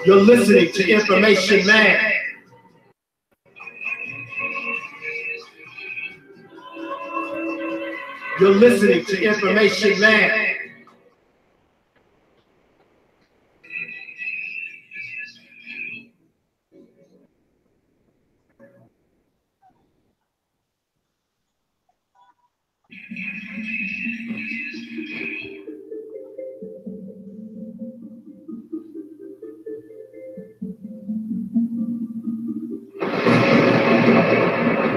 You're listening to Information Man. You're listening to Information Man.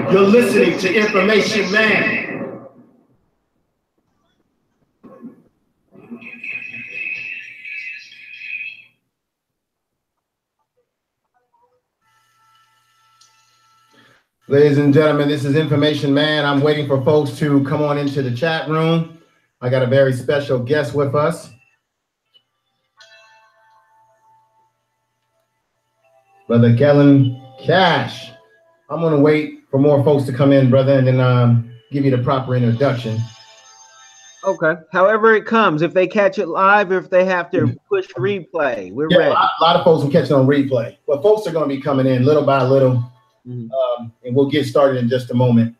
You're listening to Information Man. Ladies and gentlemen, this is Information Man. I'm waiting for folks to come on into the chat room. I got a very special guest with us. Brother Kellen Kash. I'm going to wait for more folks to come in, brother, and then give you the proper introduction. Okay. However it comes, if they catch it live, or if they have to push replay, we're ready. A lot of folks will catch it on replay, but folks are going to be coming in little by little, and we'll get started in just a moment.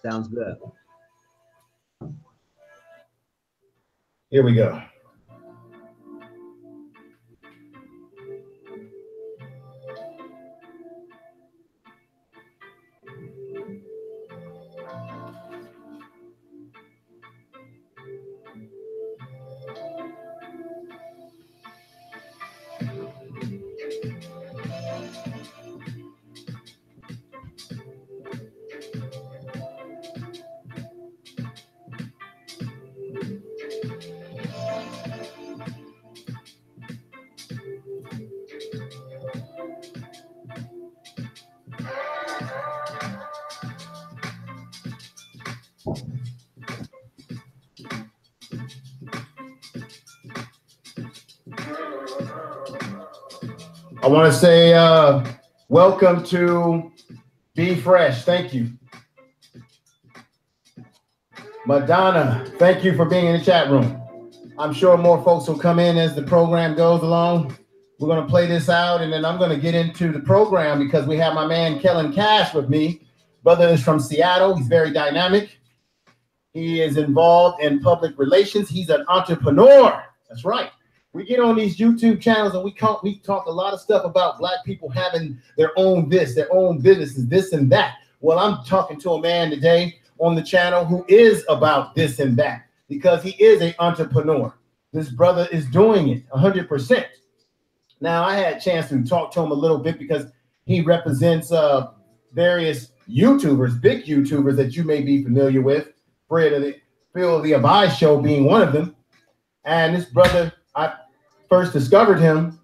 Sounds good. Here we go. I want to say welcome to Be Fresh. Thank you. Madonna, thank you for being in the chat room. I'm sure more folks will come in as the program goes along. We're going to play this out, and then I'm going to get into the program because we have my man Kellen Kash with me. Brother is from Seattle. He's very dynamic. He is involved in public relations. He's an entrepreneur. That's right. We get on these YouTube channels and we talk a lot of stuff about Black people having their own their own businesses, this and that. Well, I'm talking to a man today on the channel who is about this and that because he is an entrepreneur. This brother is doing it 100%. Now, I had a chance to talk to him a little bit because he represents various YouTubers, big YouTubers that you may be familiar with. Phil of the Abai Show being one of them. And this brother, I first discovered him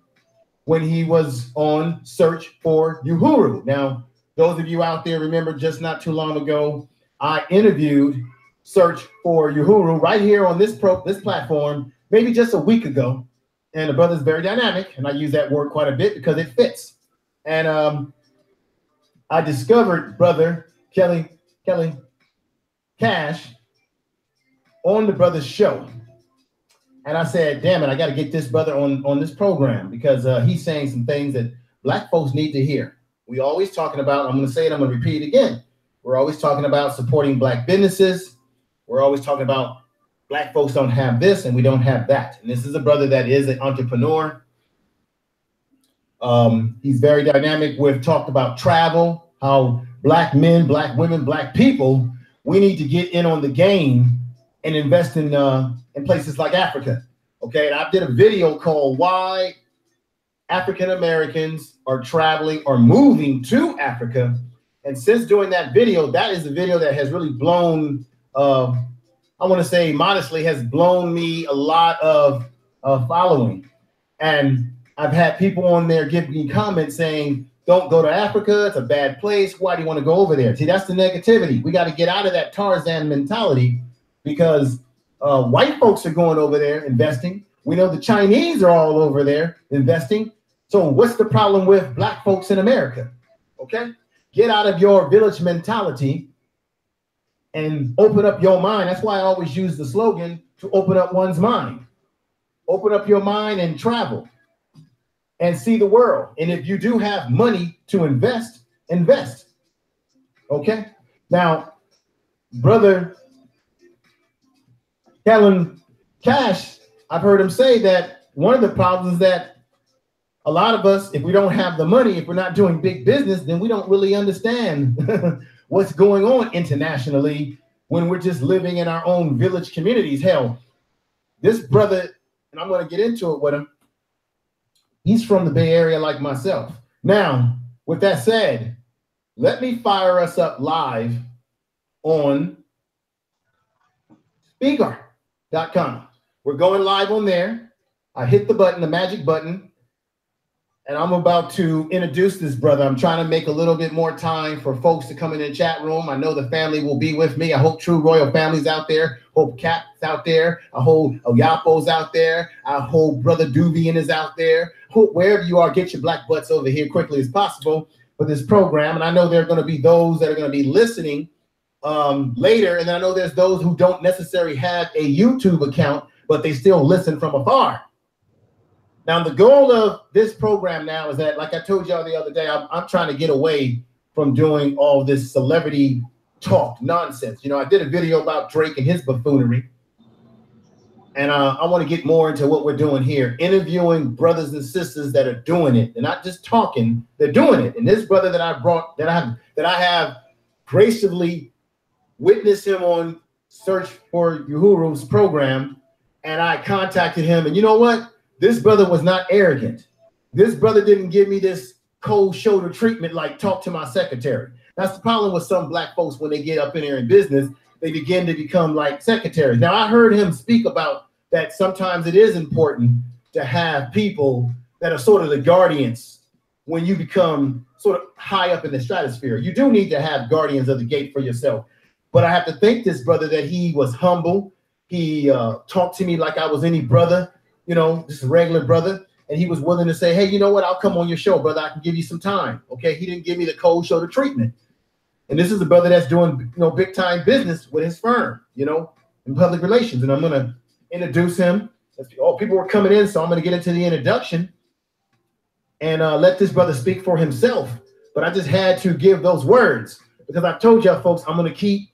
when he was on Search for Uhuru. Now, those of you out there remember just not too long ago, I interviewed Search for Uhuru right here on this platform, maybe just a week ago. And the brother's very dynamic, and I use that word quite a bit because it fits. And I discovered brother Kellen Kash on the brother's show. And I said, damn it, I got to get this brother on this program because he's saying some things that Black folks need to hear. We always talking about, I'm going to say it, I'm going to repeat it again. We're always talking about supporting Black businesses. We're always talking about Black folks don't have this and we don't have that. And this is a brother that is an entrepreneur. He's very dynamic. We've talked about travel, how Black men, Black women, Black people, we need to get in on the game and invest in places like Africa. Okay, and I did a video called Why African Americans Are Traveling or Moving to Africa. And since doing that video, that is a video that has really blown, I want to say modestly, has blown me a lot of following. And I've had people on there give me comments saying, don't go to Africa, it's a bad place. Why do you want to go over there? See, that's the negativity. We got to get out of that Tarzan mentality because white folks are going over there investing. We know the Chinese are all over there investing. So what's the problem with Black folks in America? Okay, get out of your village mentality and open up your mind. That's why I always use the slogan to open up one's mind. Open up your mind and travel. and see the world. And if you do have money to invest, invest. Okay. Now, brother Kellen Kash, I've heard him say that one of the problems is that a lot of us, if we don't have the money, if we're not doing big business, then we don't really understand what's going on internationally when we're just living in our own village communities. Hell, this brother, and I'm going to get into it with him, he's from the Bay Area like myself. Now, with that said, let me fire us up live on speaker.com. We're going live on there. I hit the button, the magic button, and I'm about to introduce this brother. I'm trying to make a little bit more time for folks to come in the chat room. I know the family will be with me. I hope True Royal Family's out there. Hope Cap's out there. I hope Oyapo's out there. I hope Brother Duvian is out there. Hope wherever you are, get your black butts over here quickly as possible for this program. And I know there are going to be those that are going to be listening later. And I know there's those who don't necessarily have a YouTube account, but they still listen from afar. Now, the goal of this program now is that, like I told y'all the other day, I'm trying to get away from doing all this celebrity talk nonsense. You know, I did a video about Drake and his buffoonery. And I want to get more into what we're doing here, interviewing brothers and sisters that are doing it. They're not just talking, they're doing it. And this brother that I brought, that I have graciously witnessed him on Search for Uhuru's program, and I contacted him. And you know what? This brother was not arrogant. This brother didn't give me this cold shoulder treatment like talk to my secretary. That's the problem with some black folks when they get up in here in business. They begin to become like secretaries. Now, I heard him speak about that sometimes it is important to have people that are sort of the guardians when you become sort of high up in the stratosphere. You do need to have guardians of the gate for yourself. But I have to thank this brother that he was humble. He talked to me like I was any brother, you know, just a regular brother. And he was willing to say, hey, you know what? I'll come on your show, brother. I can give you some time. Okay. He didn't give me the cold shoulder treatment. And this is a brother that's doing, you know, big time business with his firm, you know, in public relations. And I'm going to introduce him. Oh, people were coming in, so I'm going to get into the introduction and let this brother speak for himself. But I just had to give those words because I told y'all folks, I'm going to keep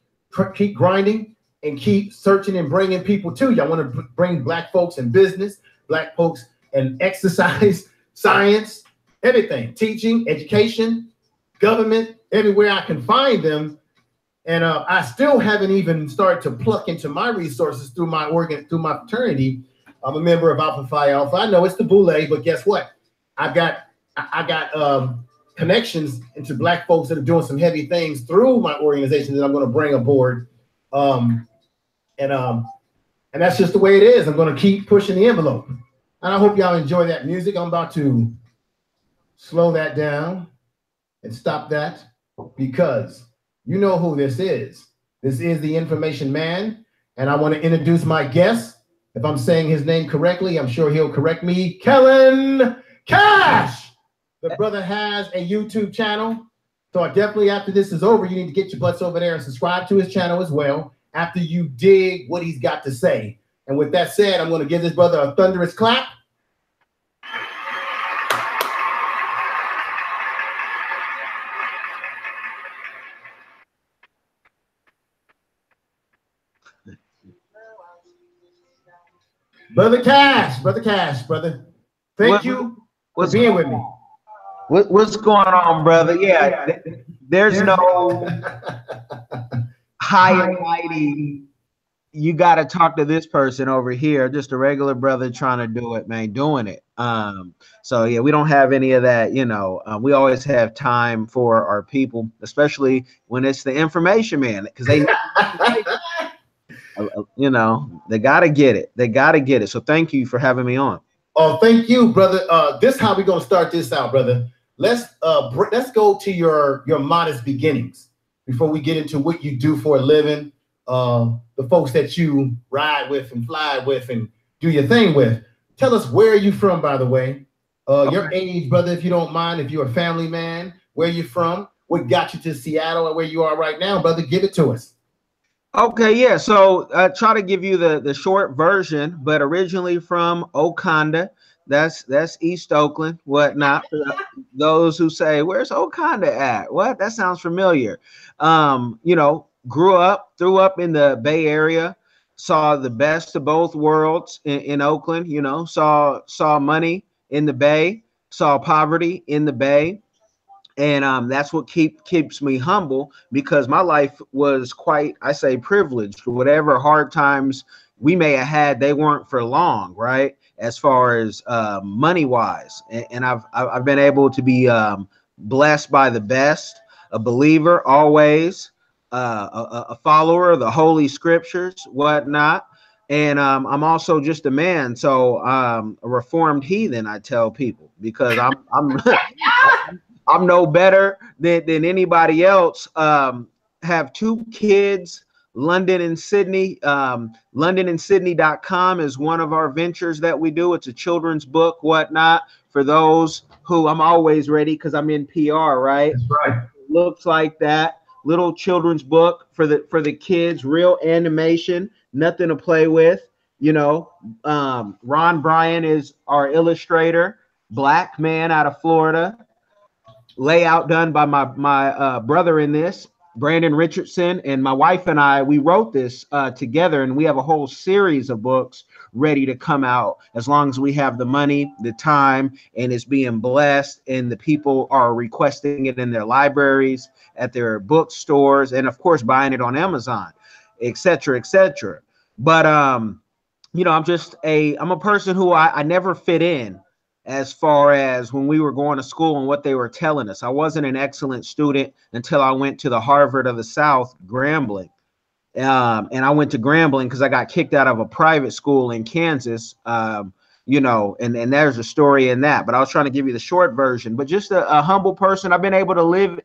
grinding and keep searching and bringing people to you. I want to bring black folks in business, black folks in exercise, science, everything, teaching, education, government, everywhere I can find them. And I still haven't even started to pluck into my resources through my fraternity. I'm a member of Alpha Phi Alpha. I know it's the boule, but guess what? I got connections into black folks that are doing some heavy things through my organization that I'm going to bring aboard. And that's just the way it is. I'm going to keep pushing the envelope. And I hope y'all enjoy that music. I'm about to slow that down and stop that because you know who this is. This is the Information Man, and I want to introduce my guest. If I'm saying his name correctly, I'm sure he'll correct me. Kellen Kash. The brother has a YouTube channel, so I definitely, after this is over, you need to get your butts over there and subscribe to his channel as well after you dig what he's got to say. And with that said, I'm going to give this brother a thunderous clap. Brother Kash, brother. Thank you for being with me. What's going on, brother? Yeah, there's no high and mighty. You got to talk to this person over here. Just a regular brother trying to do it, man, doing it. So yeah, we don't have any of that. You know, we always have time for our people, especially when it's the Information Man, because they. You know, they got to get it. They got to get it. So thank you for having me on. Oh, thank you, brother. This is how we're going to start this out, brother. Let's go to your modest beginnings before we get into what you do for a living, the folks that you ride with and fly with and do your thing with. Tell us, where are you from, by the way? Your age, brother, if you don't mind, if you're a family man, where you from? What got you to Seattle and where you are right now, brother? Give it to us. Okay, yeah. So I try to give you the short version, but originally from Okanda, That's East Oakland, whatnot. For those who say, "Where's Okanda at?" What? That sounds familiar. You know, grew up in the Bay Area, saw the best of both worlds in Oakland. You know, saw money in the Bay, saw poverty in the Bay, and that's what keeps me humble, because my life was quite, I say, privileged. Whatever hard times we may have had, they weren't for long, right? As far as money wise, and I've been able to be blessed by the best, a believer always, a follower of the Holy Scriptures, whatnot. And I'm also just a man, so a reformed heathen, I tell people, because I'm I'm no better than anybody else. Have 2 kids, London and Sydney. LondonandSydney.com is one of our ventures that we do. It's a children's book, whatnot, for those who, I'm always ready because I'm in PR, right? That's right. Looks like that. Little children's book for the kids, real animation, nothing to play with. You know, Ron Bryan is our illustrator, black man out of Florida. Layout done by my brother in this, Brandon Richardson, and my wife and I. We wrote this together, and we have a whole series of books ready to come out as long as we have the money, the time, and it's being blessed, and the people are requesting it in their libraries, at their bookstores, and of course buying it on Amazon, etc., etc. But you know, I'm a person who I never fit in, as far as when we were going to school and what they were telling us. I wasn't an excellent student until I went to the Harvard of the South, Grambling. And I went to Grambling because I got kicked out of a private school in Kansas, you know, and there's a story in that. But I was trying to give you the short version. But just a humble person. I've been able to live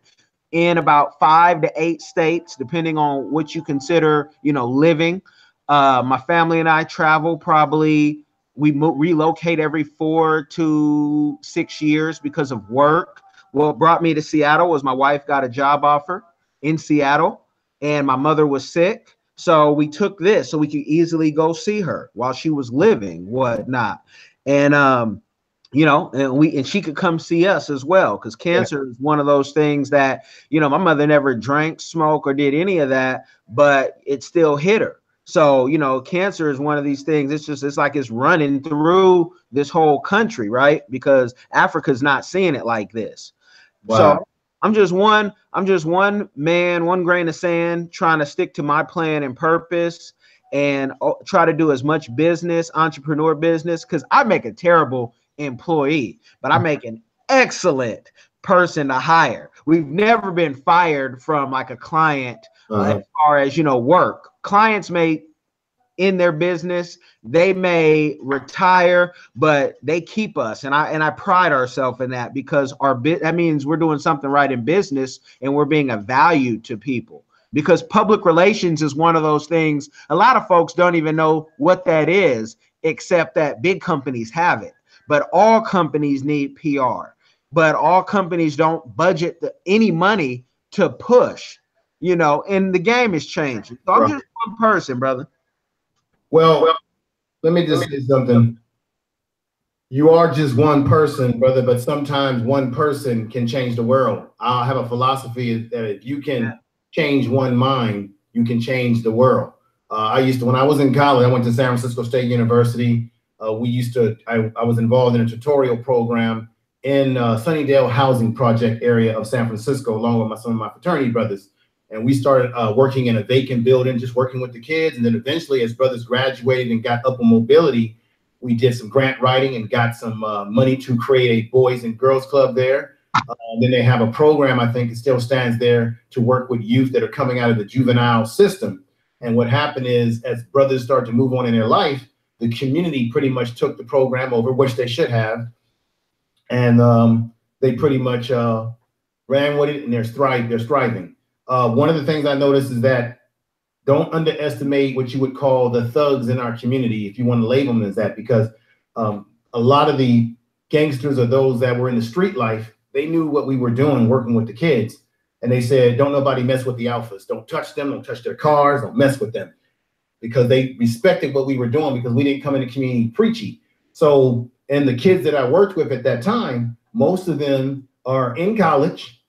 in about 5 to 8 states, depending on what you consider, you know, living. My family and I travel probably, we relocate every 4 to 6 years because of work. What brought me to Seattle was my wife got a job offer in Seattle, and my mother was sick. So we took this so we could easily go see her while she was living, whatnot. And you know, and she could come see us as well, because cancer is one of those things that, you know, my mother never drank, smoked, or did any of that, but it still hit her. So, you know, cancer is one of these things. It's like it's running through this whole country, right? Because Africa's not seeing it like this. Wow. So I'm just one man, one grain of sand, trying to stick to my plan and purpose, and try to do as much business, entrepreneur business, because I make a terrible employee, but I make an excellent person to hire. We've never been fired from like a client as far as, you know, work. Clients may in their business, they may retire, but they keep us, and I pride ourselves in that, because that means we're doing something right in business, and we're being of value to people. Because public relations is one of those things a lot of folks don't even know what that is, except that big companies have it. But all companies need PR, but all companies don't budget any money to push, you know, and the game is changing. So I'm just one person, brother. Well, let me just say something. You are just one person, brother, but sometimes one person can change the world. I have a philosophy that if you can change one mind, you can change the world. When I was in college, I went to San Francisco State University. I was involved in a tutorial program in Sunnydale housing project area of San Francisco, along with some of my fraternity brothers. And we started working in a vacant building, just working with the kids. And then eventually, as brothers graduated and got upper mobility, we did some grant writing and got some money to create a boys and girls club there. Then they have a program, I think it still stands there, to work with youth that are coming out of the juvenile system. And what happened is, as brothers start to move on in their life, the community pretty much took the program over, which they should have. And they pretty much ran with it, and they're thriving. One of the things I noticed is that don't underestimate what you would call the thugs in our community, if you want to label them as that, because a lot of the gangsters are those that were in the street life. They knew what we were doing, working with the kids. And they said, don't nobody mess with the alphas. Don't touch them. Don't touch their cars. Don't mess with them. Because they respected what we were doing, because we didn't come in the community preachy. So And the kids that I worked with at that time, most of them are in college,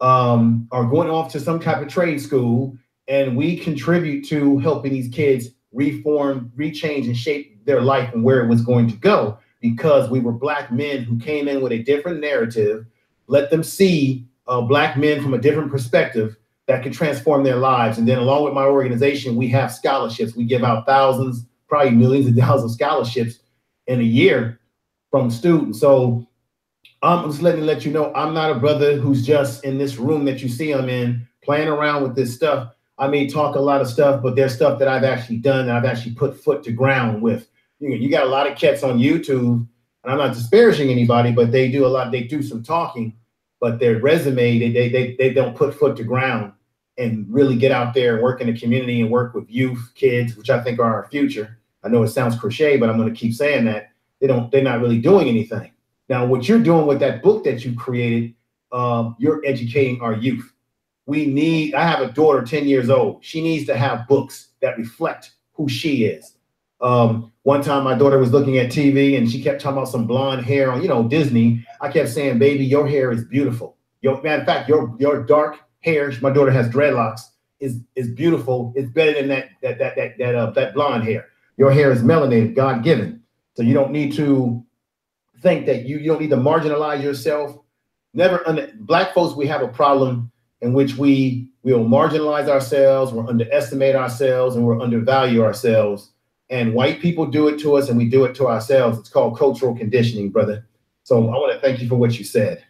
are going off to some type of trade school, and we contribute to helping these kids reform, rechange, and shape their life and where it was going to go, because we were Black men who came in with a different narrative, let them see Black men from a different perspective that could transform their lives. And then along with my organization, we have scholarships. We give out thousands, probably millions of dollars of scholarships in a year from students. So I'm just let you know, I'm not a brother who's just in this room that you see I'm in playing around with this stuff. I may talk a lot of stuff, but there's stuff that I've actually done, that I've actually put foot to ground with. You got a lot of cats on YouTube, and I'm not disparaging anybody, but they do a lot. They do some talking, but their resume, they don't put foot to ground and really get out there and work in the community and work with youth, kids, which I think are our future. I know it sounds cliche, but I'm going to keep saying that. They're not really doing anything. Now, what you're doing with that book that you created, you're educating our youth. I have a daughter, 10 years old. She needs to have books that reflect who she is. One time my daughter was looking at TV and she kept talking about some blonde hair on, Disney. I kept saying, baby, your hair is beautiful. Matter of fact, your dark hair, my daughter has dreadlocks, is beautiful. It's better than that blonde hair. Your hair is melanated, God-given. So you don't need to think that you don't need to marginalize yourself. Black folks, we have a problem in which we will marginalize ourselves, we'll underestimate ourselves, and we'll undervalue ourselves. And white people do it to us, and we do it to ourselves. It's called cultural conditioning, brother. So I want to thank you for what you said.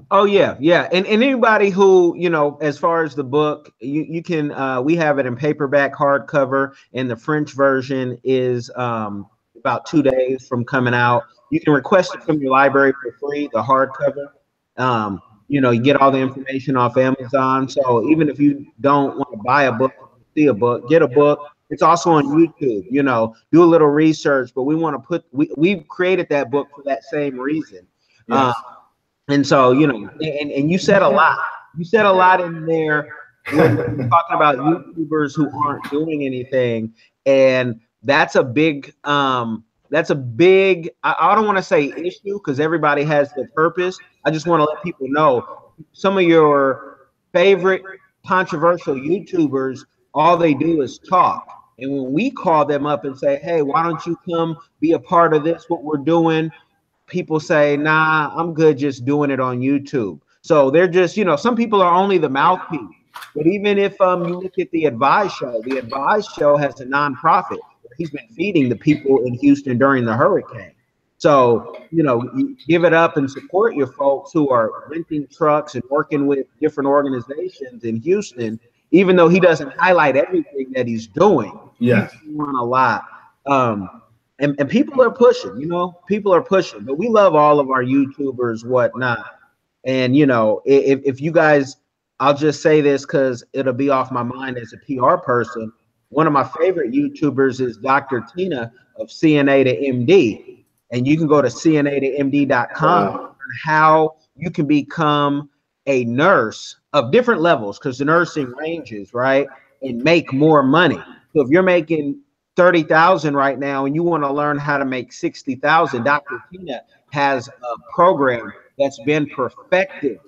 Oh yeah, yeah. And anybody who, as far as the book, you can we have it in paperback, hardcover, and the French version is about 2 days from coming out. You can request it from your library for free, the hardcover. You get all the information off Amazon. So even if you don't want to buy a book, see a book, get a book. It's also on YouTube. Do a little research, but we want to we've created that book for that same reason. Yes. And so, and you said a lot. You said a lot in there when you're talking about YouTubers who aren't doing anything. And that's a big, I don't want to say issue, because everybody has their purpose. I just want to let people know some of your favorite controversial YouTubers, all they do is talk. And when we call them up and say, hey, why don't you come be a part of this, what we're doing? People say, nah, I'm good just doing it on YouTube. So they're just, some people are only the mouthpiece. But even if you look at the Advise Show has a nonprofit. He's been feeding the people in Houston during the hurricane. So, you give it up and support your folks who are renting trucks and working with different organizations in Houston, even though he doesn't highlight everything that he's doing. Yeah. He's doing a lot. And people are pushing, people are pushing, but we love all of our YouTubers, whatnot. And, if you guys, I'll just say this because it'll be off my mind as a PR person. One of my favorite YouTubers is Dr. Tina of CNA to MD. And you can go to CNA2MD.com and learn how you can become a nurse of different levels, because the nursing ranges, right, and make more money. So if you're making $30,000 right now and you want to learn how to make $60,000, Dr. Tina has a program that's been perfected.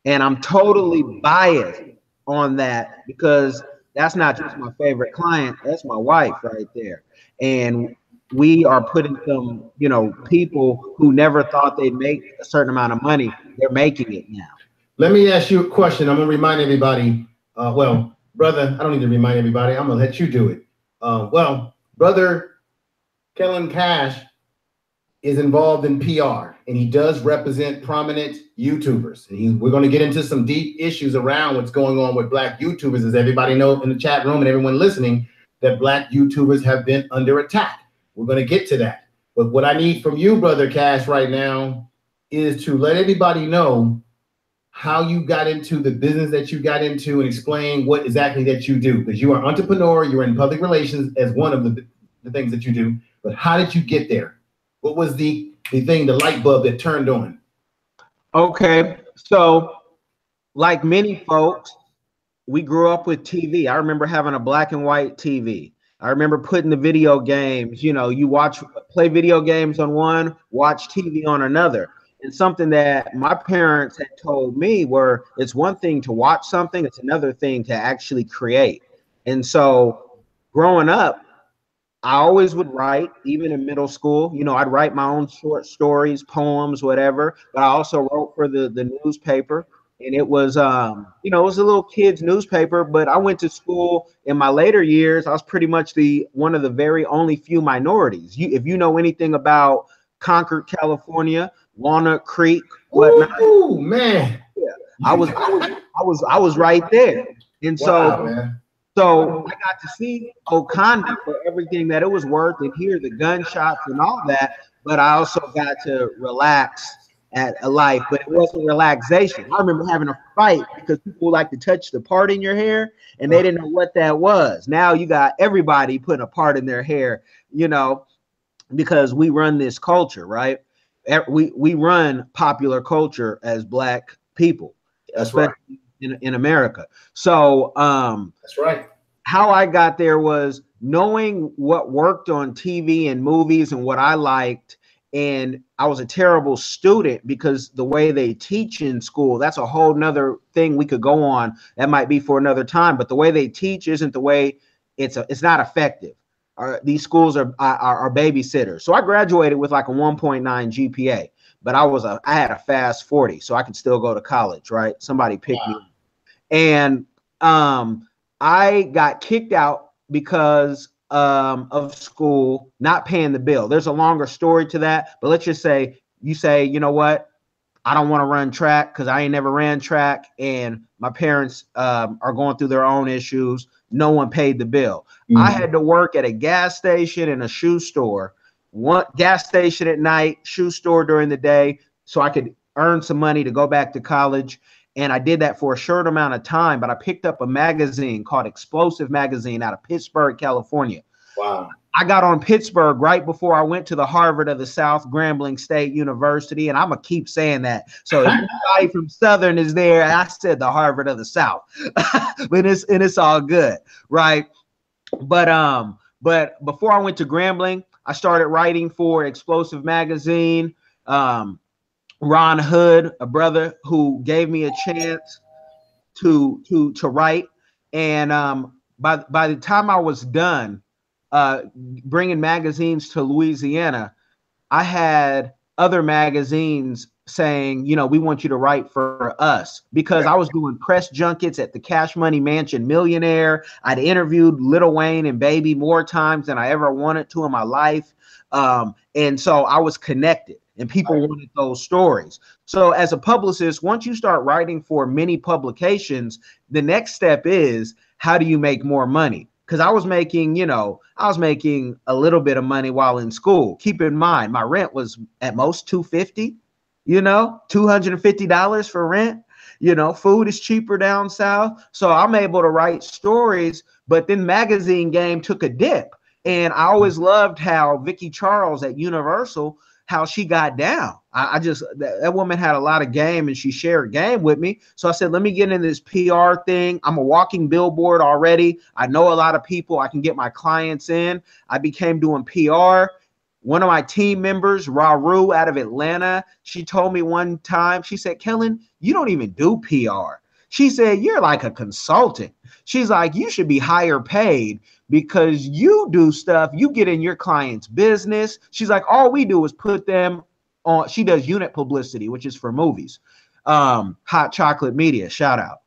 And I'm totally biased on that because that's not just my favorite client, that's my wife right there. And we are putting some, people who never thought they'd make a certain amount of money, they're making it now. Let me ask you a question. I'm gonna remind everybody, brother, I don't need to remind everybody, I'm gonna let you do it. Brother Kellen Kash is involved in PR, and he does represent prominent YouTubers. We're going to get into some deep issues around what's going on with Black YouTubers, as everybody knows in the chat room and everyone listening, that Black YouTubers have been under attack. We're going to get to that. But what I need from you, Brother Kash, right now is to let everybody know how you got into the business that you got into and explain what exactly that you do. Because you are an entrepreneur, you're in public relations as one of the things that you do. But how did you get there? What was the light bulb that turned on? Okay, so like many folks, we grew up with TV. I remember having a black and white TV. I remember putting the video games, you know, you play video games on one, watch TV on another. And something that my parents had told me were, it's one thing to watch something, it's another thing to actually create. And so growing up, I always would write, even in middle school. You know, I'd write my own short stories, poems, whatever. But I also wrote for the newspaper, and it was, you know, it was a little kids newspaper. But I went to school in my later years. I was pretty much one of the very only few minorities. If you know anything about Concord, California, Walnut Creek, whatnot. Ooh, man, yeah, I was right there, and so. Wow, so I got to see Wakanda for everything that it was worth and hear the gunshots and all that, but I also got to relax at a life, but it wasn't relaxation. I remember having a fight because people like to touch the part in your hair and they didn't know what that was. Now you got everybody putting a part in their hair, you know, because we run this culture, right? We run popular culture as Black people. That's right. In America. So that's right. How I got there was knowing what worked on TV and movies and what I liked. And I was a terrible student because the way they teach in school, that's a whole nother thing we could go on. That might be for another time, but the way they teach isn't the way it's not effective. These schools are babysitters. So I graduated with like a 1.9 GPA. But I had a fast 40, so I could still go to college, right? Somebody picked me up. And I got kicked out because of school not paying the bill. There's a longer story to that, but let's just say you say, you know what? I don't want to run track because I ain't never ran track, and my parents are going through their own issues. No one paid the bill. Mm-hmm. I had to work at a gas station and a shoe store. One gas station at night, shoe store during the day, so I could earn some money to go back to college. And I did that for a short amount of time, but I picked up a magazine called Explosive Magazine out of Pittsburgh, California. Wow. I got on Pittsburgh right before I went to the Harvard of the South, Grambling State University, and I'm going to keep saying that. So if anybody from Southern is there, I said the Harvard of the South, but it's all good, right? But before I went to Grambling, I started writing for Explosive Magazine. Ron Hood, a brother who gave me a chance to write. And by the time I was done bringing magazines to Louisiana, I had other magazines saying, you know, we want you to write for us, because I was doing press junkets at the Cash Money Mansion Millionaire. I'd interviewed Lil Wayne and Baby more times than I ever wanted to in my life. And so I was connected and people wanted those stories. So as a publicist, once you start writing for many publications, the next step is, how do you make more money? Because I was making a little bit of money while in school. Keep in mind, my rent was at most $250, $250 for rent. Food is cheaper down south. So I'm able to write stories, but then magazine game took a dip. And I always loved how Vicki Charles at Universal, how she got down. That woman had a lot of game and she shared game with me. So I said, let me get in this PR thing. I'm a walking billboard already. I know a lot of people. I can get my clients in. I became doing PR. One of my team members, Raru out of Atlanta, she told me one time, she said, Kellen, you don't even do PR. She said, you're like a consultant. She's like, you should be higher paid because you do stuff, you get in your client's business. She's like, all we do is put them on. She does unit publicity, which is for movies. Hot Chocolate Media, shout out.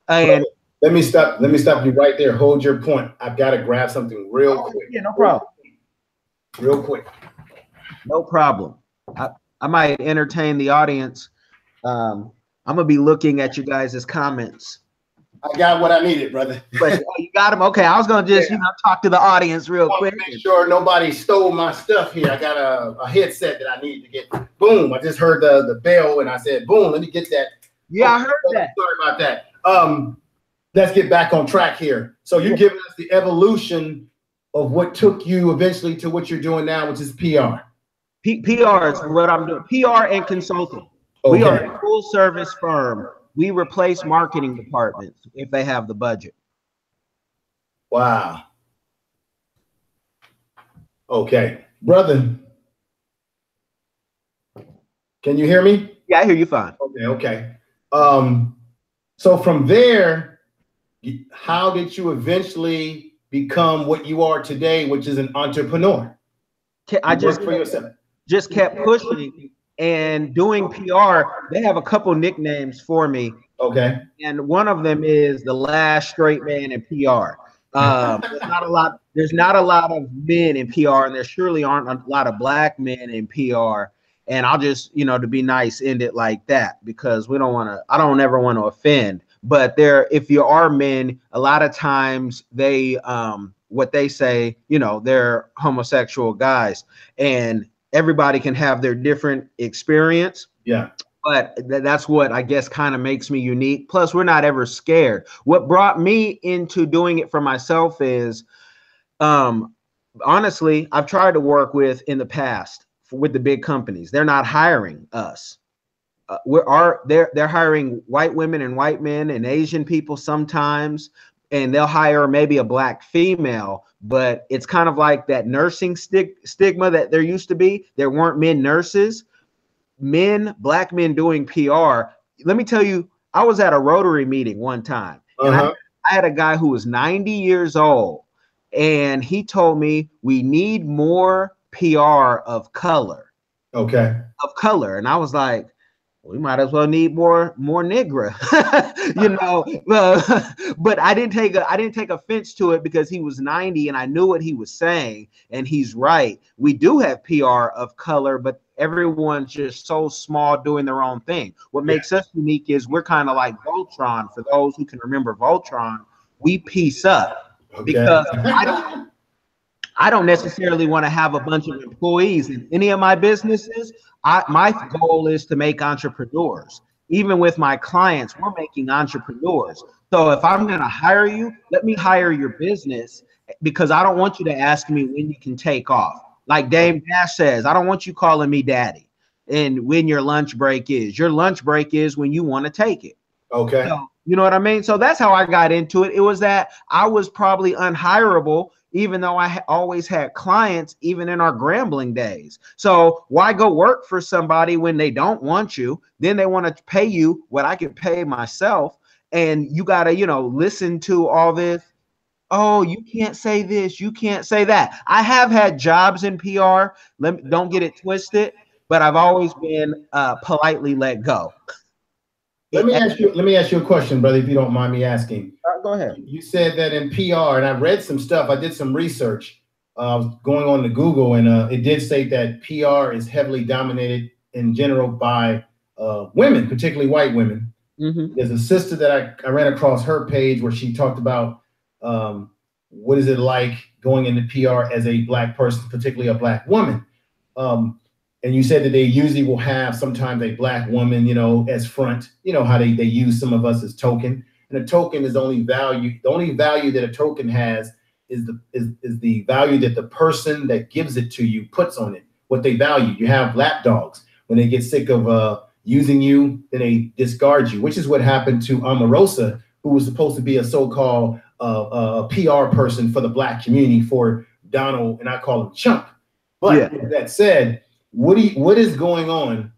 And let me stop you right there. Hold your point. I've got to grab something real quick. Yeah, no problem. Real quick. No problem. I might entertain the audience. I'm gonna be looking at you guys' comments. I got what I needed, brother. But you got them? Okay, I was gonna just talk to the audience real quick. Make sure nobody stole my stuff here. I got a headset that I need to get. Boom! I just heard the bell and I said, boom, let me get that. Yeah, I heard that. Sorry about that. Let's get back on track here. So you're giving us the evolution of what took you eventually to what you're doing now, which is PR. PR is what I'm doing. PR and consulting. Okay. We are a full service firm. We replace marketing departments if they have the budget. Wow. Okay, brother. Can you hear me? Yeah, I hear you fine. Okay. So from there, how did you eventually become what you are today, which is an entrepreneur? I just kept pushing and doing PR. They have a couple nicknames for me. Okay. And one of them is the last straight man in PR. There's not a lot of men in PR, and there surely aren't a lot of black men in PR. And I'll just, to be nice, end it like that, because I don't ever want to offend. But if you are men, a lot of times they, what they say, they're homosexual guys, and everybody can have their different experience. Yeah. But that's what I guess kind of makes me unique. Plus, we're not ever scared. What brought me into doing it for myself is, honestly, I've tried to work in the past with the big companies. They're not hiring us. They're hiring white women and white men and Asian people sometimes, and they'll hire maybe a black female. But it's kind of like that nursing stigma that there used to be. There weren't men nurses. Black men doing PR. Let me tell you, I was at a Rotary meeting one time, and I had a guy who was 90 years old, and he told me we need more PR of color. Okay. Of color. And I was like, we might as well need more Negro, but I didn't take offense to it, because he was 90 and I knew what he was saying, and he's right. We do have PR of color, but everyone's just so small doing their own thing. What makes us unique is we're kind of like Voltron. For those who can remember Voltron, we piece up, because I don't necessarily want to have a bunch of employees in any of my businesses. My goal is to make entrepreneurs. Even with my clients, we're making entrepreneurs. So if I'm going to hire you, let me hire your business, because I don't want you to ask me when you can take off. Like Dame Dash says, I don't want you calling me daddy and when your lunch break is. Your lunch break is when you want to take it. Okay. So, you know what I mean? So that's how I got into it. It was that I was probably unhireable, even though I always had clients, even in our Grambling days. So why go work for somebody when they don't want you? Then they want to pay you what I could pay myself. And you got to, listen to all this. Oh, you can't say this. You can't say that. I have had jobs in PR. Don't get it twisted, but I've always been politely let go. Let me ask you a question, brother, if you don't mind me asking. Go ahead. You said that in PR, and I read some stuff. I did some research. I was going on to Google, and it did say that PR is heavily dominated in general by women, particularly white women. Mm-hmm. There's a sister that I ran across her page where she talked about what is it like going into PR as a black person, particularly a black woman. And you said that they usually will have sometimes a black woman, as front, how they use some of us as token. And a token is the only value that a token has is the value that the person that gives it to you puts on it, what they value. You have lapdogs. When they get sick of using you, then they discard you, which is what happened to Omarosa, who was supposed to be a so-called PR person for the black community for Donald, and I call him Chump. But with that said, what is going on?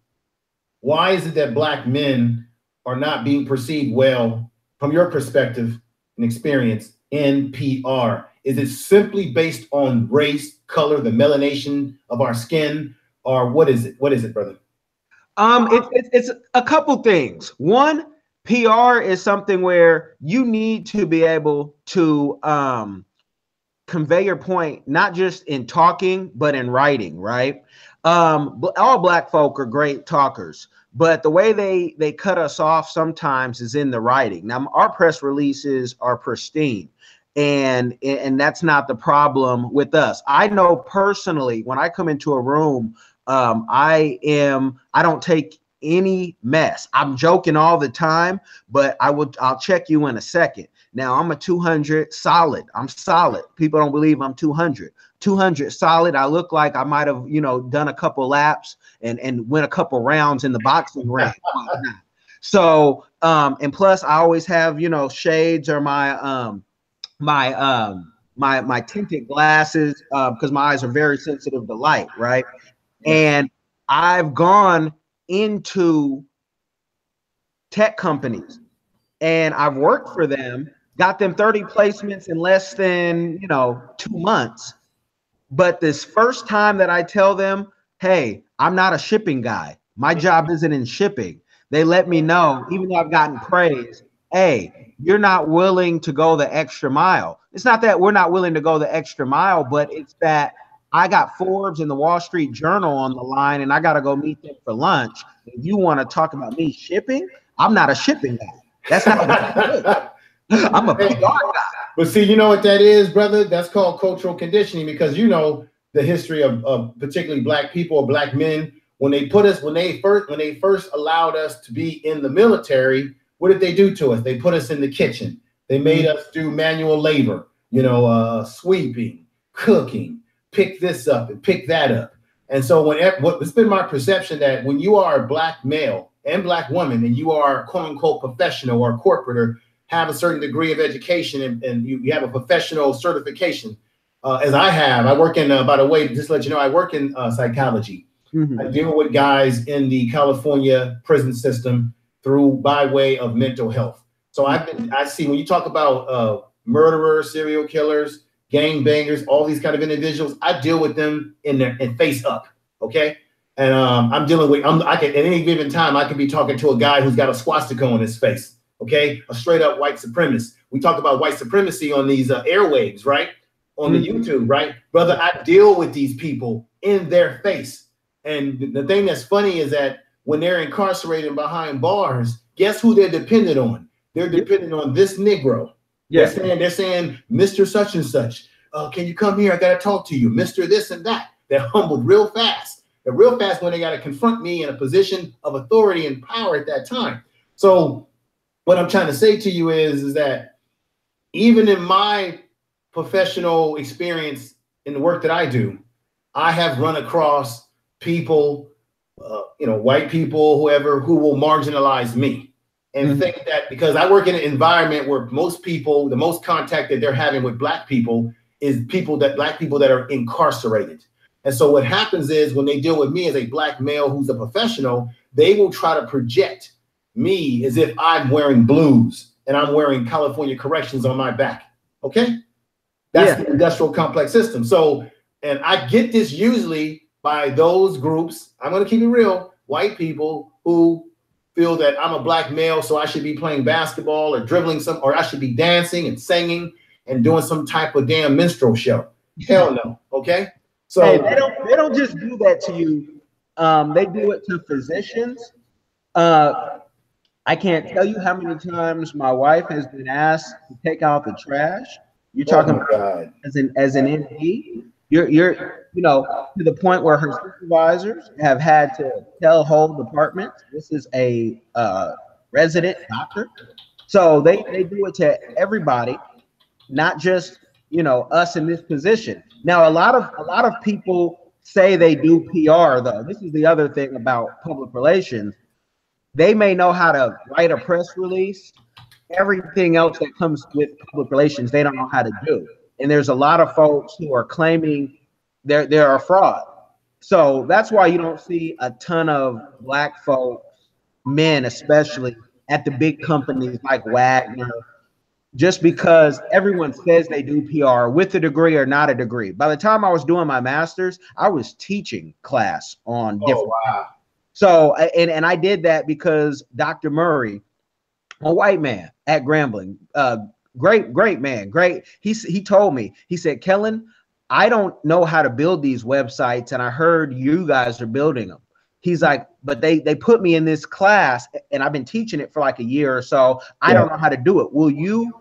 Why is it that black men are not being perceived well from your perspective and experience in PR? Is it simply based on race, color, the melanation of our skin, or what is it? What is it, brother? It's a couple things. One, PR is something where you need to be able to convey your point, not just in talking, but in writing, right? All black folk are great talkers, but the way they cut us off sometimes is in the writing. Now, our press releases are pristine, and that's not the problem with us. I know personally, when I come into a room, I don't take any mess. I'm joking all the time, but I'll check you in a second. Now I'm a 200 solid. I'm solid. People don't believe I'm 200 solid. I look like I might have, done a couple laps and win a couple rounds in the boxing ring. So, and plus I always have, shades or my my tinted glasses because my eyes are very sensitive to light, right? And I've gone into tech companies and I've worked for them, got them 30 placements in less than 2 months. But this first time that I tell them, hey, I'm not a shipping guy, my job isn't in shipping, they let me know, even though I've gotten praise, hey, you're not willing to go the extra mile. It's not that we're not willing to go the extra mile, but it's that I got Forbes and the Wall Street Journal on the line and I got to go meet them for lunch. If you want to talk about me shipping, I'm not a shipping guy. That's not what I do. I'm a PR guy. But see, you know what that is, brother? That's called cultural conditioning, because you know the history of particularly black people or black men. When they first allowed us to be in the military, what did they do to us? They put us in the kitchen. They made us do manual labor, sweeping, cooking, pick this up and pick that up. And so it's been my perception that when you are a black male and black woman and you are quote unquote professional or corporate or have a certain degree of education and you have a professional certification, as I have, I work in, by the way, just to let you know, I work in psychology. I deal with guys in the California prison system by way of mental health. So I see when you talk about murderers, serial killers, gang bangers, all these kind of individuals, I deal with them in face up. Okay. And I'm dealing with, at any given time, I could be talking to a guy who's got a swastika on his face. Okay. A straight up white supremacist. We talk about white supremacy on these airwaves, right? On the YouTube, right? Brother, I deal with these people in their face. And the thing that's funny is that when they're incarcerated behind bars, guess who they're dependent on? They're dependent on this Negro. Yeah. They're saying, Mr. Such and such, can you come here? I got to talk to you. Mr. This and that. They're humbled real fast. They're real fast when they got to confront me in a position of authority and power at that time. So what I'm trying to say to you is that even in my professional experience in the work that I do, I have run across people, white people, whoever, who will marginalize me and think that because I work in an environment where most people, the most contact that they're having with black people is black people that are incarcerated. And so what happens is when they deal with me as a black male who's a professional, they will try to project me as if I'm wearing blues and I'm wearing California corrections on my back. Okay. That's the industrial complex system. So, and I get this usually by those groups, I'm going to keep it real, white people who feel that I'm a black male, so I should be playing basketball or dribbling or I should be dancing and singing and doing some type of damn minstrel show. Hell no. Okay. So hey, they don't just do that to you. They do it to physicians. I can't tell you how many times my wife has been asked to take out the trash. You're talking about as an MD. You're to the point where her supervisors have had to tell whole departments, this is a resident doctor. So they do it to everybody, not just us in this position. Now a lot of people say they do PR though. This is the other thing about public relations. They may know how to write a press release. Everything else that comes with public relations, they don't know how to do. And there's a lot of folks who are claiming they're a fraud. So that's why you don't see a ton of black folks, men especially, at the big companies like Wagner, just because everyone says they do PR with a degree or not a degree. By the time I was doing my master's, I was teaching class on different. Wow. So, and I did that because Dr. Murray, a white man at Grambling, great man, great. He told me, he said, Kellen, I don't know how to build these websites, and I heard you guys are building them. He's like, but they put me in this class, and I've been teaching it for like a year or so. I don't know how to do it. Will you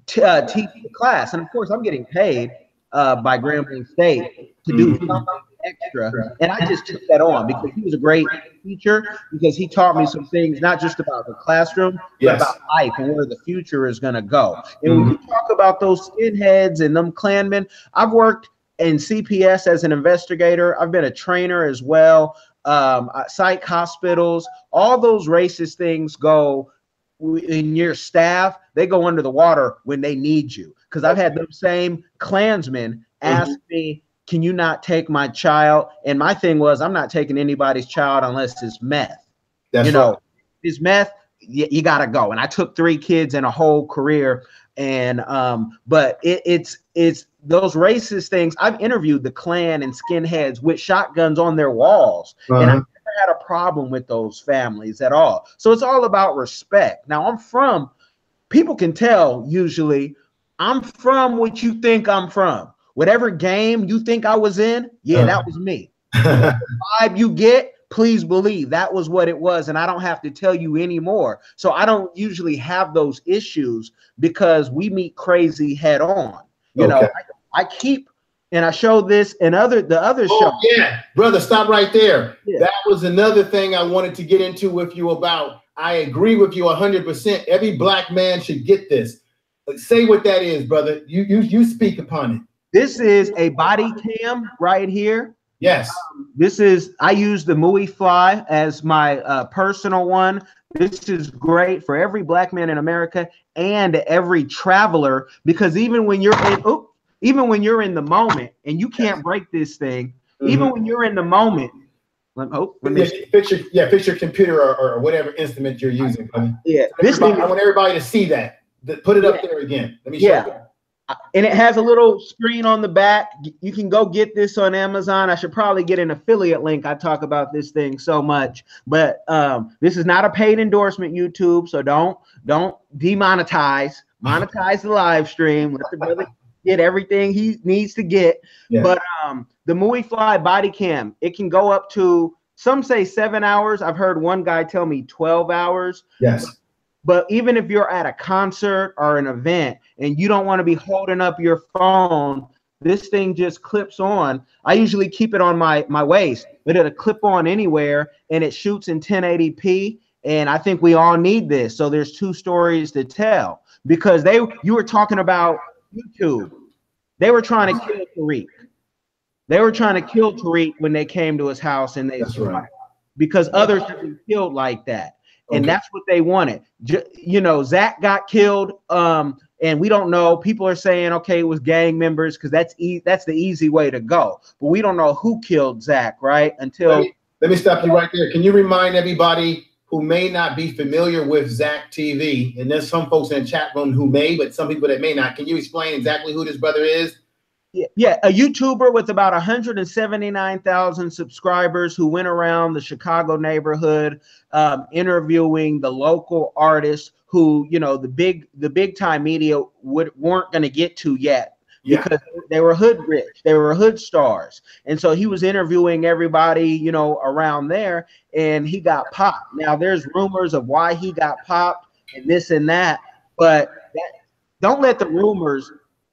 teach the class? And of course, I'm getting paid by Grambling State to do something extra, and I just took that on because he was a great teacher, because he taught me some things, not just about the classroom, but about life and where the future is going to go. And when you talk about those skinheads and them Klansmen, I've worked in CPS as an investigator. I've been a trainer as well, psych hospitals. All those racist things go in your staff, they go under the water when they need you. Because I've had those same Klansmen ask me, can you not take my child? And my thing was, I'm not taking anybody's child unless it's meth. That's you know, right. it's meth, you got to go. And I took 3 kids in a whole career. And but it's those racist things. I've interviewed the Klan and skinheads with shotguns on their walls. And I never had a problem with those families at all. So it's all about respect. Now people can tell usually I'm from what you think I'm from. Whatever game you think I was in, that was me. The vibe you get, please believe that was what it was. And I don't have to tell you anymore. So I don't usually have those issues because we meet crazy head on. You know, I keep, and I showed this in the other show. Yeah, brother, stop right there. Yeah. That was another thing I wanted to get into with you about. I agree with you 100%. Every black man should get this. Say what that is, brother. You speak upon it. This is a body cam right here. Yes. I use the Mayo fly as my personal one. This is great for every black man in America and every traveler, because even when you're in the moment and you can't break this thing, even when you're in the moment. Fix your computer or whatever instrument you're using. Yeah, I want everybody to see that. Put it up there again. Let me show you. And it has a little screen on the back. You can go get this on Amazon. I should probably get an affiliate link. I talk about this thing so much, but this is not a paid endorsement, YouTube. So don't demonetize. Monetize the live stream. Let the brother get everything he needs to get. Yeah. But the Mayo Fly body cam, it can go up to, some say 7 hours. I've heard one guy tell me 12 hours. Yes. But even if you're at a concert or an event and you don't want to be holding up your phone, this thing just clips on. I usually keep it on my waist, but it'll clip on anywhere, and it shoots in 1080p. And I think we all need this. So there's 2 stories to tell, because you were talking about YouTube. They were trying to kill Tariq. They were trying to kill Tariq when they came to his house, and because others have been killed like that. And that's what they wanted. You know, Zach got killed, and we don't know. People are saying, okay, it was gang members, because that's the easy way to go. But we don't know who killed Zach, right? Until let me stop you right there. Can you remind everybody who may not be familiar with ZachTV, and there's some folks in the chat room who may, but some people that may not. Can you explain exactly who this brother is? Yeah, a YouTuber with about 179,000 subscribers who went around the Chicago neighborhood interviewing the local artists who, you know, the big time media weren't going to get to yet, because they were hood rich, they were hood stars. And so he was interviewing everybody, you know, around there, and he got popped. Now there's rumors of why he got popped and this and that, but don't let the rumors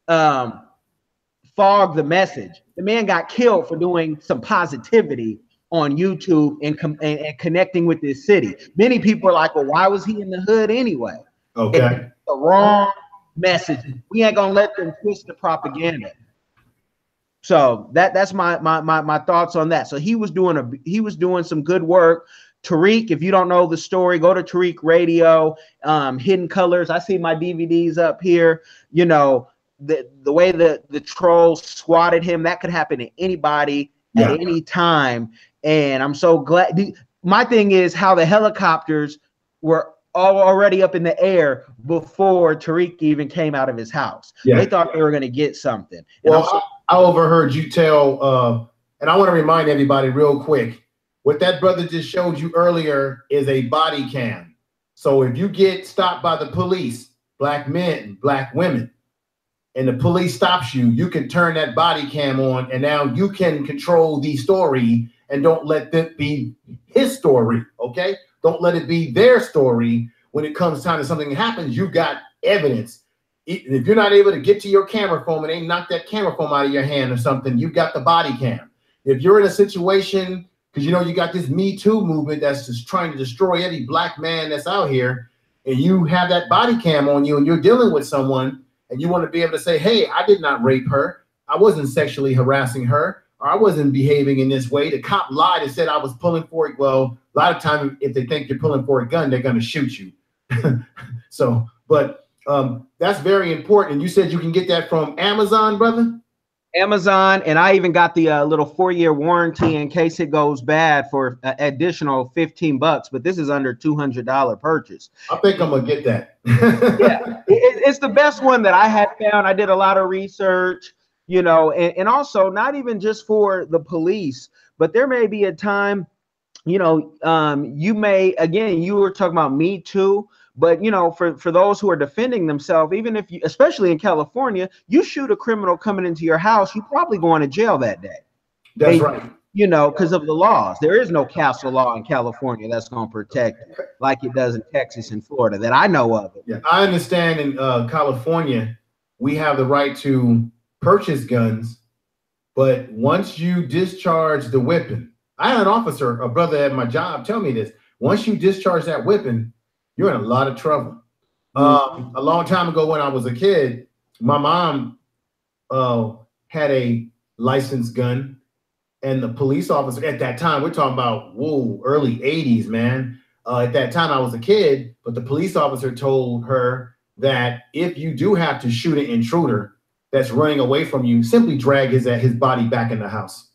fog the message. The man got killed for doing some positivity on YouTube and connecting with this city. Many people are like, well, why was he in the hood anyway? Okay. It's the wrong message. We ain't gonna let them twist the propaganda. So that's my thoughts on that. So he was doing some good work. Tariq, if you don't know the story, go to Tariq Radio, Hidden Colors. I see my DVDs up here. You know, the way the trolls swatted him, that could happen to anybody at any time. And I'm so glad. My thing is how the helicopters were already up in the air before Tariq even came out of his house. They thought they were going to get something. And well, I overheard you tell, and I want to remind everybody real quick, what that brother just showed you earlier is a body cam. So if you get stopped by the police, black men, black women, and the police stops you, you can turn that body cam on, and now you can control the story, and don't let that be his story, okay? Don't let it be their story. When it comes time to something happens, you got evidence. If you're not able to get to your camera phone and they knock that camera phone out of your hand or something, you got the body cam. If you're in a situation, because you know you got this Me Too movement that's just trying to destroy every black man that's out here, and you have that body cam on you and you're dealing with someone, and you want to be able to say, hey, I did not rape her. I wasn't sexually harassing her, or I wasn't behaving in this way. The cop lied and said I was pulling for it. Well, a lot of times, if they think you're pulling for a gun, they're going to shoot you. So, but that's very important. You said you can get that from Amazon, brother? Amazon, and I even got the little 4-year warranty in case it goes bad for additional $15. But this is under $200 purchase. I think I'm gonna get that. Yeah, it's the best one that I had found. I did a lot of research, you know, and also not even just for the police, but there may be a time, you know, you may, again, you were talking about Me Too. But, you know, for those who are defending themselves, even if you, especially in California, you shoot a criminal coming into your house, you're probably going to jail that day. That's right. You know, because of the laws. There is no castle law in California that's going to protect you like it does in Texas and Florida that I know of. Yeah, I understand in California, we have the right to purchase guns, but once you discharge the weapon, I had an officer, a brother at my job, tell me this. Once you discharge that weapon, you're in a lot of trouble. A long time ago when I was a kid, my mom had a licensed gun, and the police officer at that time, we're talking about, whoa, early 80s, man. At that time, I was a kid, but the police officer told her that if you do have to shoot an intruder that's running away from you, simply drag his body back in the house.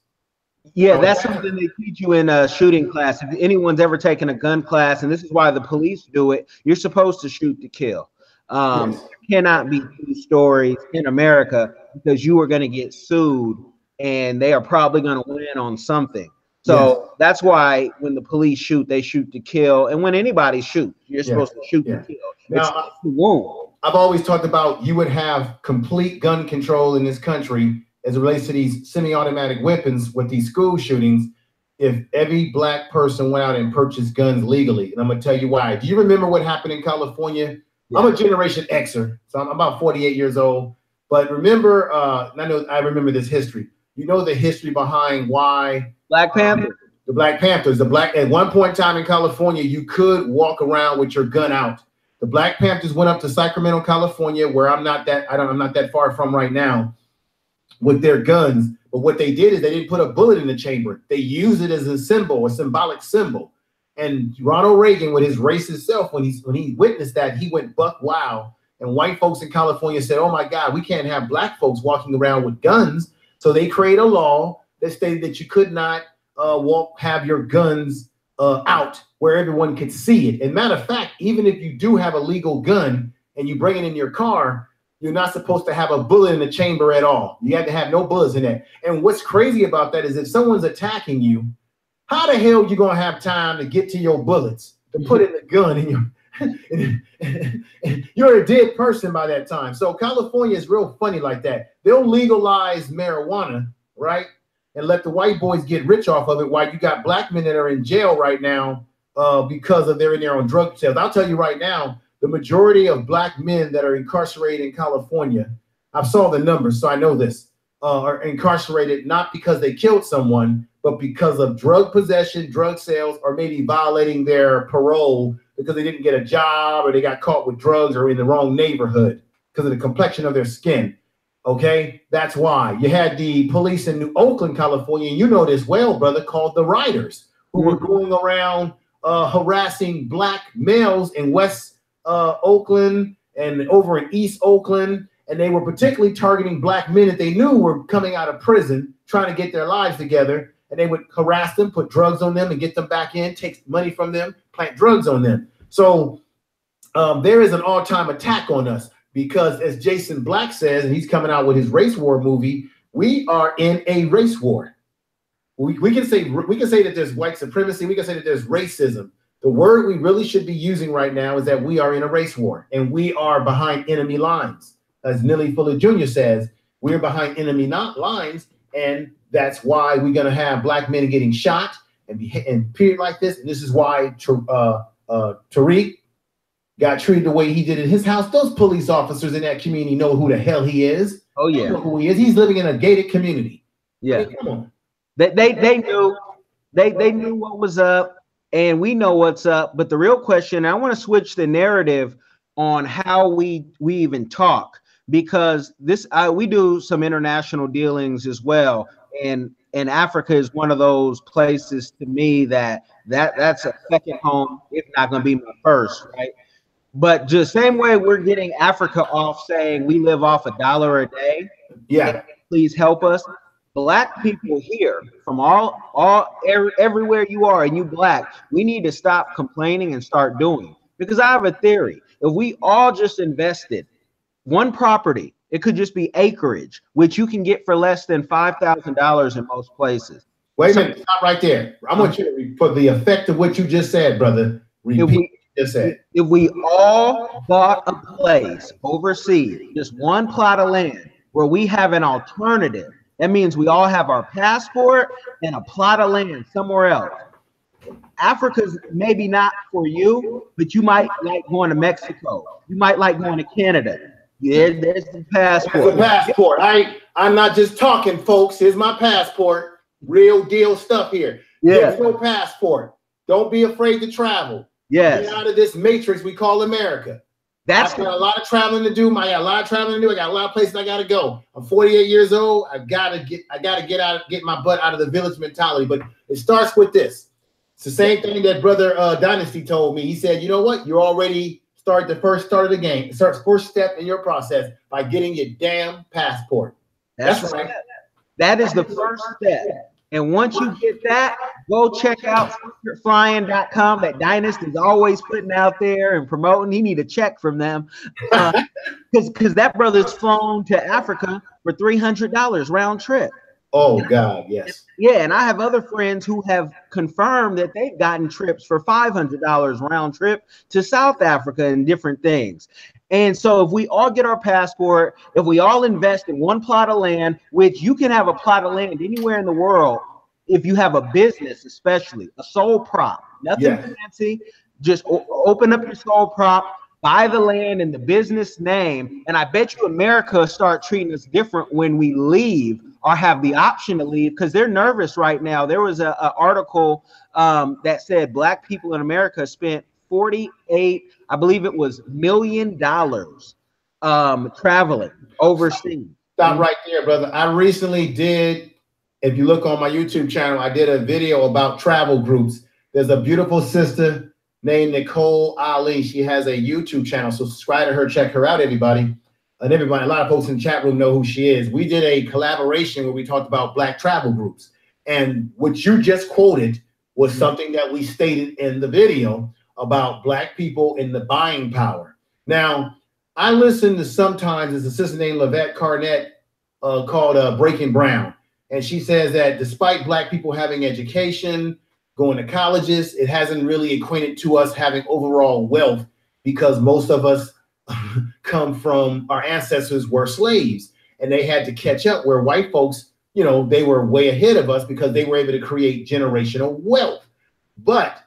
Yeah, that's something they teach you in a shooting class. If anyone's ever taken a gun class, and this is why the police do it, you're supposed to shoot to kill. Yes. There cannot be two stories in America because you are going to get sued and they are probably going to win on something. So that's why when the police shoot, they shoot to kill. And when anybody shoots, you're supposed to shoot to kill. Now, it's the wound. I've always talked about you would have complete gun control in this country as it relates to these semi-automatic weapons with these school shootings if every black person went out and purchased guns legally. And I'm going to tell you why. Do you remember what happened in California? Yeah. I'm a Generation Xer, so I'm about 48 years old. But remember, I remember this history. You know the history behind why Black Panthers. The Black Panthers, at one point in time in California, you could walk around with your gun out. The Black Panthers went up to Sacramento, California, where I'm not that far from right now, with their guns. But what they did is they didn't put a bullet in the chamber. They used it as a symbol, a symbolic symbol. And Ronald Reagan, with his racist self, when he witnessed that, he went buck wild. And white folks in California said, oh my God, we can't have black folks walking around with guns. So they create a law that stated that you could not have your guns out where everyone could see it. And matter of fact, even if you do have a legal gun and you bring it in your car, you're not supposed to have a bullet in the chamber at all. You have to have no bullets in there. And what's crazy about that is if someone's attacking you, how the hell are you going to have time to get to your bullets, to put in the gun in your... You're a dead person by that time. So California is real funny like that. They'll legalize marijuana, right? And let the white boys get rich off of it while you got black men that are in jail right now because they're in there on drug sales. I'll tell you right now, the majority of black men that are incarcerated in California, I've saw the numbers, so I know this, are incarcerated not because they killed someone, but because of drug possession, drug sales, or maybe violating their parole because they didn't get a job or they got caught with drugs or in the wrong neighborhood because of the complexion of their skin. Okay, that's why. You had the police in New Oakland, California, and you know this well, brother, called the Riders, who were going around harassing black males in West Oakland and over in East Oakland. And they were particularly targeting black men that they knew were coming out of prison, trying to get their lives together. And they would harass them, put drugs on them and get them back in, take money from them, plant drugs on them. So there is an all-time attack on us because, as Jason Black says, and he's coming out with his race war movie, we are in a race war. We can say that there's white supremacy. We can say that there's racism. The word we really should be using right now is that we are in a race war and we are behind enemy lines. As Neely Fuller Jr. says, we're behind enemy lines, and that's why we're going to have black men getting shot and period like this. And this is why Tariq got treated the way he did in his house. Those police officers in that community know who the hell he is. Oh yeah, they know who he is. He's living in a gated community. Yeah, I mean, come on. They knew what was up, and we know what's up. But the real question, I want to switch the narrative on how we even talk, because we do some international dealings as well, and Africa is one of those places to me that's a second home, if not going to be my first, right? But just same way we're getting Africa off saying we live off $1 a day. Yeah. Please help us. Black people here from everywhere you are and you black, we need to stop complaining and start doing. Because I have a theory. If we all just invested one property, it could just be acreage, which you can get for less than $5,000 in most places. Wait a minute, stop right there. I want you to, for the effect of what you just said, brother, repeat what you just said. If we all bought a place overseas, just one plot of land where we have an alternative, that means we all have our passport and a plot of land somewhere else. Africa's maybe not for you, but you might like going to Mexico. You might like going to Canada. Yeah, there's the passport. There's the passport. I'm not just talking, folks. Here's my passport. Real deal stuff here. Yeah. Get your passport. Don't be afraid to travel. Yes. Get out of this matrix we call America. I've got a lot of traveling to do. I got a lot of traveling to do. I got a lot of places I got to go. I'm 48 years old. I gotta get my butt out of the village mentality. But it starts with this. It's the same thing that Brother Dynasty told me. He said, you know what? You already started the first start of the game. It starts first step in your process by getting your damn passport. That's right. That is the first step. And once you get that, go check out flying.com that Dynasty is always putting out there and promoting. You need a check from them. Because that brother's flown to Africa for $300 round trip. Oh, God, yes. Yeah, and I have other friends who have confirmed that they've gotten trips for $500 round trip to South Africa and different things. And so if we all get our passport, if we all invest in one plot of land, which you can have a plot of land anywhere in the world, if you have a business, especially a sole prop, nothing fancy, just open up your sole prop, buy the land in the business name. And I bet you America start treating us different when we leave or have the option to leave, because they're nervous right now. There was an article that said Black people in America spent 48, I believe it was, $1 million traveling overseas. Stop right there, brother. I recently did, if you look on my YouTube channel, I did a video about travel groups. There's a beautiful sister named Nicole Ali. She has a YouTube channel, so subscribe to her, check her out, everybody. And everybody, a lot of folks in the chat room know who she is. We did a collaboration where we talked about Black travel groups. And what you just quoted was something that we stated in the video about Black people in the buying power. Now, I listen to sometimes, there's a sister named Lavette Carnett called Breaking Brown. And she says that despite Black people having education, going to colleges, it hasn't really equated to us having overall wealth, because most of us come from, our ancestors were slaves and they had to catch up, where white folks, you know, they were way ahead of us because they were able to create generational wealth. But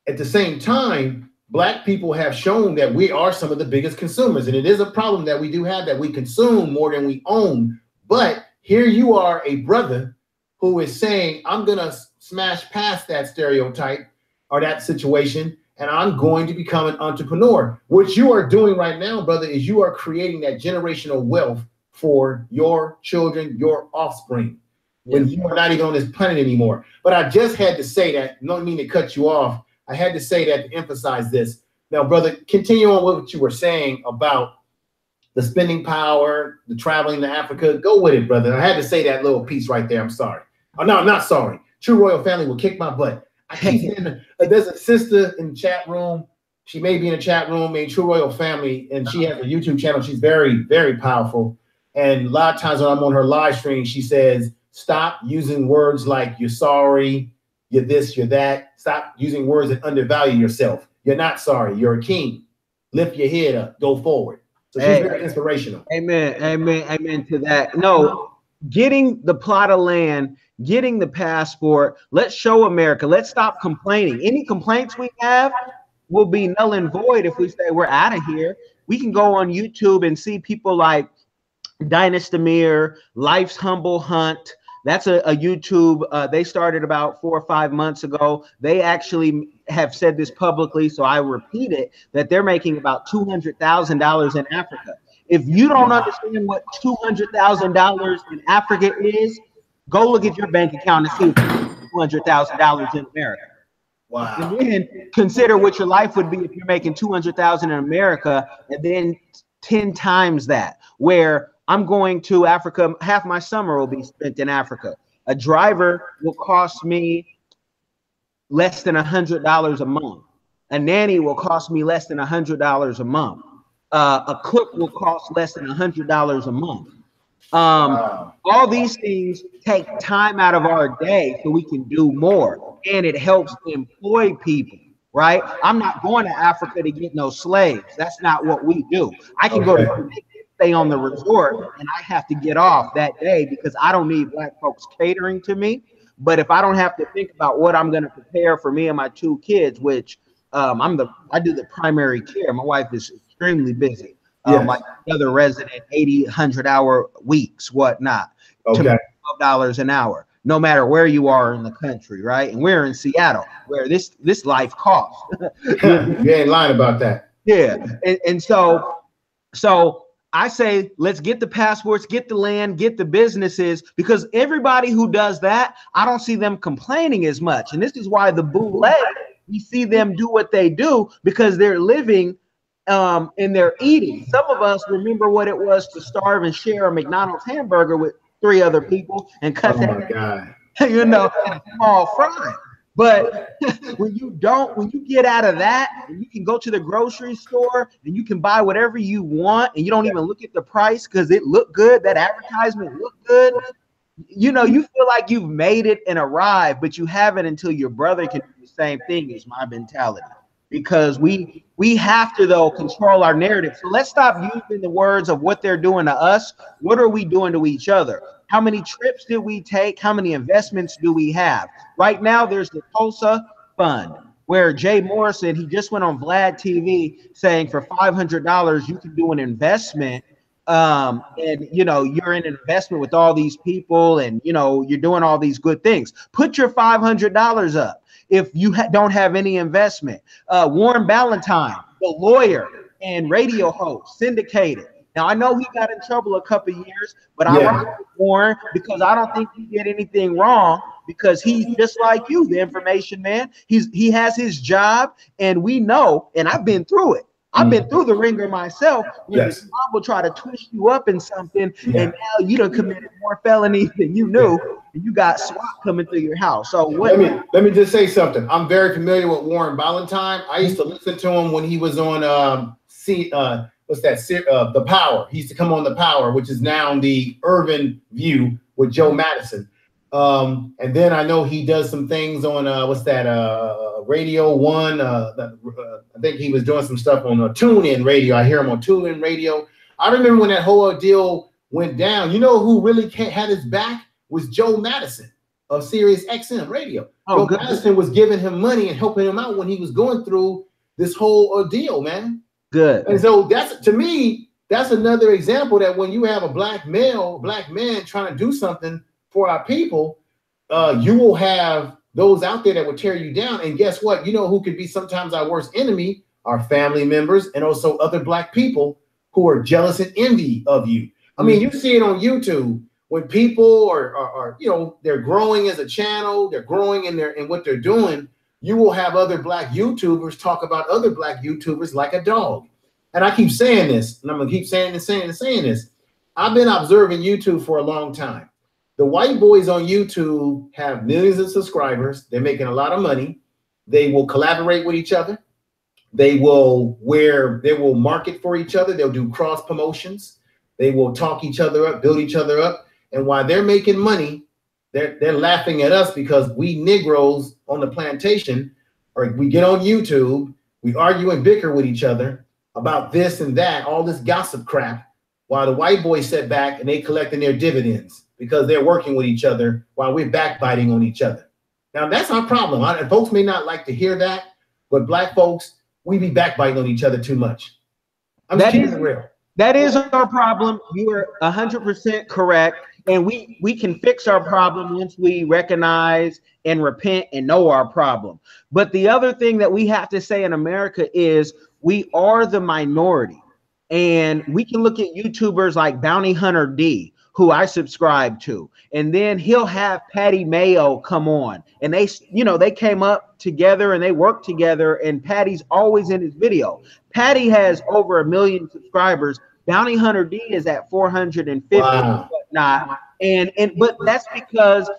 at the same time, Black people have shown that we are some of the biggest consumers. And it is a problem that we do have, that we consume more than we own. But here you are, a brother who is saying, I'm going to smash past that stereotype or that situation, and I'm going to become an entrepreneur. What you are doing right now, brother, is you are creating that generational wealth for your children, your offspring, when you are not even on this planet anymore. But I just had to say that. I don't mean to cut you off. I had to say that to emphasize this. Now, brother, continue on with what you were saying about the spending power, the traveling to Africa. Go with it, brother. I had to say that little piece right there. I'm sorry. Oh, no, I'm not sorry. True Royal Family will kick my butt. I keep saying there's a sister in the chat room. She may be in the chat room, named True Royal Family, and she has a YouTube channel. She's very, very powerful. And a lot of times when I'm on her live stream, she says, stop using words like you're sorry, you're this, you're that. Stop using words that undervalue yourself. You're not sorry. You're a king. Lift your head up. Go forward. So she's very inspirational. Amen. Amen. Amen to that. No, getting the plot of land, getting the passport. Let's show America. Let's stop complaining. Any complaints we have will be null and void if we say we're out of here. We can go on YouTube and see people like Dynasty, Life's Humble Hunt. That's a YouTube. They started about 4 or 5 months ago. They actually have said this publicly, so I repeat it, that they're making about $200,000 in Africa. If you don't understand what $200,000 in Africa is, go look at your bank account and see $200,000 in America. Wow. And then consider what your life would be if you're making 200,000 in America, and then 10 times that, where I'm going to Africa, half my summer will be spent in Africa. A driver will cost me less than $100 a month. A nanny will cost me less than $100 a month. A cook will cost less than $100 a month. Wow. All these things take time out of our day so we can do more, and it helps employ people, right? I'm not going to Africa to get no slaves. That's not what we do. I can go to Jamaica, stay on the resort, and I have to get off that day because I don't need black folks catering to me. But if I don't have to think about what I'm going to prepare for me and my 2 kids, which I do the primary care. My wife is extremely busy. Yes. Like another resident, 80, 100-hour weeks, whatnot. Okay. $12 an hour, no matter where you are in the country, right? And we're in Seattle, where this life costs. You ain't lying about that. Yeah, and so I say, let's get the passports, get the land, get the businesses, because everybody who does that, I don't see them complaining as much. And this is why the bootleg, we see them do what they do, because they're living and they're eating. Some of us remember what it was to starve and share a McDonald's hamburger with 3 other people and cut that, God. you know, in a small fry. But when you get out of that, and you can go to the grocery store and you can buy whatever you want, and you don't even look at the price because it looked good, that advertisement looked good, you know, you feel like you've made it and arrived, but you haven't until your brother can do the same thing, is my mentality. Because we have to, though, control our narrative. So let's stop using the words of what they're doing to us. What are we doing to each other? How many trips did we take? How many investments do we have? Right now, there's the Tulsa Fund, where Jay Morrison, he just went on Vlad TV saying for $500, you can do an investment. And, you know, you're in an investment with all these people, and, you know, you're doing all these good things. Put your $500 up. If you don't have any investment. Warren Ballentine, the lawyer and radio host, syndicated. Now, I know he got in trouble a couple of years, but I rock with Warren because I don't think he did anything wrong, because he's just like you, the information man. He has his job, and we know, and I've been through it. I've been through the ringer myself. When the mob will try to twist you up in something, and now you done committed more felonies than you knew, and you got SWAT coming through your house. So what? Let me just say something. I'm very familiar with Warren Ballentine. I used to listen to him when he was on The Power. He used to come on The Power, which is now the Urban View with Joe Madison. And then I know he does some things on Radio One. I think he was doing some stuff on TuneIn Radio. I hear him on TuneIn Radio. I remember when that whole deal went down. You know who really had his back was Joe Madison of Sirius XM Radio. Joe Madison was giving him money and helping him out when he was going through this whole ordeal, man. Good. And so that's, to me, that's another example that when you have a black man trying to do something for our people, you will have those out there that will tear you down. And guess what? You know who could be sometimes our worst enemy? Our family members, and also other black people who are jealous and envy of you. I mean, you see it on YouTube when people are you know, they're growing as a channel, they're growing in what they're doing. You will have other black YouTubers talk about other black YouTubers like a dog. And I keep saying this, and I'm gonna keep saying this. I've been observing YouTube for a long time. The white boys on YouTube have millions of subscribers. They're making a lot of money. They will collaborate with each other. They will market for each other. They'll do cross promotions. They will talk each other up, build each other up. And while they're making money, they're laughing at us because we Negroes on the plantation, or we get on YouTube, we argue and bicker with each other about this and that, all this gossip crap, while the white boys sit back and they collecting their dividends because they're working with each other while we're backbiting on each other. Now, that's our problem. And folks may not like to hear that, but black folks, we be backbiting on each other too much. I'm just keeping it real. That is our problem. You are 100% correct. And we can fix our problem once we recognize and repent and know our problem. But the other thing that we have to say in America is we are the minority. And we can look at YouTubers like Bounty Hunter D, who I subscribe to. And then he'll have Patty Mayo come on, and they, you know, they came up together and they worked together, and Patty's always in his video. Patty has over 1 million subscribers. Bounty Hunter D is at 450. Wow. Whatnot. But that's because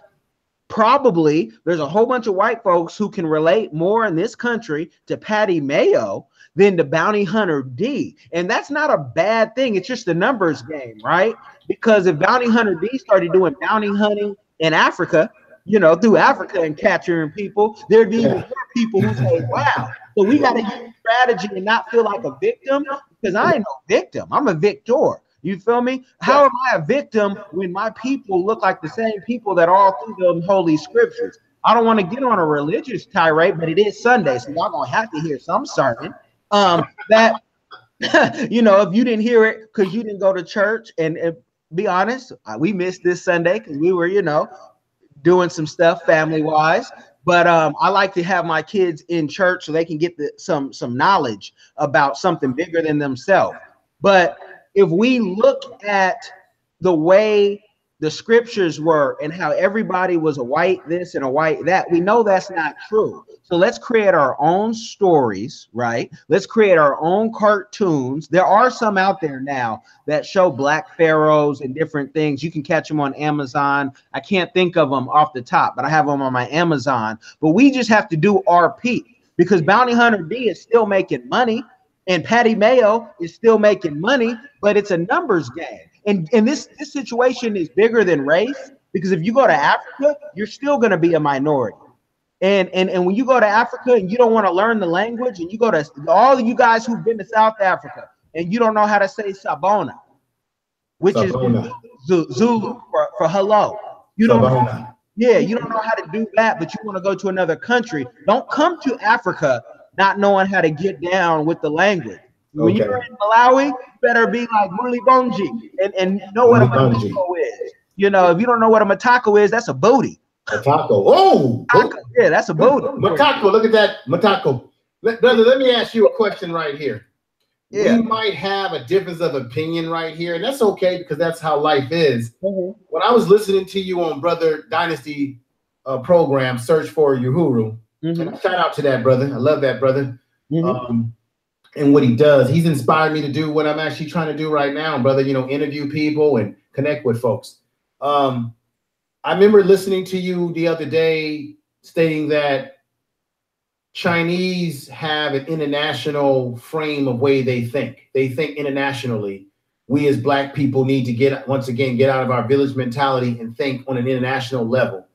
probably there's a whole bunch of white folks who can relate more in this country to Patty Mayo than to Bounty Hunter D. And that's not a bad thing. It's just a numbers game, right? Because if Bounty Hunter D started doing bounty hunting in Africa, you know, through Africa and capturing people, there'd be even more people who say, wow. So we got to use strategy and not feel like a victim, because I ain't no victim. I'm a victor. You feel me? How am I a victim when my people look like the same people that are all through the holy scriptures? I don't want to get on a religious tirade, but it is Sunday, so y'all gonna have to hear some sermon. That you know, if you didn't hear it because you didn't go to church, and be honest, we missed this Sunday because we were, you know, doing some stuff family wise. But I like to have my kids in church so they can get some knowledge about something bigger than themselves. But if we look at the way the scriptures were and how everybody was a white this and a white that, we know that's not true. So let's create our own stories, right? Let's create our own cartoons. There are some out there now that show black pharaohs and different things. You can catch them on Amazon. I can't think of them off the top, but I have them on my Amazon. But we just have to do RP, because Bounty Hunter D is still making money. And Patty Mayo is still making money, but it's a numbers game. And this situation is bigger than race, because if you go to Africa, you're still going to be a minority. And when you go to Africa and you don't want to learn the language, and you go to all of you guys who've been to South Africa and you don't know how to say Sabona, which Sabona is Zulu for hello. You don't know, yeah, you don't know how to do that, but you want to go to another country. Don't come to Africa not knowing how to get down with the language. When you're in Malawi, you better be like Muli Bonji and know what a matako is. You know, if you don't know what a matako is, that's a booty. A taco. Oh, yeah, that's a booty. Matako, look at that matako. Brother, let me ask you a question right here. Yeah. We might have a difference of opinion right here, and that's okay, because that's how life is. When I was listening to you on Brother Dynasty program, Search for Uhuru, and shout out to that brother. I love that brother. And what he does, he's inspired me to do what I'm actually trying to do right now, brother. You know, interview people and connect with folks. I remember listening to you the other day stating that Chinese have an international frame of way they think. They think internationally. We as Black people need to get, once again, get out of our village mentality and think on an international level.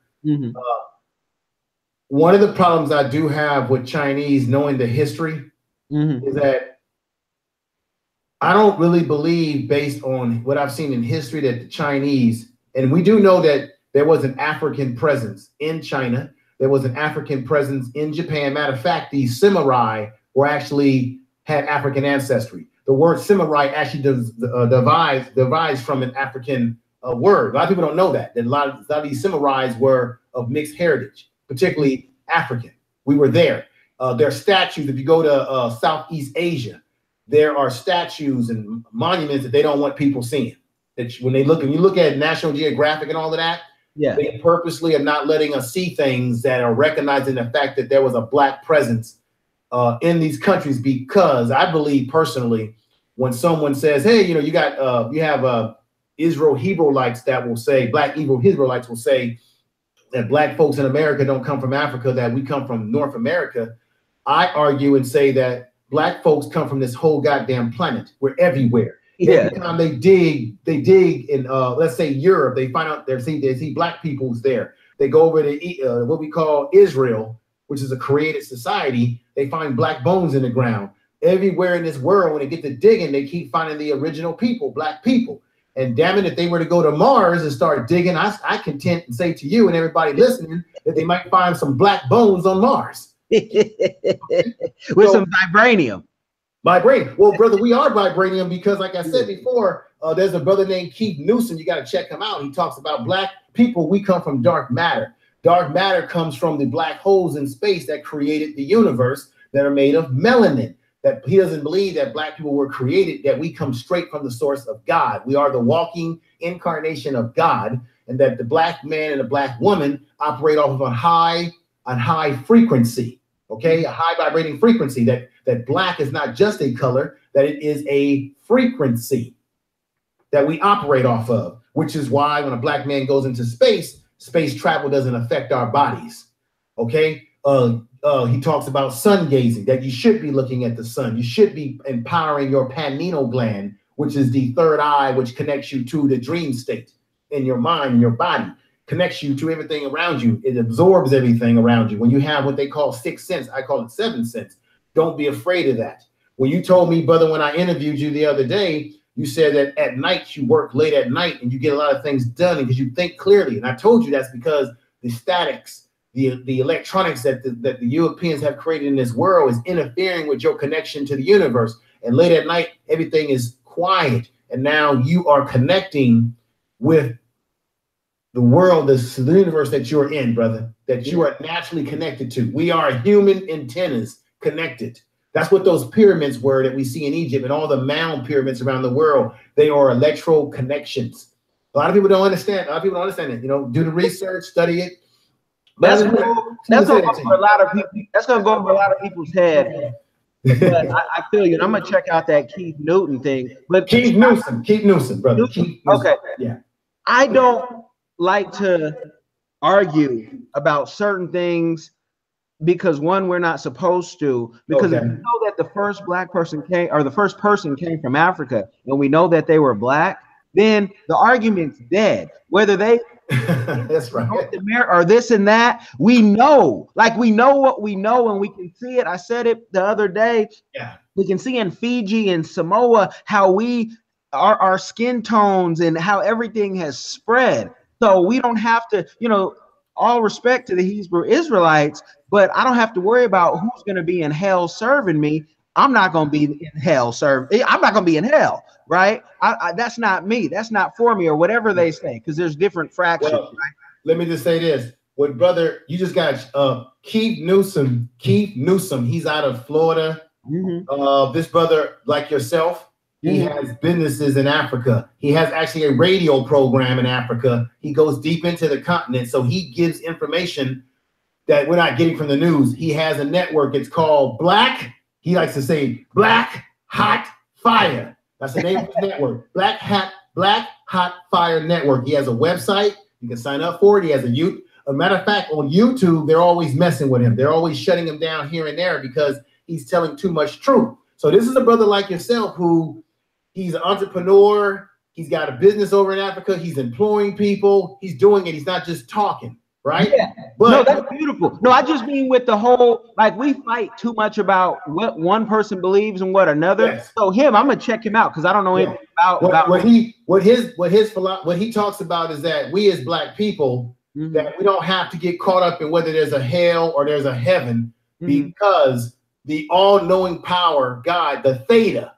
One of the problems I do have with Chinese, knowing the history, is that I don't really believe, based on what I've seen in history, that the Chinese, and we do know that there was an African presence in China, there was an African presence in Japan. Matter of fact, these samurai were actually had African ancestry. The word samurai actually devised from an African word. A lot of people don't know that. A lot of these samurais were of mixed heritage, particularly African. We were there. There are statues. If you go to Southeast Asia, there are statues and monuments that they don't want people seeing. That when they look, and you look at National Geographic and all of that, they purposely are not letting us see things that are recognizing the fact that there was a Black presence in these countries. Because I believe personally, when someone says, "Hey, you know, you have Israel Hebrewites that will say, Black Hebrewites will say that Black folks in America don't come from Africa, that we come from North America," I argue and say that Black folks come from this whole goddamn planet. We're everywhere. Every time they dig in, let's say Europe, they find out they see Black people's there. They go over to what we call Israel, which is a created society. They find Black bones in the ground. Everywhere in this world, when they get to digging, they keep finding the original people, Black people. And damn it, if they were to go to Mars and start digging, I contend and say to you and everybody listening that they might find some Black bones on Mars. With some vibranium. Vibranium. Well, brother, we are vibranium because, like I said before, there's a brother named Keith Newsom. You got to check him out. He talks about Black people. We come from dark matter. Dark matter comes from the black holes in space that created the universe that are made of melanin. that he doesn't believe that black people were created, that we come straight from the source of God. We are the walking incarnation of God, and that the black man and the black woman operate off of a high frequency, okay? A high vibrating frequency, that black is not just a color, that it is a frequency that we operate off of, which is why when a black man goes into space, space travel doesn't affect our bodies, okay? He talks about sun gazing, that you should be looking at the sun. You should be empowering your pineal gland, which is the third eye, which connects you to the dream state in your mind, in your body, connects you to everything around you. It absorbs everything around you. When you have what they call sixth sense, I call it seventh sense. Don't be afraid of that. When you told me, brother, when I interviewed you the other day, you said that at night you work late at night and you get a lot of things done because you think clearly. And I told you that's because the statics, the electronics that the Europeans have created in this world is interfering with your connection to the universe. And late at night, everything is quiet. And now you are connecting with the world, the universe that you're in, brother, that you are naturally connected to. We are human antennas connected. That's what those pyramids were that we see in Egypt and all the mound pyramids around the world. They are electro connections. A lot of people don't understand. A lot of people don't understand it. You know, do the research, study it. That's going to go over a lot of people. That's going to go over a lot of people's head. But I feel you. And I'm going to check out that Keith Newton thing. But Keith Newton, brother. Keith Newton. Okay. Yeah. I don't like to argue about certain things because one, we're not supposed to, because if you know that the first black person came, or the first person came from Africa, and we know that they were black, then the argument's dead. Whether they that's right, or this and that, we know, like we know what we know, and we can see it. I said it the other day. Yeah, we can see in Fiji and Samoa how we our skin tones and how everything has spread. So we don't have to, you know, all respect to the Hebrew Israelites, but I don't have to worry about who's going to be in hell serving me. I'm not going to be in hell I'm not going to be in hell, right? That's not me. That's not for me, or whatever they say, because there's different fractions. Well, right? Let me just say this. What brother, you just got Keith Newsom. He's out of Florida. This brother, like yourself, he has businesses in Africa. He has actually a radio program in Africa. He goes deep into the continent. So he gives information that we're not getting from the news. He has a network. It's called he likes to say Black Hot Fire. That's the name of his network. Black Hot Fire Network. He has a website. You can sign up for it. He has a matter of fact, on YouTube, they're always messing with him. They're always shutting him down here and there because he's telling too much truth. So this is a brother like yourself who he's an entrepreneur. He's got a business over in Africa. He's employing people. He's doing it. He's not just talking, right? Yeah. But no, that's beautiful. No, I just mean with the whole, like, we fight too much about what one person believes and what another. Yes. So I'm gonna check him out because I don't know anything about what he talks about is that we as black people, that we don't have to get caught up in whether there's a hell or there's a heaven, because the all-knowing power, God, the theta,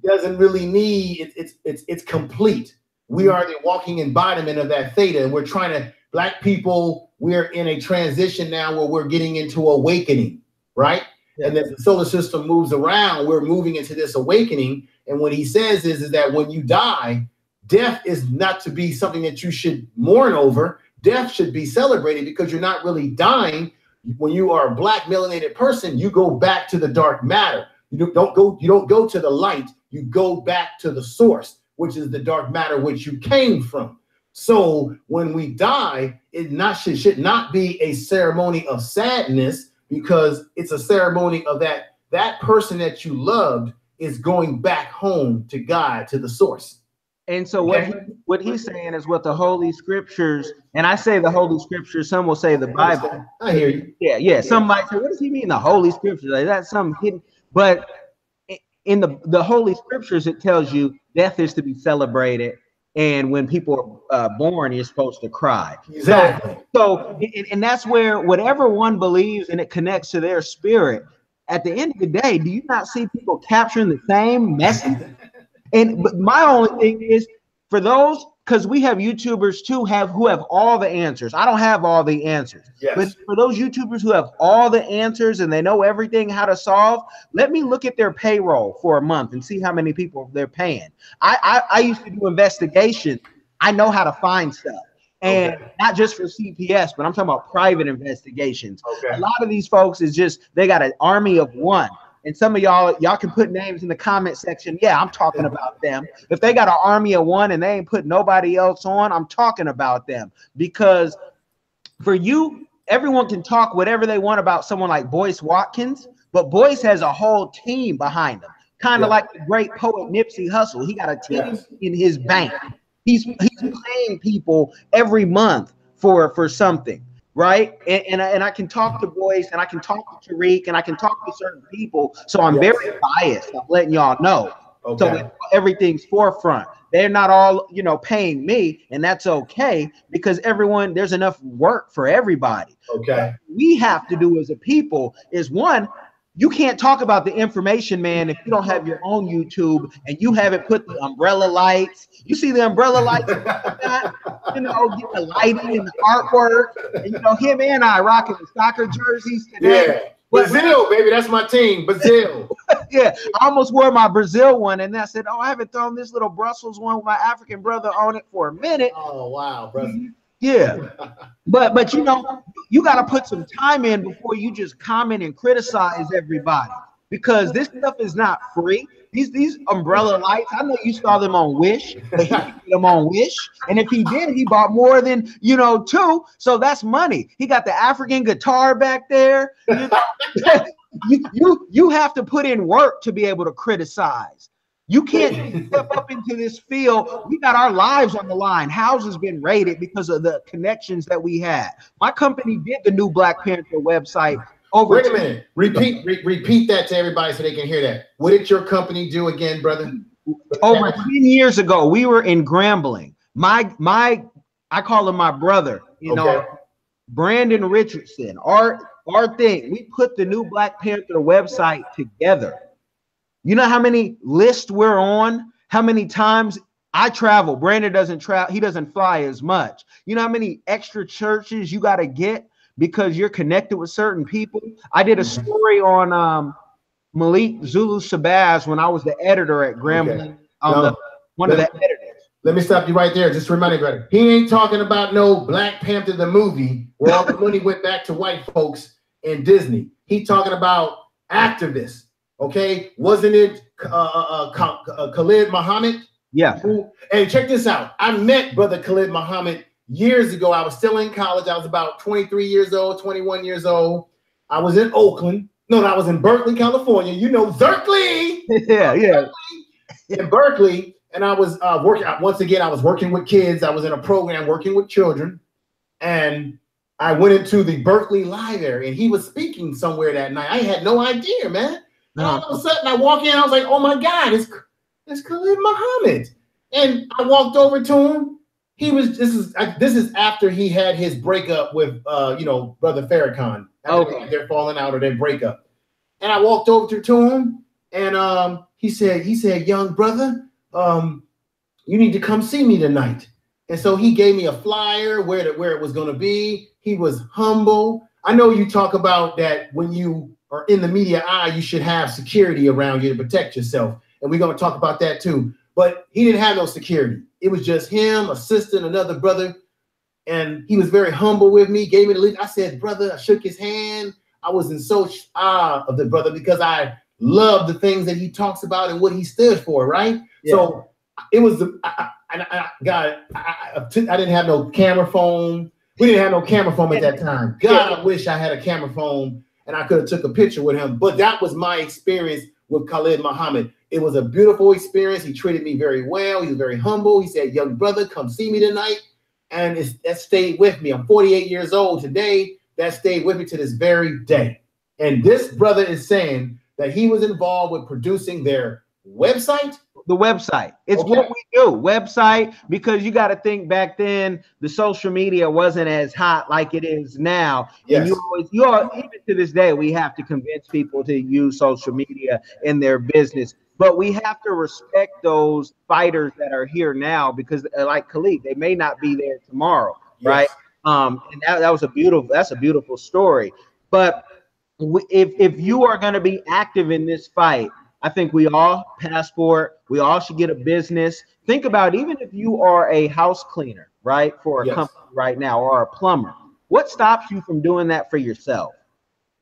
doesn't really need it's complete. We are the walking embodiment of that theta, and we're trying to, black people, we're in a transition now where we're getting into awakening, right? Yeah. And as the solar system moves around, we're moving into this awakening. And what he says is that when you die, death is not to be something that you should mourn over. Death should be celebrated because you're not really dying. When you are a black melanated person, you go back to the dark matter. You don't go to the light. You go back to the source, which is the dark matter which you came from. So when we die, it should not be a ceremony of sadness, because it's a ceremony of that person that you loved is going back home to God, to the source. And so what he's saying is what the Holy Scriptures, and I say the Holy Scriptures, some will say the Bible. I hear you. Yeah. Some might say, what does he mean, the Holy Scriptures? Like, that's something hidden. But in the Holy Scriptures, it tells you death is to be celebrated. And when people are born, you're supposed to cry. Exactly. So and that's where whatever one believes and it connects to their spirit, at the end of the day, do you not see people capturing the same message? But my only thing is, for those because we have YouTubers too who have all the answers. I don't have all the answers. Yes. But for those YouTubers who have all the answers and they know everything how to solve, let me look at their payroll for a month and see how many people they're paying. I used to do investigations. I know how to find stuff. And not just for CPS, but I'm talking about private investigations. A lot of these folks is just, they got an army of one. And some of y'all can put names in the comment section. Yeah, I'm talking about them. If they got an army of one and they ain't put nobody else on, I'm talking about them. Because for you, everyone can talk whatever they want about someone like Boyce Watkins, but Boyce has a whole team behind him. Kind of like the great poet Nipsey Hussle. He got a team in his bank. He's paying people every month for something, right? And I can talk to Boyce, and I can talk to Tariq, and I can talk to certain people. So I'm very biased. I'm letting y'all know. So everything's forefront. They're not all, you know, paying me, and that's okay, because there's enough work for everybody. What we have to do as a people is, one, you can't talk about the information, man, if you don't have your own YouTube and you haven't put the umbrella lights. You see the umbrella lights, you know, get the lighting and the artwork. And, you know, him and I rocking the soccer jerseys today. Yeah, Brazil, baby, that's my team, Brazil. Yeah, I almost wore my Brazil one, and I said, oh, I haven't thrown this little Brussels one with my African brother on it for a minute. Oh, wow, brother. Yeah, but you know, you got to put some time in before you just comment and criticize everybody, because this stuff is not free. These umbrella lights, I know you saw them on Wish, but he didn't get them on Wish, and if he did, he bought more than, you know, 2, so that's money. He got the African guitar back there. You have to put in work to be able to criticize. You can't step up into this field. We got our lives on the line. Houses been raided because of the connections that we had. My company did the new Black Panther website. Wait a minute. Repeat that to everybody so they can hear that. What did your company do again, brother? Over 10 years ago, we were in Grambling. I call him my brother. You know, Brandon Richardson. Our thing. We put the new Black Panther website together. You know how many lists we're on? How many times I travel? Brandon doesn't travel. He doesn't fly as much. You know how many extra churches you got to get because you're connected with certain people? I did a story on Malik Zulu Shabazz when I was the editor at Grambling. One of the editors. Let me stop you right there. Just remind everybody, he ain't talking about no Black Panther the movie where all the money went back to white folks in Disney. He talking about activists. Okay, wasn't it Khalid Muhammad? Yeah. And check this out. I met brother Khalid Muhammad years ago. I was still in college. I was about 23 years old, 21 years old. I was in Oakland. No, I was in Berkeley, California. You know, Berkeley. Yeah. In Berkeley. And I was working, once again, I was working with kids. I was in a program working with children. And I went into the Berkeley Live area, and he was speaking somewhere that night. I had no idea, man. And all of a sudden, I walk in, I was like, oh my God, it's Khalid Muhammad. And I walked over to him. He was, this is after he had his breakup with, you know, brother Farrakhan. They're falling out of their breakup. And I walked over to him, and he said, young brother, you need to come see me tonight. And so he gave me a flyer where it was going to be. He was humble. I know you talk about that when you are in the media eye, you should have security around you to protect yourself. And we're going to talk about that too. But he didn't have no security. It was just him, a sister, and another brother. And he was very humble with me, gave me the link. I said, brother, I shook his hand. I was in so awe of the brother because I love the things that he talks about and what he stood for, right? Yeah. So it was, I didn't have no camera phone. We didn't have no camera phone at that time. God, I wish I had a camera phone and I could have took a picture with him. But that was my experience with Khalid Muhammad. It was a beautiful experience. He treated me very well. He was very humble. He said, young brother, come see me tonight. And that stayed with me. I'm 48 years old today. That stayed with me to this very day. And this brother is saying that he was involved with producing their website. The website. It's Okay. what we do. Website, because you got to think back then the social media wasn't as hot like it is now. Yes. And even to this day, we have to convince people to use social media in their business. But we have to respect those fighters that are here now, because like Khalid, they may not be there tomorrow, right? Yes. And that's a beautiful story. But if you are going to be active in this fight, I think we all passport. We all should get a business. Think about, even if you are a house cleaner, right, for a Yes. company right now, or a plumber, what stops you from doing that for yourself?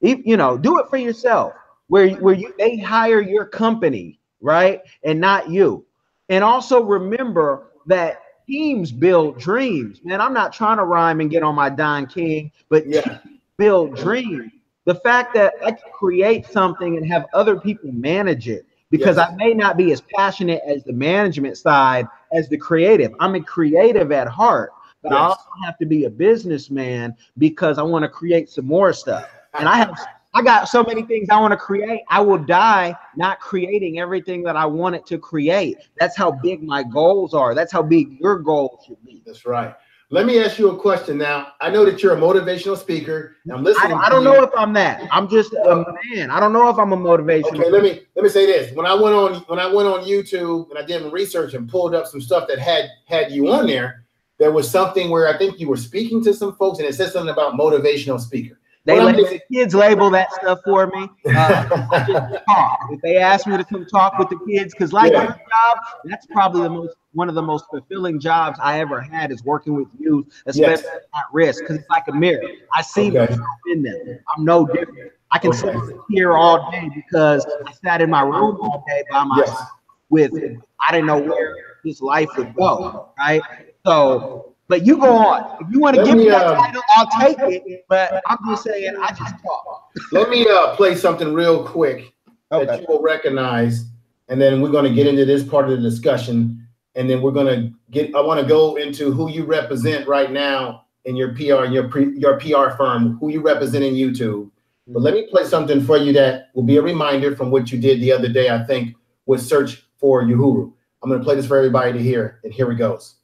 You know, do it for yourself, where they hire your company, right, and not you. And also remember that teams build dreams. Man, I'm not trying to rhyme and get on my Don King, but Yeah. teams build dreams. The fact that I can create something and have other people manage it, because Yes. I may not be as passionate as the management side as the creative. I'm a creative at heart, but I Yes. also have to be a businessman, because I want to create some more stuff. And I got so many things I want to create. I will die not creating everything that I wanted to create. That's how big my goals are. That's how big your goals should be. That's right. Let me ask you a question now. I know that you're a motivational speaker. I'm listening. I don't know if I'm that. I'm just a man. I don't know if I'm a motivational. Okay, let me say this. When I went on YouTube and I did some research and pulled up some stuff that had you on there, there was something where I think you were speaking to some folks, and it said something about motivational speaker. The kids label that stuff for me. I just talk. If they ask me to come talk with the kids, because like your job, that's probably one of the most fulfilling jobs I ever had, is working with youth, especially at risk, because it's like a mirror. I see myself in them. I'm no different. I can sit here all day because I sat in my room all day by myself I didn't know where this life would go, right? So, but you go on. If you want to give me that title, I'll take it. But I'm just saying, I just talk. Let me play something real quick that you will recognize, and then we're going to get into this part of the discussion, and then we're going to get. I want to go into who you represent right now in your PR, your PR firm, who you represent in YouTube. But let me play something for you that will be a reminder from what you did the other day, I think, with Search for Uhuru. I'm going to play this for everybody to hear, and here it goes.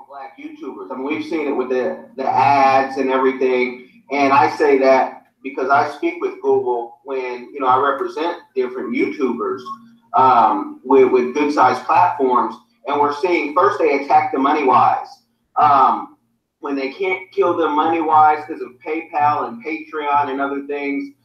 Black YouTubers. I mean, we've seen it with the ads and everything. And I say that because I speak with Google when, you know, I represent different YouTubers with good sized platforms. And we're seeing first they attack the money wise. When they can't kill them money wise because of PayPal and Patreon and other things,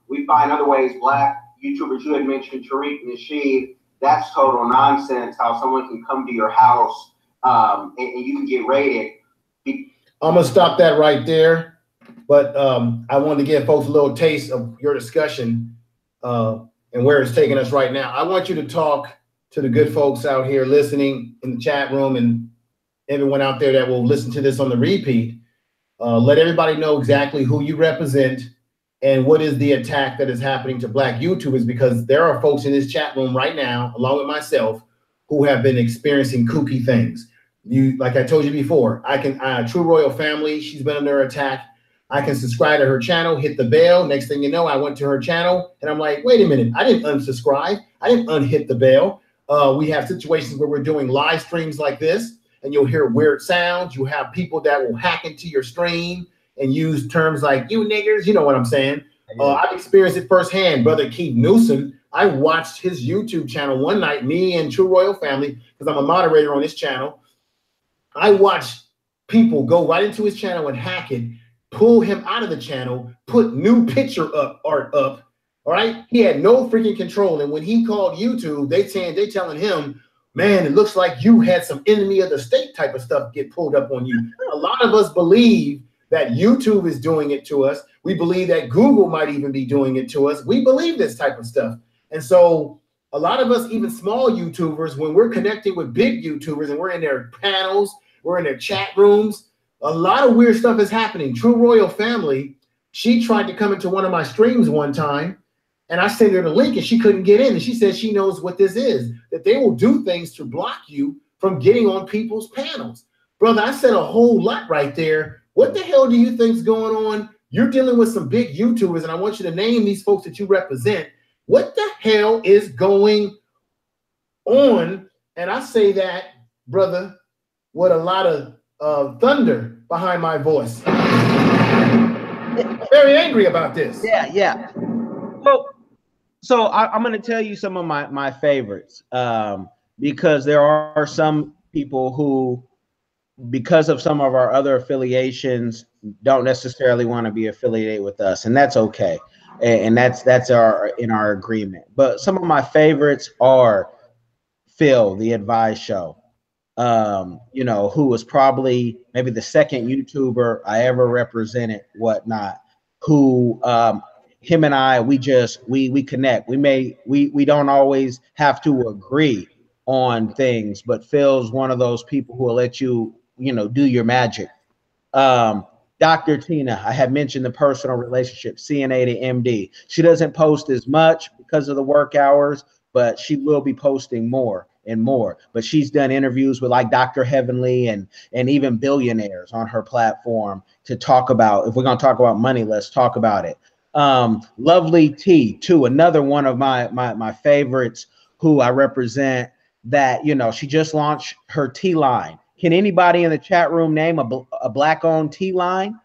we find other ways. Black YouTubers, you had mentioned Tariq Nasheed, that's total nonsense how someone can come to your house and you can get raided. I'm gonna stop that right there, but I wanted to give folks a little taste of your discussion and where it's taking us right now. I want you to talk to the good folks out here listening in the chat room, and everyone out there that will listen to this on the repeat. Let everybody know exactly who you represent and what is the attack that is happening to Black YouTubers, because there are folks in this chat room right now, along with myself, who have been experiencing kooky things. Like I told you before, I can True Royal Family, she's been under attack. I can subscribe to her channel, hit the bell. Next thing you know, I went to her channel and I'm like, wait a minute, I didn't unsubscribe. I didn't unhit the bell. We have situations where we're doing live streams like this, and you'll hear weird sounds. You have people that will hack into your stream and use terms like "you niggers," you know what I'm saying? I've experienced it firsthand. Brother Keith Newsom, I watched his YouTube channel one night, me and True Royal Family, because I'm a moderator on this channel. I watched people go right into his channel and hack it, pull him out of the channel, put new picture art up. All right, he had no freaking control. And when he called YouTube, they telling him, man, it looks like you had some enemy of the state type of stuff get pulled up on you. A lot of us believe that YouTube is doing it to us. We believe that Google might even be doing it to us. We believe this type of stuff. And so a lot of us, even small YouTubers, when we're connecting with big YouTubers and we're in their panels, we're in their chat rooms, a lot of weird stuff is happening. True Royal Family, she tried to come into one of my streams one time, and I sent her the link and she couldn't get in. And she said she knows what this is, that they will do things to block you from getting on people's panels. Brother, I said a whole lot right there. What the hell do you think's going on? You're dealing with some big YouTubers, and I want you to name these folks that you represent. What the hell is going on? And I say that, brother, with a lot of thunder behind my voice. Very angry about this. Yeah. So I'm going to tell you some of my favorites, because there are some people who, because of some of our other affiliations, don't necessarily want to be affiliated with us, and that's okay, and that's in our agreement. But some of my favorites are Phil, the Advice Show, you know, who was probably maybe the second YouTuber I ever represented, whatnot, who him and I, we connect. We don't always have to agree on things, but Phil's one of those people who will let you do your magic. Dr. Tina, I had mentioned the personal relationship, CNA to MD. She doesn't post as much because of the work hours, but she will be posting more and more. But she's done interviews with like Dr. Heavenly and even billionaires on her platform to talk about, if we're going to talk about money, let's talk about it. Lovely T, too, another one of my favorites who I represent, that, she just launched her tea line. Can anybody in the chat room name a black-owned tea line?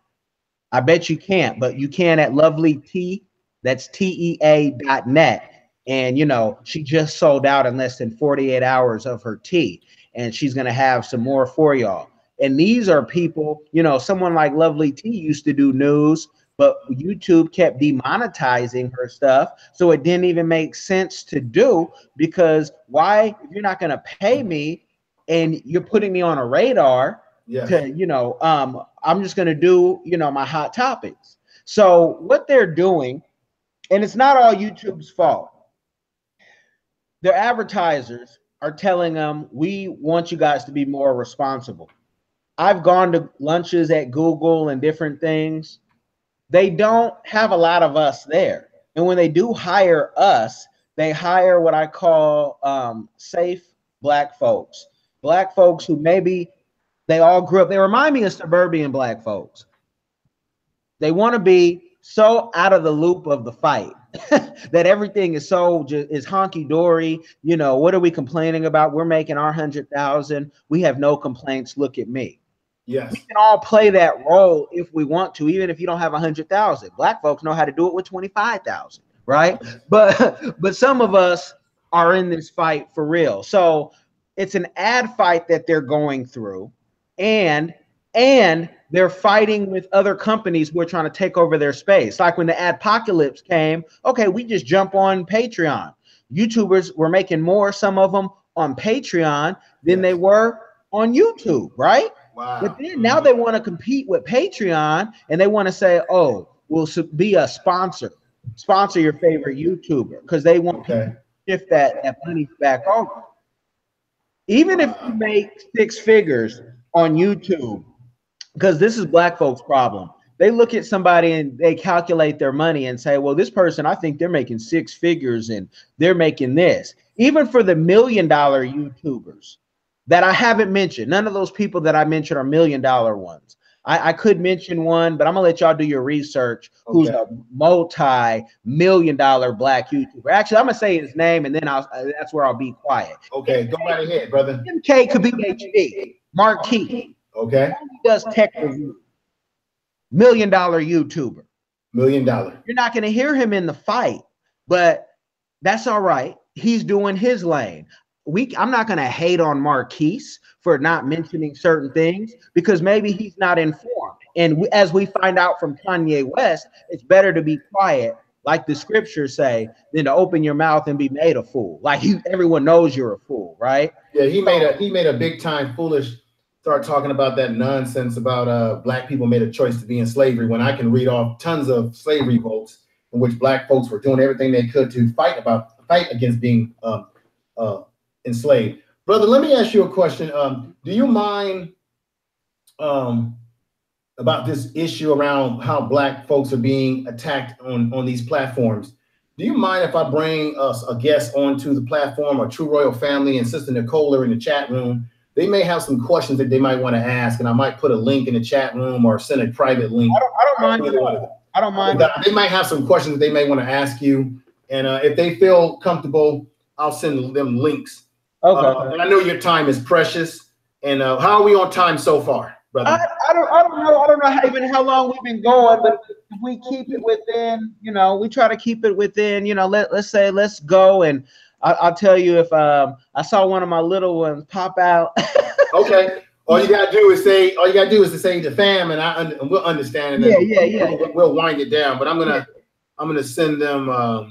I bet you can't, but you can at Lovely Tea. That's TEA.net. And, she just sold out in less than 48 hours of her tea, and she's going to have some more for y'all. And these are people, someone like Lovely Tea used to do news, but YouTube kept demonetizing her stuff. So it didn't even make sense to do, because why, if you're not going to pay me and you're putting me on a radar, yes, to, I'm just going to do, my hot topics. So what they're doing, and it's not all YouTube's fault. Their advertisers are telling them, we want you guys to be more responsible. I've gone to lunches at Google and different things. They don't have a lot of us there. And when they do hire us, they hire what I call safe black folks. Black folks who maybe they all grew up. They remind me of suburban black folks. They want to be so out of the loop of the fight that everything is so is honky-dory. What are we complaining about? We're making our 100,000. We have no complaints. Look at me. Yes. We can all play that role if we want to, even if you don't have 100,000. Black folks know how to do it with 25,000, right? But some of us are in this fight for real. So it's an ad fight that they're going through, and they're fighting with other companies who are trying to take over their space. Like when the adpocalypse came, okay, we just jump on Patreon. YouTubers were making more, some of them, on Patreon than they were on YouTube, right? Wow. But then now they want to compete with Patreon, and they want to say, oh, we'll be a sponsor your favorite YouTuber, because they want to shift that money back over. Even if you make 6 figures on YouTube, because this is black folks' problem. They look at somebody and they calculate their money and say, well, this person, I think they're making 6 figures and they're making this. Even for the $1 million YouTubers that I haven't mentioned, none of those people that I mentioned are $1 million ones. I could mention one, but I'm gonna let y'all do your research. Who's a multi-million-dollar black YouTuber? Actually, I'm gonna say his name, and then that's where I'll be quiet. Okay, go right ahead, brother. MK could be HD. Marquis. Okay. He does tech review. $1 million YouTuber. $1 million. You're not gonna hear him in the fight, but that's all right. He's doing his lane. I'm not going to hate on Marquise for not mentioning certain things, because maybe he's not informed. And as we find out from Kanye West, it's better to be quiet, like the scriptures say, than to open your mouth and be made a fool. Like everyone knows you're a fool, right? Yeah, he made a big time foolish start talking about that nonsense about black people made a choice to be in slavery, when I can read off tons of slavery votes in which black folks were doing everything they could to fight against being enslaved. Brother, let me ask you a question. Do you mind about this issue around how black folks are being attacked on these platforms? Do you mind if I bring us a guest onto the platform, a True Royal Family, and Sister Nicole are in the chat room? they may have some questions that they might want to ask, and I might put a link in the chat room or send a private link. I don't mind. I don't mind. They might have some questions that they may want to ask you, and if they feel comfortable, I'll send them links. Okay. And I know your time is precious. And how are we on time so far, brother? I don't know how long we've been going, but if we keep it within, we try to keep it within, let's say let's go, and I'll tell you if I saw one of my little ones pop out. Okay. All you gotta do is to say the fam, and we'll understand. And yeah. We'll wind it down. But I'm gonna send them a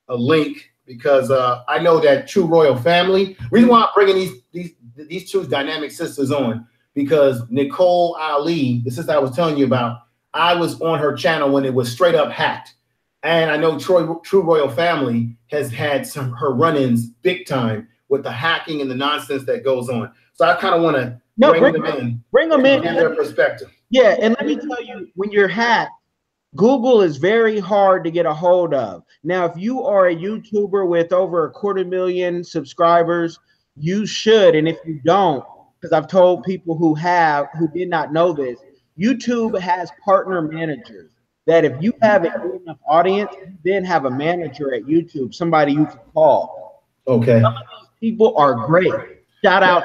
link, because I know that True Royal Family. Reason why I'm bringing these two dynamic sisters on, because Nicole Ali, the sister I was telling you about, I was on her channel when it was straight up hacked, and I know True Royal Family has had her run-ins big time with the hacking and the nonsense that goes on. So I kind of want to bring them in, and their perspective. Yeah, and let me tell you, when you're hacked, Google is very hard to get a hold of. Now, if you are a YouTuber with over 250,000 subscribers, you should. And if you don't, because I've told people who did not know this, YouTube has partner managers that if you have a good enough audience, you then have a manager at YouTube, somebody you can call. Okay. Some of these people are great. Shout out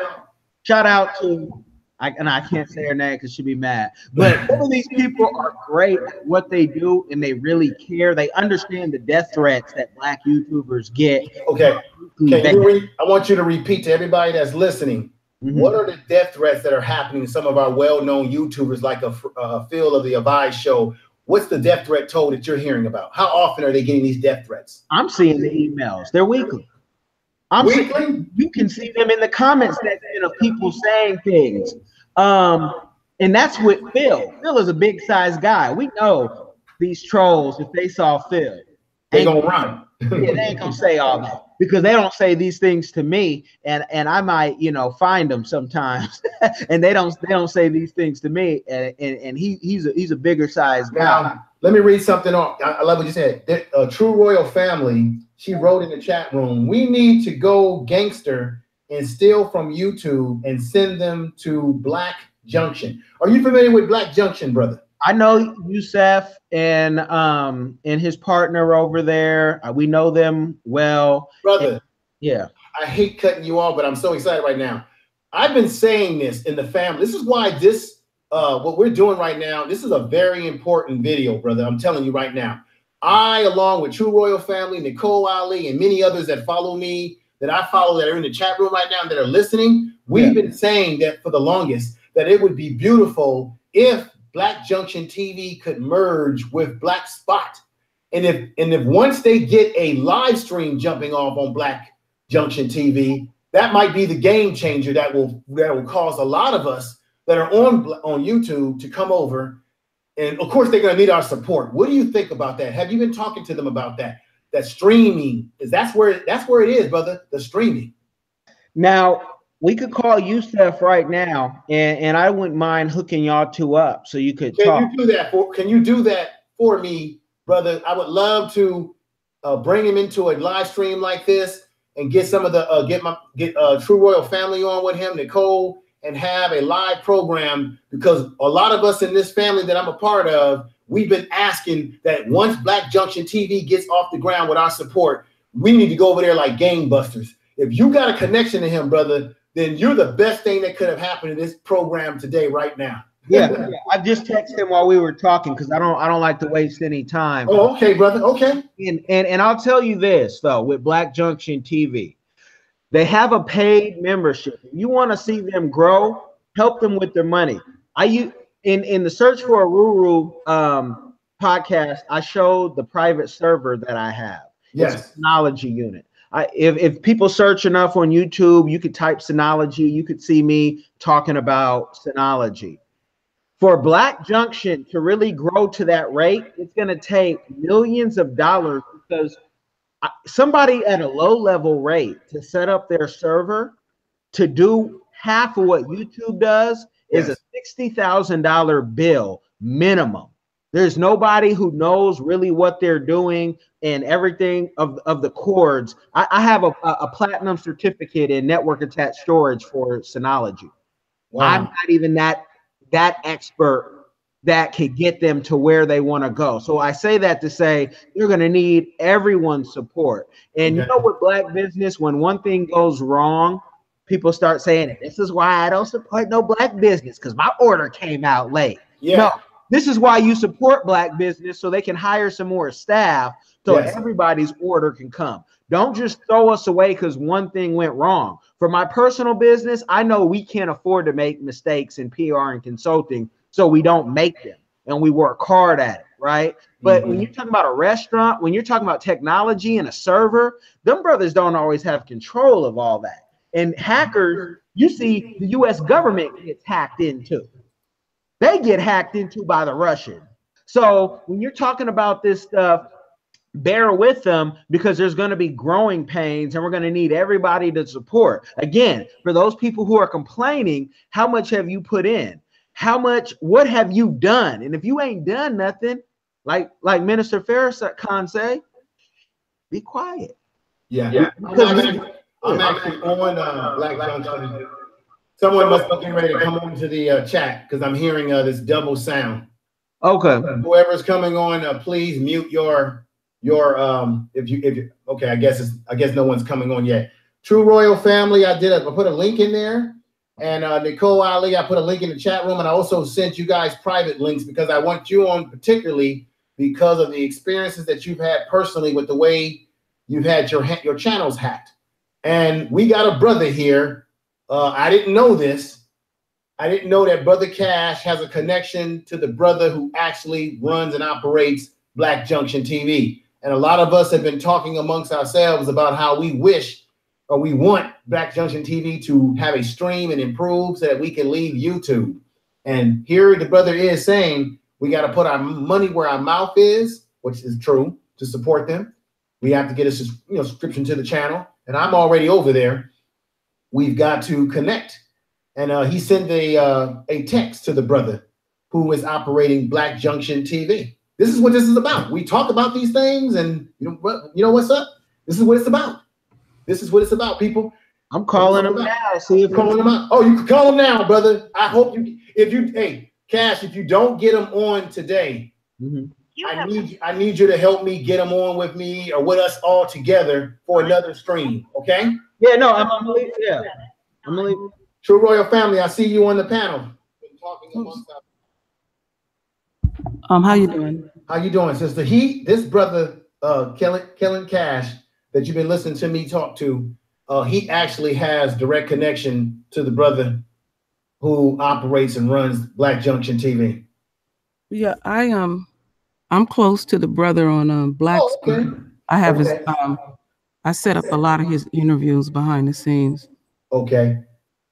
to, and I can't say her name because she'll be mad, but some of these people are great at what they do, and they really care. They understand the death threats that Black YouTubers get. Okay. I want you to repeat to everybody that's listening. What are the death threats that are happening to some of our well-known YouTubers, like a Phil of the Avice show? What's the death threat toll that you're hearing about? How often are they getting these death threats? I'm seeing the emails. They're weekly. You can see them in the comments section of people saying things. And that's with Phil. Phil is a big size guy. We know these trolls, if they saw Phil, they're gonna run. Yeah, they ain't gonna say all that, because they don't say these things to me, and I might, find them sometimes, and they don't say these things to me, and he's a bigger size guy. Now, let me read something off. I love what you said. True Royal Family, she wrote in the chat room, we need to go gangster and steal from YouTube and send them to Black Junction. Are you familiar with Black Junction, brother? I know Yusef and his partner over there. We know them well, brother. Yeah. I hate cutting you off, but I'm so excited right now. I've been saying this in the family. This is why what we're doing right now, this is a very important video, brother. I'm telling you right now. I, along with True Royal Family, Nicole Ali, and many others that follow me, that I follow, that are in the chat room right now, that are listening, we've been saying that for the longest, that it would be beautiful if Black Junction TV could merge with Black Spot. And if once they get a live stream jumping off on Black Junction TV, that might be the game changer that will cause a lot of us that are on YouTube to come over. And of course, they're going to need our support. What do you think about that? Have you been talking to them about that? That streaming, that's where it is, brother. The streaming. Now, we could call Yusef right now, and I wouldn't mind hooking y'all two up so you could talk. Can you do that for me, brother? I would love to bring him into a live stream like this and get some of the get True Royal Family on with him, Nicole, and have a live program, because a lot of us in this family that I'm a part of, we've been asking that once Black Junction TV gets off the ground with our support, we need to go over there like gangbusters. If you got a connection to him, brother, then you're the best thing that could have happened in this program today, right now. Yeah. I just texted him while we were talking, because I don't like to waste any time. Oh, okay, brother. Okay. And I'll tell you this though, with Black Junction TV, they have a paid membership. If you want to see them grow, help them with their money. In the Search for a Ruru podcast, I showed the private server that I have. Yes. It's a Synology unit. If people search enough on YouTube, you could type Synology, you could see me talking about Synology. For Black Junction to really grow to that rate, it's going to take millions of dollars, because somebody at a low-level rate to set up their server to do half of what YouTube does is a $60,000 bill minimum. There's nobody who knows really what they're doing and everything of the chords. I have a platinum certificate in network attached storage for Synology. Wow. I'm not even that expert that could get them to where they want to go. So I say that to say you're going to need everyone's support. And you know, with Black business, when one thing goes wrong, people start saying, this is why I don't support no Black business, because my order came out late. Yeah. No, this is why you support Black business, so they can hire some more staff so everybody's order can come. Don't just throw us away because one thing went wrong. For my personal business, I know we can't afford to make mistakes in PR and consulting, so we don't make them, and we work hard at it, right? But when you're talking about a restaurant, when you're talking about technology and a server, them brothers don't always have control of all that. And hackers, you see the US government gets hacked into. They get hacked into by the Russians. So when you're talking about this stuff, bear with them, because there's going to be growing pains and we're going to need everybody to support. Again, for those people who are complaining, how much have you put in? What have you done? And if you ain't done nothing, like Minister Farrakhan say, be quiet. Yeah. I'm actually on Black Junction. Someone must be getting ready to come on to the chat because I'm hearing this double sound. Okay. Whoever's coming on, please mute your if you okay, I guess no one's coming on yet. True Royal Family, I put a link in there, and Nicole Ali, I put a link in the chat room, and I also sent you guys private links because I want you on particularly because of the experiences that you've had personally with the way you've had your channels hacked. And we got a brother here. I didn't know this. I didn't know that Brother Cash has a connection to the brother who actually runs and operates Black Junction TV. And a lot of us have been talking amongst ourselves about how we wish or we want Black Junction TV to have a stream and improve so that we can leave YouTube. And here the brother is saying we got to put our money where our mouth is, which is true, to support them. We have to get a subscription to the channel. And I'm already over there. We've got to connect. And he sent a text to the brother who is operating Black Junction TV. This is what this is about. We talk about these things, and you know what's up? This is what it's about. This is what it's about, people. I'm calling him now. See if calling him out. Oh, you can call him now, brother. I hope hey, Cash, if you don't get him on today, I need you to help me get him on with me or with us all together for another stream. Okay? Yeah, no, I'm gonna leave. Yeah, I'm gonna leave. True Royal Family, I see you on the panel. Been talking amongst how you doing? How you doing, sister? This brother, Kellen Kash, that you've been listening to me talk to, he actually has direct connection to the brother who operates and runs Black Junction TV. Yeah, I'm close to the brother on Black. Oh, okay. I have his I set up a lot of his interviews behind the scenes. Okay,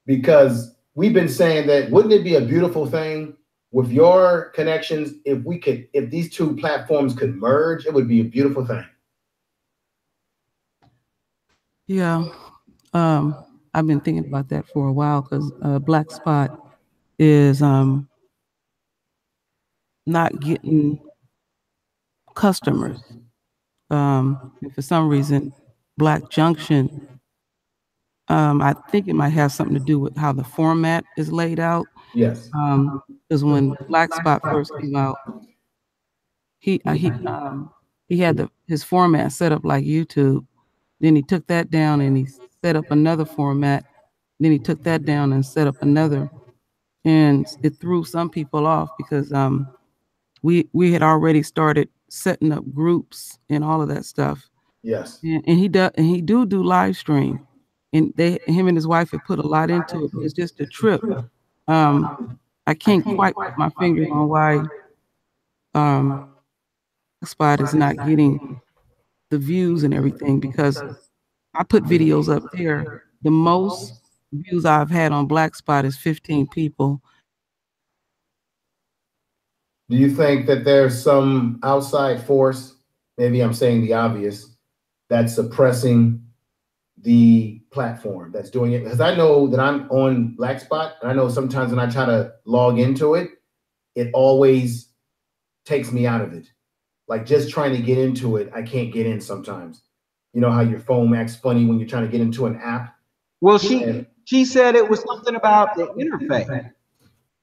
because we've been saying that wouldn't it be a beautiful thing with your connections if these two platforms could merge? It would be a beautiful thing. Yeah, I've been thinking about that for a while because Black Spot is not getting customers. And for some reason, Black Junction, I think it might have something to do with how the format is laid out. Yes. Because when Black Spot first came out, he had his format set up like YouTube. Then he took that down and he set up another format. Then he took that down and set up another. And it threw some people off because we had already started setting up groups and all of that stuff. Yes. And he do live stream. And him and his wife had put a lot into it. It's just a trip. I can't quite put my finger on why Spot is not getting the views and everything, because I put videos up there. The most views I've had on Black Spot is 15 people. Do you think that there's some outside force, maybe I'm saying the obvious, that's suppressing the platform, that's doing it? Because I know that I'm on Black Spot, and I know sometimes when I try to log into it, it always takes me out of it. Like just trying to get into it, I can't get in sometimes. You know how your phone acts funny when you're trying to get into an app? Well, she said it was something about the interface.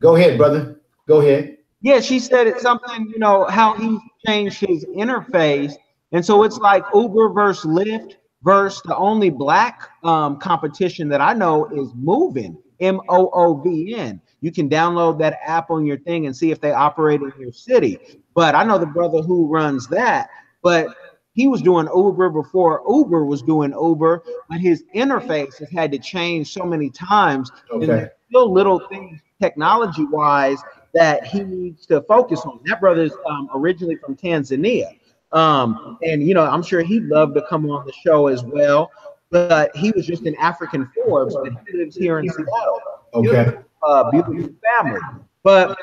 Go ahead, brother. Go ahead. Yeah, she said it's something, you know, how he changed his interface. And so it's like Uber versus Lyft versus the only black competition that I know is Movin, MOOVN. You can download that app on your thing and see if they operate in your city. But I know the brother who runs that, but he was doing Uber before Uber was doing Uber, but his interface has had to change so many times. Okay. And there's still little things technology-wise that he needs to focus on. That brother's originally from Tanzania. And, you know, I'm sure he'd love to come on the show as well, but he was just in African Forbes, but he lives here in Seattle. Okay. Beautiful family. But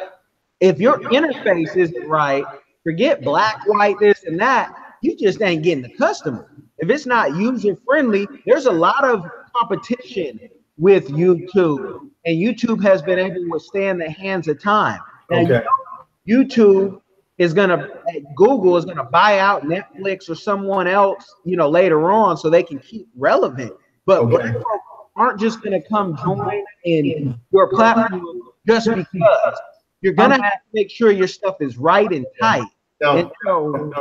if your interface isn't right, forget black, white, this and that, you just ain't getting the customer. If it's not user-friendly, there's a lot of competition with YouTube, and YouTube has been able to withstand the hands of time. Now, Okay. you know, YouTube is Google is gonna buy out Netflix or someone else, you know, later on, so they can keep relevant. But black folks aren't just gonna come join in your platform just because. You're gonna have to make sure your stuff is right and tight. No,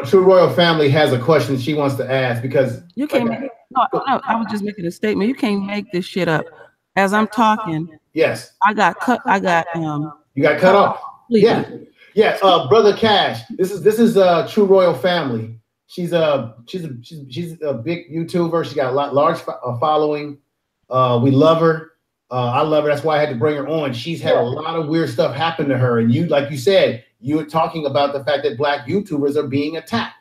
True Royal Family has a question she wants to ask because you can't. No, I was just making a statement. You can't make this shit up. As I'm talking, yes, I got cut. You got cut off. Yeah, yeah. Brother Cash. This is True Royal Family. She's a big YouTuber. She got a large following. We love her. I love her. That's why I had to bring her on. She's had a lot of weird stuff happen to her, and you, like you said, you were talking about the fact that black YouTubers are being attacked.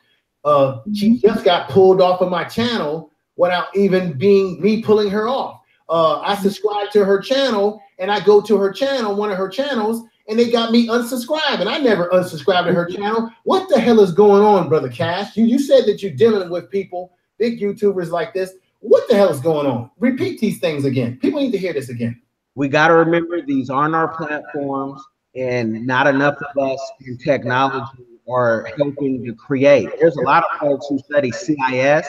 She just got pulled off of my channel without even being me pulling her off. I subscribed to her channel, and I go to her channel, one of her channels, and they got me unsubscribed, and I never unsubscribed to her channel. What the hell is going on, Brother Cash? You said that you're dealing with people, big YouTubers like this. What the hell is going on? Repeat these things again. People need to hear this again. We got to remember these aren't our platforms, and not enough of us in technology are helping to create. There's a lot of folks who study CIS.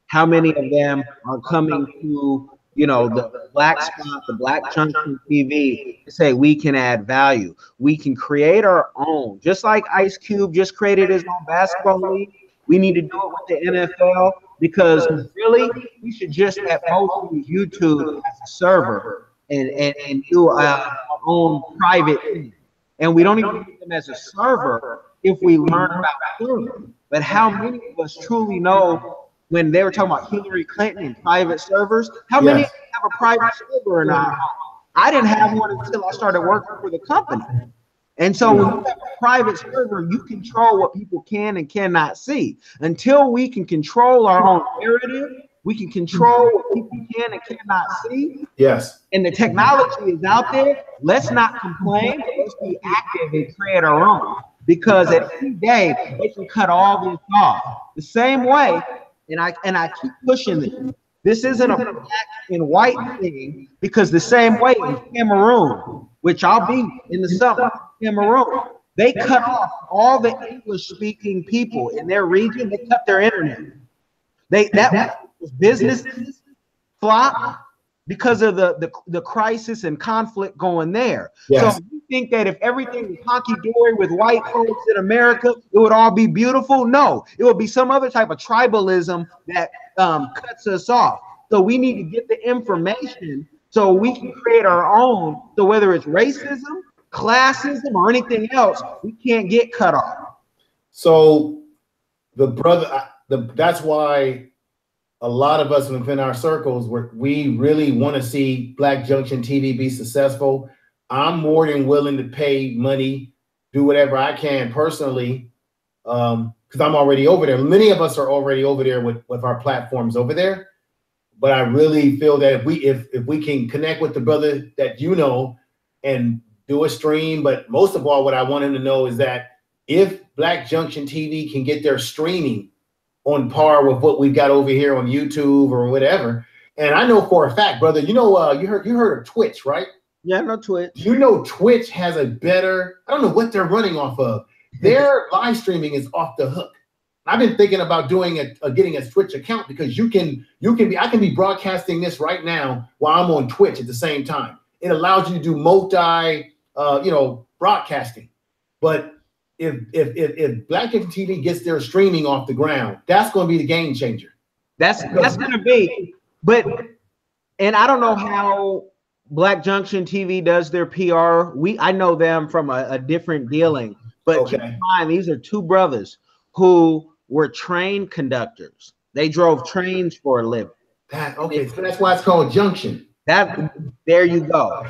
How many of them are coming to, you know, the black spot, the black junction TV to say we can add value? We can create our own, just like Ice Cube just created his own basketball league. We need to do it with the NFL, because really we should just at most use YouTube as a server and do our own private thing. And we don't even use them as a server if we learn about serving. But how many of us truly know when they were talking about Hillary Clinton and private servers? How many of us have a private server in our home? I didn't have one until I started working for the company. And so when you have a private server, you control what people can and cannot see. Until we can control our own narrative, we can control what people can and cannot see. Yes. And the technology is out there. Let's not complain, but let's be active and create our own. Because at any day, they can cut all this off. The same way, and I keep pushing this. This isn't a black and white thing, because the same way in Cameroon, which I'll be in the summer, Cameroon, they cut off all the English-speaking people in their region. They cut their internet. That was businesses flop because of the crisis and conflict going there. Yes. So you think that if everything was honky-dory with white folks in America, it would all be beautiful? No, it would be some other type of tribalism that cuts us off. So we need to get the information so we can create our own. So whether it's racism, classism, or anything else, we can't get cut off. So that's why a lot of us within our circles, we really want to see Black Junction TV be successful. I'm more than willing to pay money, do whatever I can personally, because I'm already over there. Many of us are already over there with our platforms over there. But I really feel that if we can connect with the brother that you know and do a stream, but most of all, what I want him to know is that if Black Junction TV can get their streaming on par with what we've got over here on YouTube or whatever, and I know for a fact, brother, you know, you heard of Twitch, right? Yeah, I know Twitch. You know, Twitch has a better, I don't know what they're running off of. their live streaming is off the hook. I've been thinking about doing getting a Twitch account, because I can be broadcasting this right now while I'm on Twitch at the same time. It allows you to do multi, broadcasting. But if Black Different TV gets their streaming off the ground, that's going to be the game changer. That's going to be. But, and I don't know how Black Junction TV does their PR. I know them from a different dealing. But keep in mind, these are two brothers who were train conductors. They drove trains for a living. So that's why it's called Junction. There you go.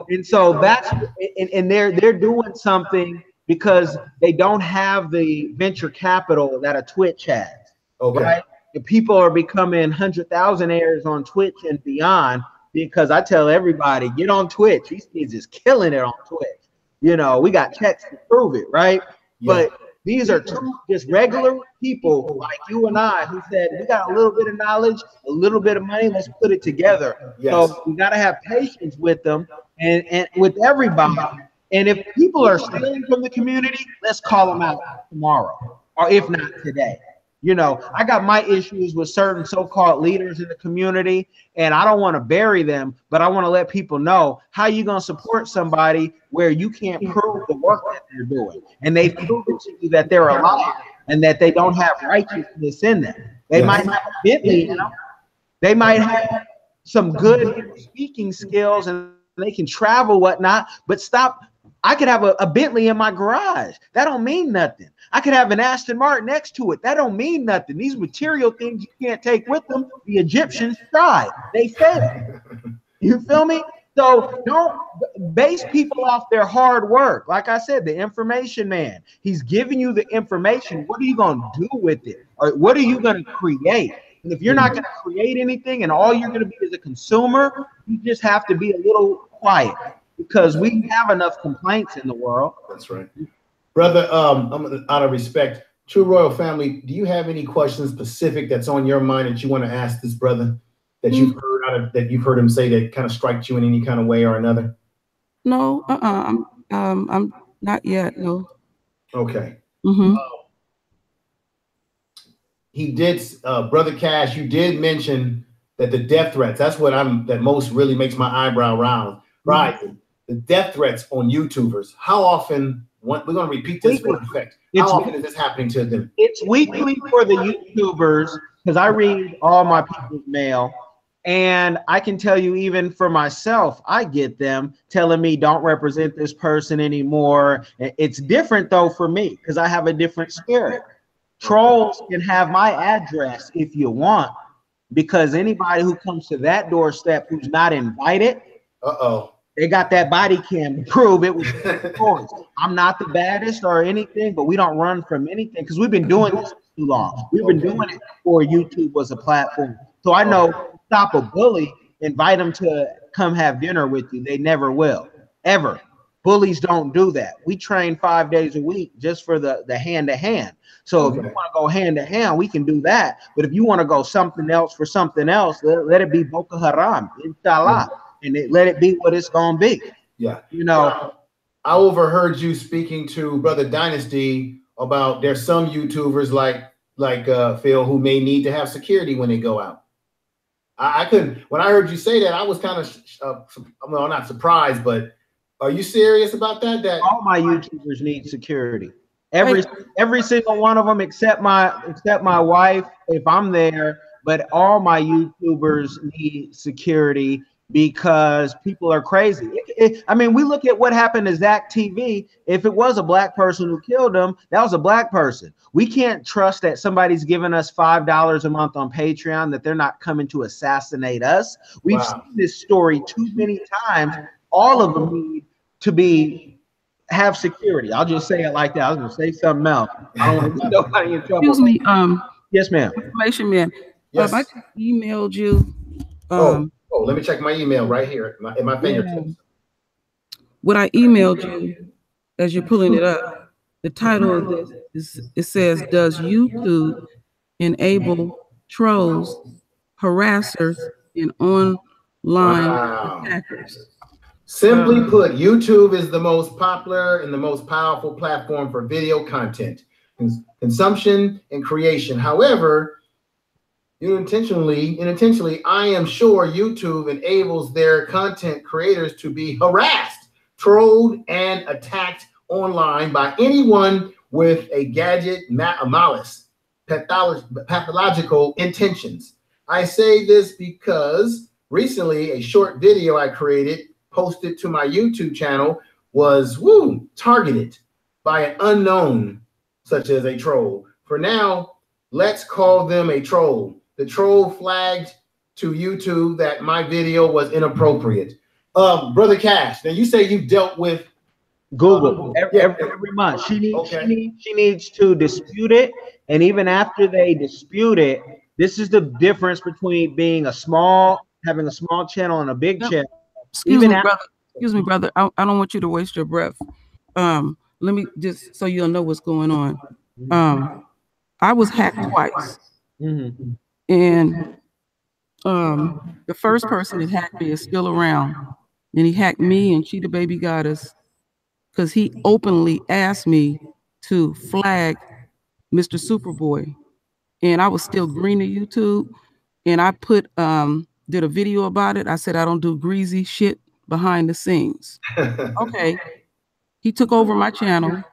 and so that's and they're doing something because they don't have the venture capital that a Twitch has. Okay. Right? The people are becoming 100,000-aires on Twitch and beyond, because I tell everybody, get on Twitch. These kids is killing it on Twitch. We got checks to prove it, right? Yeah. But these are two just regular people like you and I who said, we got a little bit of knowledge, a little bit of money, let's put it together. Yes. So we got to have patience with them and with everybody. And if people are stealing from the community, let's call them out tomorrow, or if not today. I got my issues with certain so-called leaders in the community, and I don't want to bury them, but I want to let people know how you going to support somebody where you can't prove the work that they're doing. And they've proven to you that they're a liar and that they don't have righteousness in them. They might have a Bentley in them. They might have some good speaking skills and they can travel, whatnot, but stop. I could have a Bentley in my garage. That don't mean nothing. I could have an Aston Martin next to it. That don't mean nothing. These material things you can't take with them. The Egyptians tried. They failed. You feel me? So don't base people off their hard work. Like I said, the information man, he's giving you the information. What are you going to do with it? Or what are you going to create? And if you're not going to create anything and all you're going to be is a consumer, you just have to be a little quiet, because we have enough complaints in the world. That's right. Brother, out of respect, True Royal Family, do you have any questions specific that's on your mind that you want to ask this brother that you've heard him say that kind of strikes you in any kind of way or another? No, I'm not yet. No. Okay. Mm-hmm. He did, Brother Cash, you did mention that the death threats, that's what that most really makes my eyebrow round. Right. The death threats on YouTubers. How often, we're going to repeat this for effect. How often is this happening to them? It's weekly for the YouTubers, because I read all my people's mail. And I can tell you, even for myself, I get them telling me don't represent this person anymore. It's different, though, for me, because I have a different spirit. Trolls can have my address if you want, because anybody who comes to that doorstep who's not invited, they got that body cam to prove it was yours. I'm not the baddest or anything, but we don't run from anything because we've been doing this too long. We've been doing it before YouTube was a platform. So I know, stop a bully, invite them to come have dinner with you. They never will, ever. Bullies don't do that. We train 5 days a week just for the hand-to-hand. So if you want to go hand-to-hand, we can do that. But if you want to go something else for something else, let it be Boko Haram, inshallah. And let it be what it's gonna be. Yeah, I overheard you speaking to Brother Dynasty about there's some YouTubers like Phil who may need to have security when they go out. I couldn't. When I heard you say that, I was kind of well, not surprised, but are you serious about that? That all my YouTubers need security. Every single one of them except my wife, if I'm there. But all my YouTubers need security, because people are crazy. I mean, we look at what happened to ZachTV. If it was a black person who killed him, that was a black person. We can't trust that somebody's giving us $5 a month on Patreon, that they're not coming to assassinate us. We've seen this story too many times. All of them need to have security. I'll just say it like that. I was going to say something else. I don't want to get nobody in trouble. Excuse me. Yes, ma'am. Information man. Yes. I emailed you. Let me check my email right here in my fingertips. What I emailed you, as you're pulling it up, the title of this it says, "Does YouTube enable trolls, harassers, and online attackers?" Simply put, YouTube is the most popular and the most powerful platform for video content, consumption and creation. However, unintentionally, I am sure YouTube enables their content creators to be harassed, trolled, and attacked online by anyone with a gadget malice, pathological intentions. I say this because recently a short video I created, posted to my YouTube channel, was targeted by an unknown, such as a troll. For now, let's call them a troll. The troll flagged to YouTube that my video was inappropriate. Brother Cash, now you say you dealt with Google every month. She needs to dispute it, and even after they dispute it, this is the difference between being having a small channel and a big channel. Excuse me, brother. I don't want you to waste your breath. Let me just so you'll know what's going on. I was hacked twice, and the first person that hacked me is still around, and he hacked me and Cheetah Baby Goddess because he openly asked me to flag Mr. Superboy, and I was still green to YouTube, and I did a video about it. I said I don't do greasy shit behind the scenes. Okay, he took over my channel.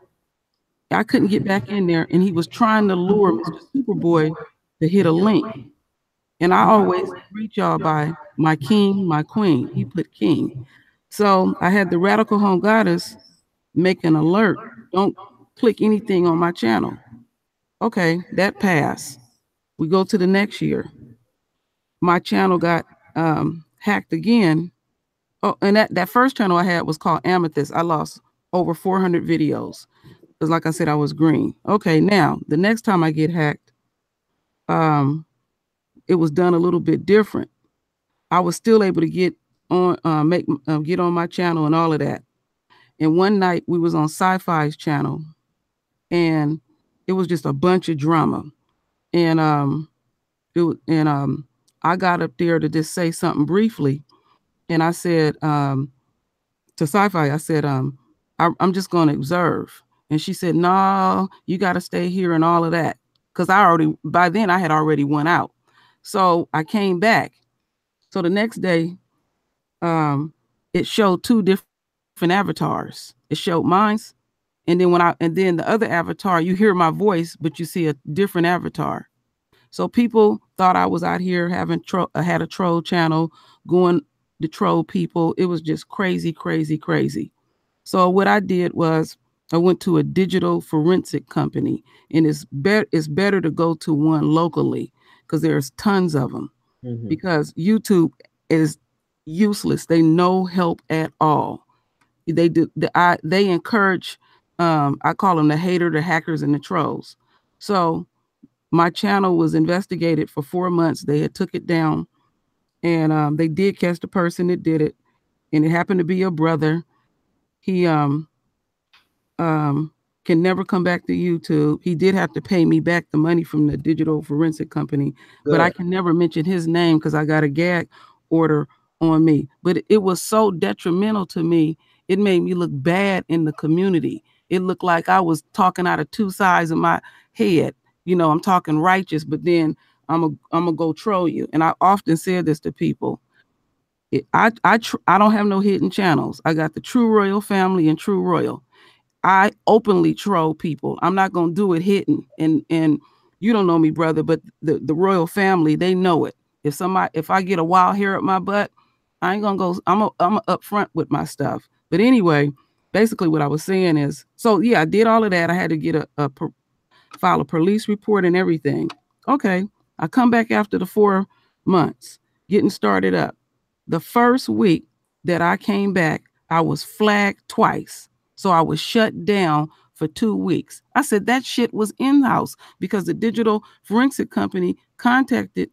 I couldn't get back in there, and he was trying to lure Mr. Superboy to hit a link. And I always greet y'all by my king, my queen. He put king. So I had the Radical Home Goddess make an alert. Don't click anything on my channel. Okay, that passed. We go to the next year. My channel got hacked again. Oh, and that first channel I had was called Amethyst. I lost over 400 videos. Because like I said, I was green. Okay, now the next time I get hacked, it was done a little bit different. I was still able to get on, get on my channel and all of that. And one night we was on Sci-Fi's channel, and it was just a bunch of drama. And I got up there to just say something briefly, and I said to Sci-Fi, I said, I'm just going to observe. And she said, no, you got to stay here and all of that. Because by then I had already went out. So I came back. So the next day, it showed two different avatars. It showed mine. And then the other avatar, you hear my voice, but you see a different avatar. So people thought I was out here had a troll channel going to troll people. It was just crazy, crazy, crazy. So what I did was I went to a digital forensic company, and it's better to go to one locally because there's tons of them. Because YouTube is useless. They no help at all. They encourage, I call them the hater, the hackers, and the trolls. So my channel was investigated for 4 months. They had took it down, and they did catch the person that did it, and it happened to be a brother. He can never come back to YouTube. He did have to pay me back the money from the digital forensic company, but I can never mention his name because I got a gag order on me. But it was so detrimental to me. It made me look bad in the community. It looked like I was talking out of two sides of my head. You know, I'm talking righteous, but then I'm gonna go troll you. And I often said this to people. I don't have no hidden channels. I got the True Royal family and True Royal. I openly troll people. I'm not gonna do it hidden. And you don't know me, brother, but the royal family, they know it. If I get a wild hair up my butt, I ain't gonna go. I'm upfront with my stuff. But anyway, basically what I was saying is, so yeah, I did all of that. I had to get file a police report and everything. Okay, I come back after the 4 months, getting started up. The first week that I came back, I was flagged twice. So I was shut down for 2 weeks. I said that shit was in-house because the digital forensic company contacted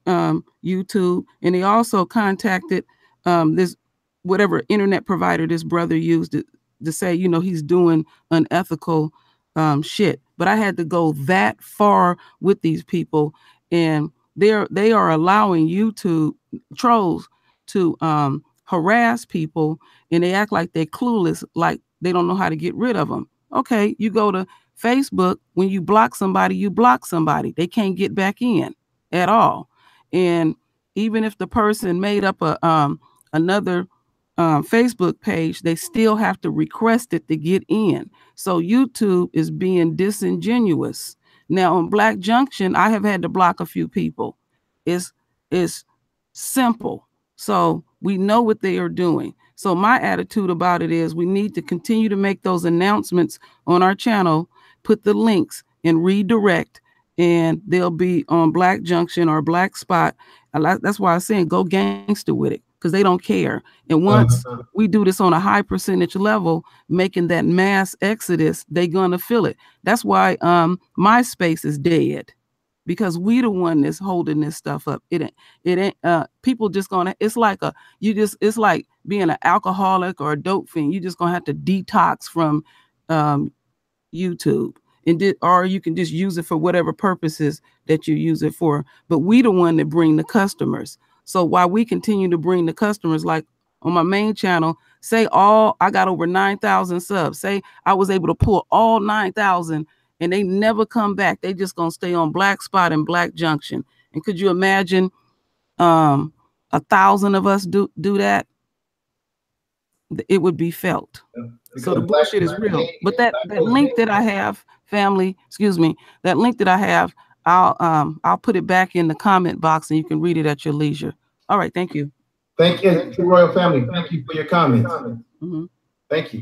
YouTube, and they also contacted this whatever internet provider this brother used to say, you know, he's doing unethical shit. But I had to go that far with these people, and they are allowing YouTube trolls to harass people and they act like they're clueless, like they don't know how to get rid of them. Okay, you go to Facebook, when you block somebody, you block somebody. They can't get back in at all. And even if the person made up another Facebook page, they still have to request it to get in. So YouTube is being disingenuous. Now on Black Junction, I have had to block a few people. It's simple. So we know what they are doing. So my attitude about it is we need to continue to make those announcements on our channel, put the links and redirect, and they'll be on Black Junction or Black Spot. That's why I'm saying go gangster with it, because they don't care. And once we do this on a high percentage level, making that mass exodus, they're gonna feel it. That's why MySpace is dead, because we the one that's holding this stuff up. It ain't people just gonna, it's like it's like being an alcoholic or a dope fiend. You just gonna have to detox from YouTube, or you can just use it for whatever purposes that you use it for. But we the one that bring the customers. So while we continue to bring the customers, like on my main channel, say I got over 9,000 subs. Say I was able to pull all 9,000 and they never come back. They just gonna stay on Black Spot and Black Junction. And could you imagine 1,000 of us do that? It would be felt. So the bullshit is real. But that link that I have, family, excuse me, that link that I have, I'll put it back in the comment box and you can read it at your leisure. All right, thank you. Thank you, Royal Family. Thank you for your comments. Thank you.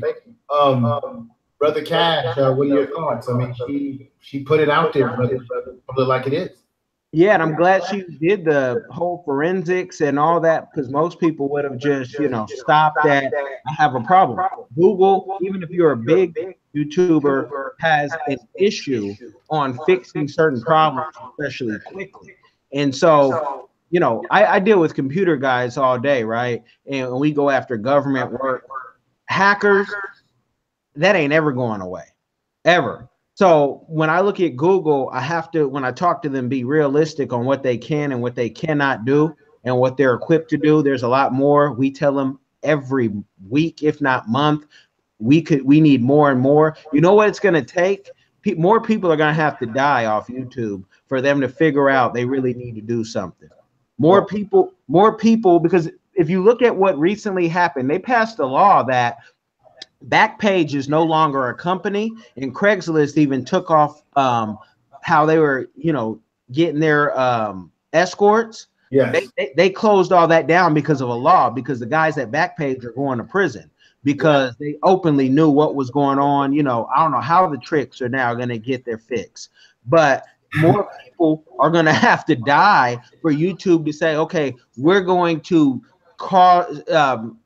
Brother Cash, what are your thoughts? I mean, she put it out there, brother, like it is. Yeah, and I'm glad she did the whole forensics and all that, because most people would have just, stopped at, I have a problem. Google, even if you're a big YouTuber, has an issue on fixing certain problems, especially quickly. And so, I deal with computer guys all day, right? And we go after government work. Hackers, that ain't ever going away, ever. So when I look at Google, I have to, when I talk to them, be realistic on what they can and what they cannot do and what they're equipped to do. There's a lot more. We tell them every week, if not month, we need more and more. You know what it's going to take? More people are going to have to die off YouTube for them to figure out they really need to do something. More people, because if you look at what recently happened, they passed a law that Backpage is no longer a company, and Craigslist even took off how they were, getting their escorts. Yes. They closed all that down because of a law, because the guys at Backpage are going to prison because they openly knew what was going on. I don't know how the tricks are now going to get their fix, but more people are going to have to die for YouTube to say, okay, we're going to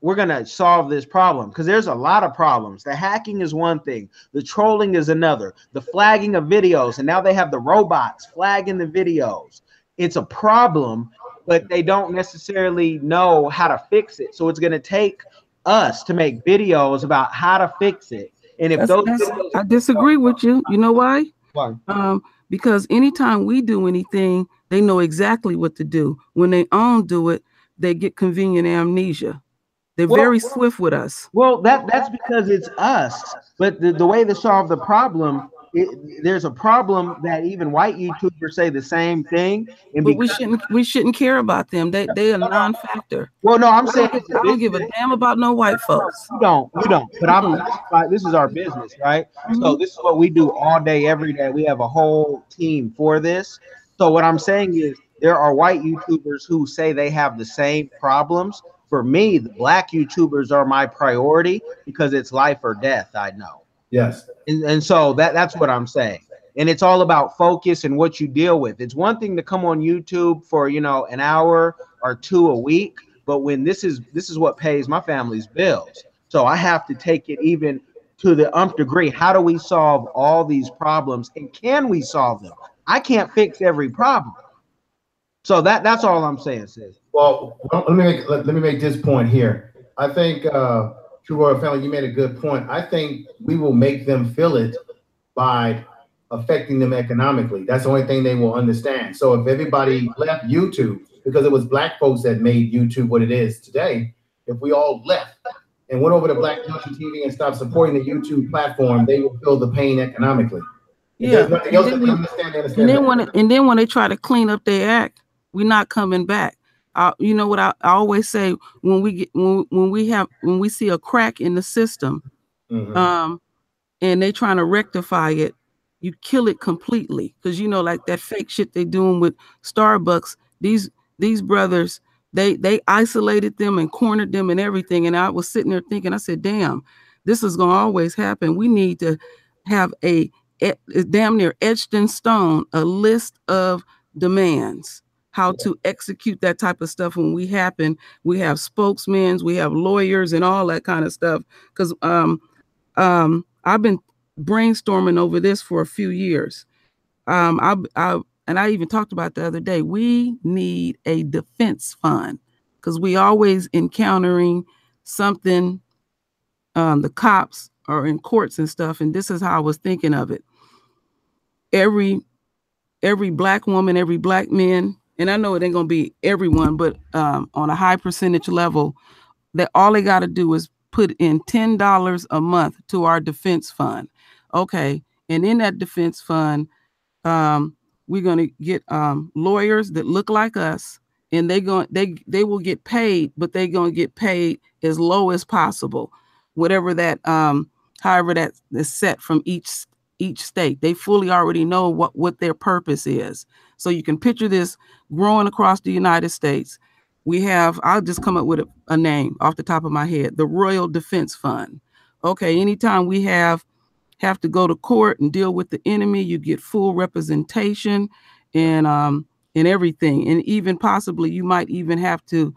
we're going to solve this problem, because there's a lot of problems. The hacking is one thing, the trolling is another, the flagging of videos, and now they have the robots flagging the videos. It's a problem, but they don't necessarily know how to fix it. So it's going to take us to make videos about how to fix it. And if I disagree with you. You know why? Why? Because anytime we do anything, they know exactly what to do. When they don't do it, they get convenient amnesia. They're very swift with us. Well, that's because it's us. But the way to solve the problem, there's a problem that even white YouTubers say the same thing. And but we shouldn't care about them. They are non-factor. Well, no, I'm saying I don't give a damn about no white folks. You don't. But this is our business, right? So this is what we do all day, every day. We have a whole team for this. So what I'm saying is, there are white YouTubers who say they have the same problems. For me, the black YouTubers are my priority because it's life or death, I know. Yes. And so that's what I'm saying. And it's all about focus and what you deal with. It's one thing to come on YouTube for, an hour or two a week, but when this is what pays my family's bills. So I have to take it even to the nth degree. How do we solve all these problems, and can we solve them? I can't fix every problem. So that's all I'm saying, sis. Well, let me make this point here. I think, True Royal Family, you made a good point. I think we will make them feel it by affecting them economically. That's the only thing they will understand. So if everybody left YouTube, because it was black folks that made YouTube what it is today, if we all left and went over to Black Junction TV and stopped supporting the YouTube platform, they will feel the pain economically. If Yeah. there's nothing else that they understand, they understand. And then when they try to clean up their act, we're not coming back. You know what I always say, when we see a crack in the system, and they trying to rectify it, you kill it completely. Because you know, like that fake shit they doing with Starbucks, these brothers, they isolated them and cornered them and everything. And I was sitting there thinking, I said, damn, this is gonna always happen. We need to have a damn near etched in stone a list of demands, how to execute that type of stuff when we happen. We have spokesmen, we have lawyers and all that kind of stuff. Because I've been brainstorming over this for a few years. And I even talked about the other day, we need a defense fund, because we always encountering something, the cops are in courts and stuff. And this is how I was thinking of it. Every Black woman, every Black man, and I know it ain't gonna be everyone, but on a high percentage level, that all they got to do is put in $10 a month to our defense fund. Okay, and in that defense fund, we're gonna get lawyers that look like us, and they will get paid, but they're gonna get paid as low as possible, whatever that however that is set from each state. They fully already know what their purpose is. So you can picture this growing across the United States. We have, I'll just come up with a name off the top of my head, the Royal Defense Fund. Okay, anytime we have to go to court and deal with the enemy, you get full representation and everything. And even possibly we might even have to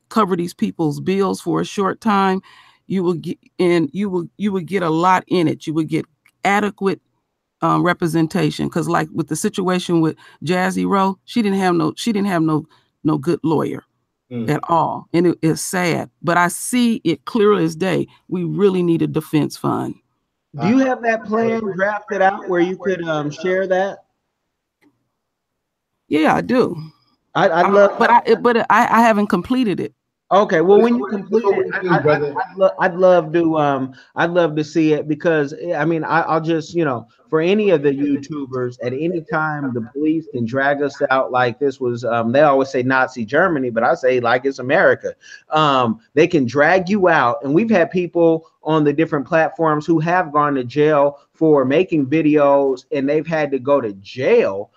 cover these people's bills for a short time. You will get, and you will get a lot in it. You would get adequate representation, because like with the situation with Jazzy Rowe, she didn't have no good lawyer at all, and it is sad. But I see it clear as day. We really need a defense fund. Do you have that plan drafted out where you could share that? Yeah, I do. I'd love, but I haven't completed it. Okay, well, when you complete it, I'd love to see it, because I mean, I'll just, you know, for any of the YouTubers, at any time the police can drag us out like this was, they always say Nazi Germany, but I say like it's America. They can drag you out, and we've had people on the different platforms who have gone to jail for making videos, and they've had to go to jail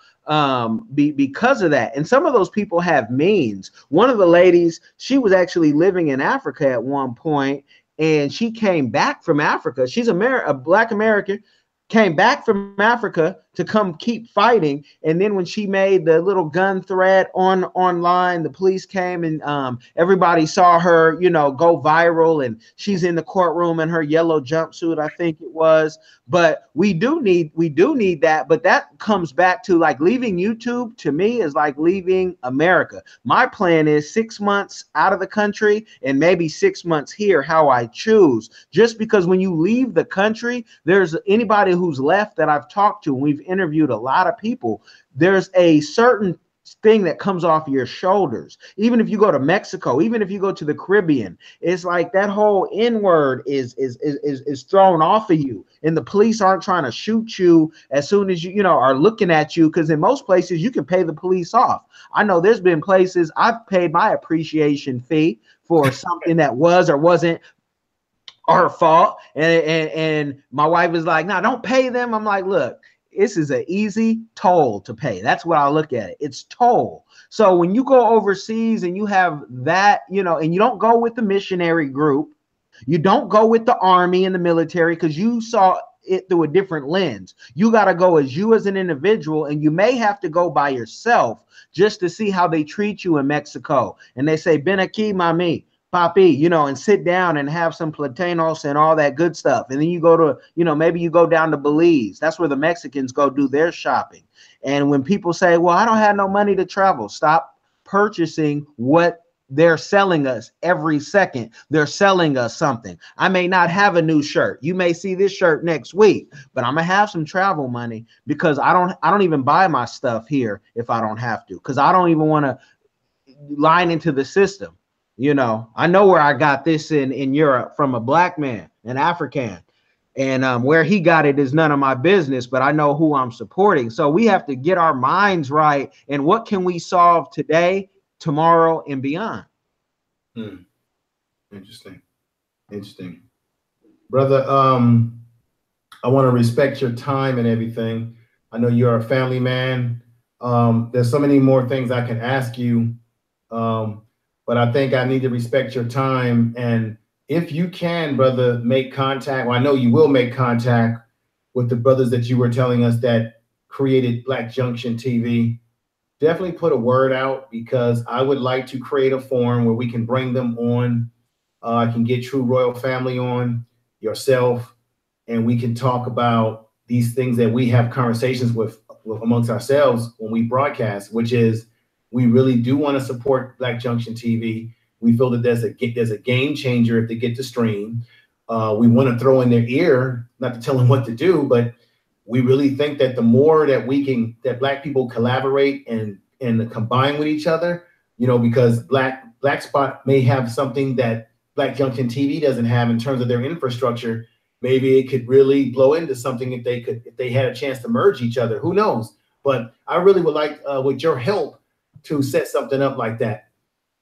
because of that. And some of those people have means. One of the ladies, she was actually living in Africa at one point, and she came back from Africa. She's a Black American, came back from Africa to come keep fighting. And then when she made the little gun threat online, the police came, and everybody saw her, you know, go viral, and she's in the courtroom in her yellow jumpsuit, I think it was. But we do need that. But that comes back to, like, leaving YouTube to me is like leaving America. My plan is 6 months out of the country and maybe 6 months here, how I choose. Just because when you leave the country, there's anybody who's left that I've talked to, and we've interviewed a lot of people, there's a certain thing that comes off your shoulders. Even if you go to Mexico, even if you go to the Caribbean, it's like that whole N-word is thrown off of you, and the police aren't trying to shoot you as soon as you know are looking at you, because in most places you can pay the police off. I know there's been places I've paid my appreciation fee for something that was or wasn't our fault, and my wife is like, "No, don't pay them." I'm like, "Look, this is an easy toll to pay." That's what I look at it. It's toll. So when you go overseas and you have that, you know, and you don't go with the missionary group, you don't go with the army and the military, because you saw it through a different lens. You got to go as you as an individual, and you may have to go by yourself just to see how they treat you in Mexico. And they say, "Ben aquí, mami, papi," you know, and sit down and have some platanos and all that good stuff. And then you go to, you know, maybe you go down to Belize. That's where the Mexicans go do their shopping. And when people say, "Well, I don't have no money to travel," stop purchasing what they're selling us every second. They're selling us something. I may not have a new shirt. You may see this shirt next week, but I'm gonna have some travel money, because I don't even buy my stuff here if I don't have to, because I don't even want to line into the system. You know, I know where I got this in Europe from a black man, an African, and where he got it is none of my business, but I know who I'm supporting. So we have to get our minds right. And what can we solve today, tomorrow, and beyond? Interesting. Interesting. Brother, I want to respect your time and everything. I know you're a family man. There's so many more things I can ask you, but I think I need to respect your time. And if you can, brother, make contact, well, I know you will make contact with the brothers that you were telling us that created Black Junction TV. Definitely put a word out, because I would like to create a forum where we can bring them on. I can get True Royal Family on, yourself, and we can talk about these things that we have conversations with amongst ourselves when we broadcast, which is we really do want to support Black Junction TV. We feel that there's a game changer if they get to stream. We want to throw in their ear, not to tell them what to do, but we really think that the more that that Black people collaborate and combine with each other, you know, because Black Spot may have something that Black Junction TV doesn't have in terms of their infrastructure. Maybe it could really blow into something if they had a chance to merge each other. Who knows? But I really would like, with your help, to set something up like that.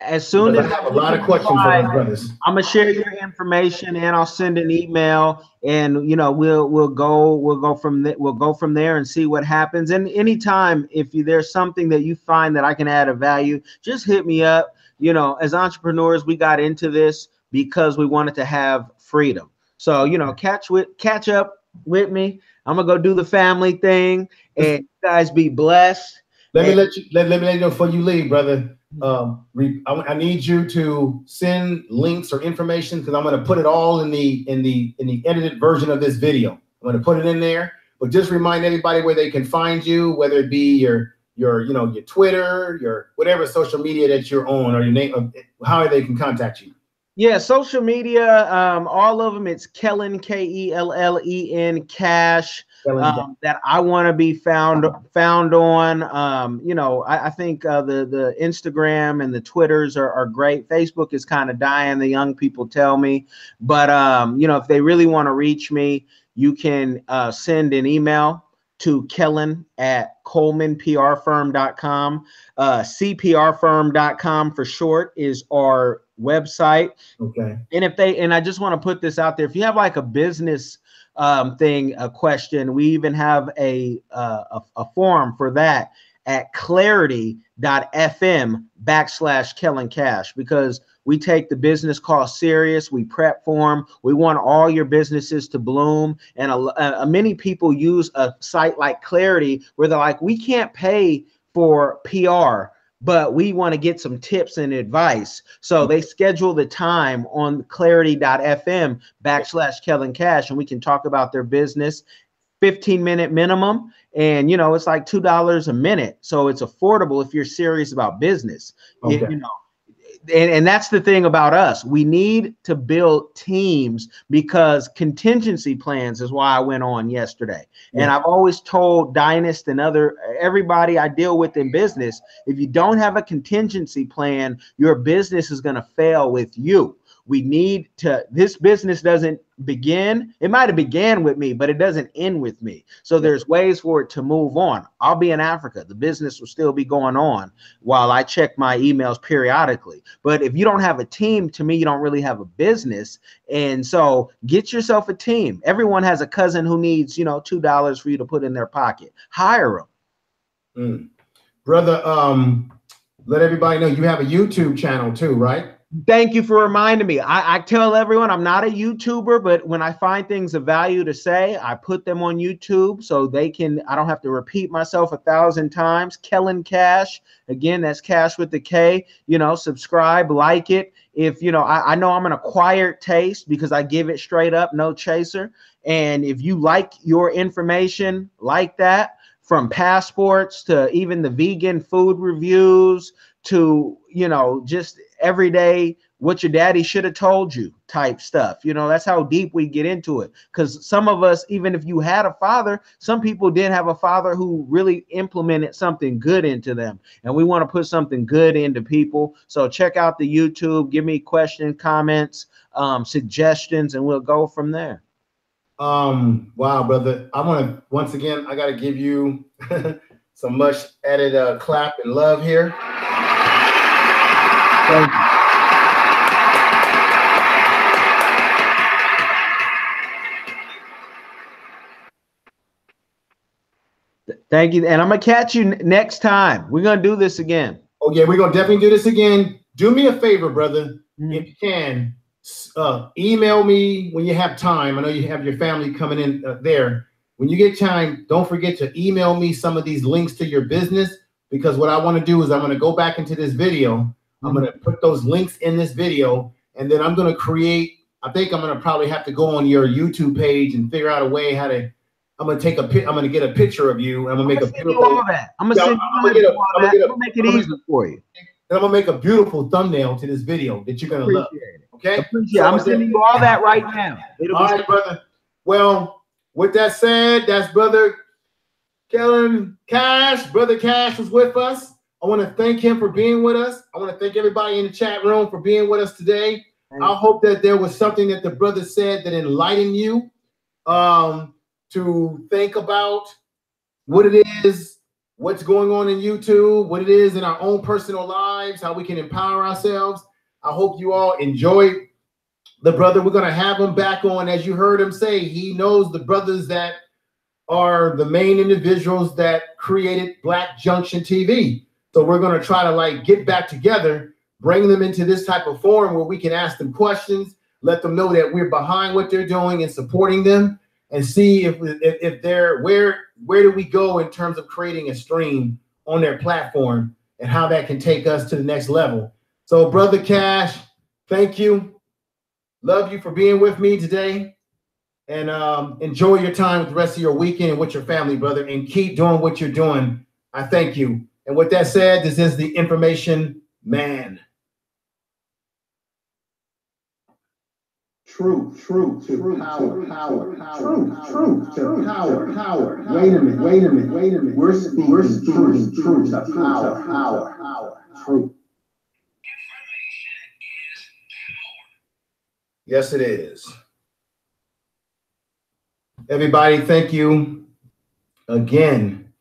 As soon as I have a lot of questions for those brothers. I'm gonna share your information, and I'll send an email, and you know we'll go from there and see what happens. And anytime if there's something that you find that I can add a value, just hit me up. You know, as entrepreneurs, we got into this because we wanted to have freedom. So you know, catch up with me. I'm gonna go do the family thing, and you guys be blessed. Let me let you know before you leave, brother. I need you to send links or information, because I'm going to put it all in the edited version of this video. I'm going to put it in there, but just remind everybody where they can find you, whether it be your Twitter, your whatever social media that you're on, or your name, how they can contact you. Yeah, social media, all of them. It's Kellen, K-E-L-L-E-N, Kash, that I want to be found on. You know, I think the Instagram and the Twitters are great. Facebook is kind of dying, the young people tell me. But, you know, if they really want to reach me, you can send an email to Kellen at ColemanPRfirm.com. CPRfirm.com for short is our website. Okay. And I just want to put this out there. If you have like a business a question, we even have a forum for that at clarity.fm/Kellen Kash, because we take the business call serious. We prep for them. We want all your businesses to bloom. And many people use a site like Clarity where they're like, we can't pay for PR, but we want to get some tips and advice. So they schedule the time on clarity.fm/Kellen Kash, and we can talk about their business. 15-minute minimum. And, you know, it's like $2 a minute. So it's affordable if you're serious about business. Okay. You know, and that's the thing about us. We need to build teams, because contingency plans is why I went on yesterday. Yeah. And I've always told Dynast and everybody I deal with in business, if you don't have a contingency plan, your business is going to fail with you. We need to, this business doesn't begin, it might have began with me, but it doesn't end with me. So there's ways for it to move on. I'll be in Africa. The business will still be going on while I check my emails periodically. But if you don't have a team, to me, you don't really have a business. And so get yourself a team. Everyone has a cousin who needs, you know, $2 for you to put in their pocket. Hire them. Brother, let everybody know you have a YouTube channel too, right? Thank you for reminding me. I tell everyone I'm not a YouTuber, but when I find things of value to say, I put them on YouTube so I don't have to repeat myself 1,000 times. Kellen Kash, again, that's Kash with the K. You know, subscribe, like it. If, you know, I know I'm an acquired taste because I give it straight up, no chaser. And if you like your information like that, from passports to even the vegan food reviews to, you know, just everyday what your daddy should have told you type stuff. You know, that's how deep we get into it. Because some of us, even if you had a father, some people did have a father who really implemented something good into them. And we want to put something good into people. So check out the YouTube, give me questions, comments, suggestions, and we'll go from there. Wow, brother. I want to, once again, I got to give you some much added clap and love here. Thank you. Thank you. And I'm going to catch you next time. We're going to do this again. Oh, yeah, we're going to definitely do this again. Do me a favor, brother. If you can, email me when you have time. I know you have your family coming in there. When you get time, don't forget to email me some of these links to your business, because what I want to do is I'm going to go back into this video. I'm going to put those links in this video, and then I'm going to create, I think I'm going to probably have to go on your YouTube page and figure out a way how to, I'm going to get a picture of you. And I'm going to make a beautiful, all that. I'm going to make it easy for you. And I'm going to make a beautiful thumbnail to this video that you're going to love. Okay? So I'm sending you all that right now. All right, brother. Well, with that said, that's Brother Kellen Kash. Brother Kash was with us. I want to thank him for being with us. I want to thank everybody in the chat room for being with us today. I hope that there was something that the brother said that enlightened you to think about what it is, what's going on in YouTube, what it is in our own personal lives, how we can empower ourselves. I hope you all enjoyed the brother. We're going to have him back on. As you heard him say, he knows the brothers that are the main individuals that created Black Junction TV. So we're going to try to like get back together, bring them into this type of forum where we can ask them questions, let them know that we're behind what they're doing and supporting them, and see if they're, where do we go in terms of creating a stream on their platform and how that can take us to the next level. So Brother Kash, thank you. Love you for being with me today, and enjoy your time with the rest of your weekend and with your family, brother, and keep doing what you're doing. I thank you. And with that said, this is the Information Man. Truth to power. Truth to power. Wait a minute. We're speaking truth to power. Truth. Yes, it is. Everybody, thank you again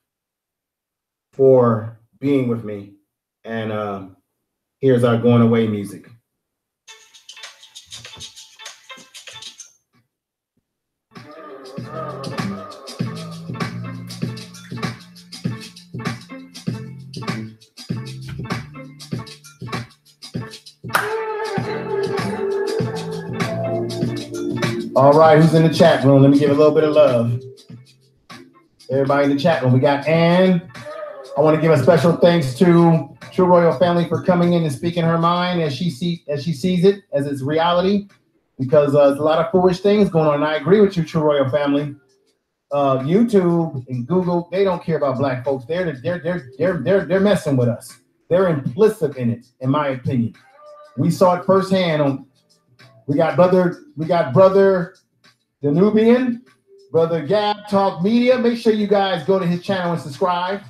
for being with me. And here's our going away music. All right, who's in the chat room? Let me give a little bit of love. Everybody in the chat room. We got Ann. I want to give a special thanks to True Royal Family for coming in and speaking her mind as she sees it, as its reality, because there's a lot of foolish things going on. And I agree with you, True Royal Family. YouTube and Google, they don't care about Black folks. They're messing with us. They're implicit in it, in my opinion. We saw it firsthand. We got brother Danubian, brother Gab Talk Media. Make sure you guys go to his channel and subscribe.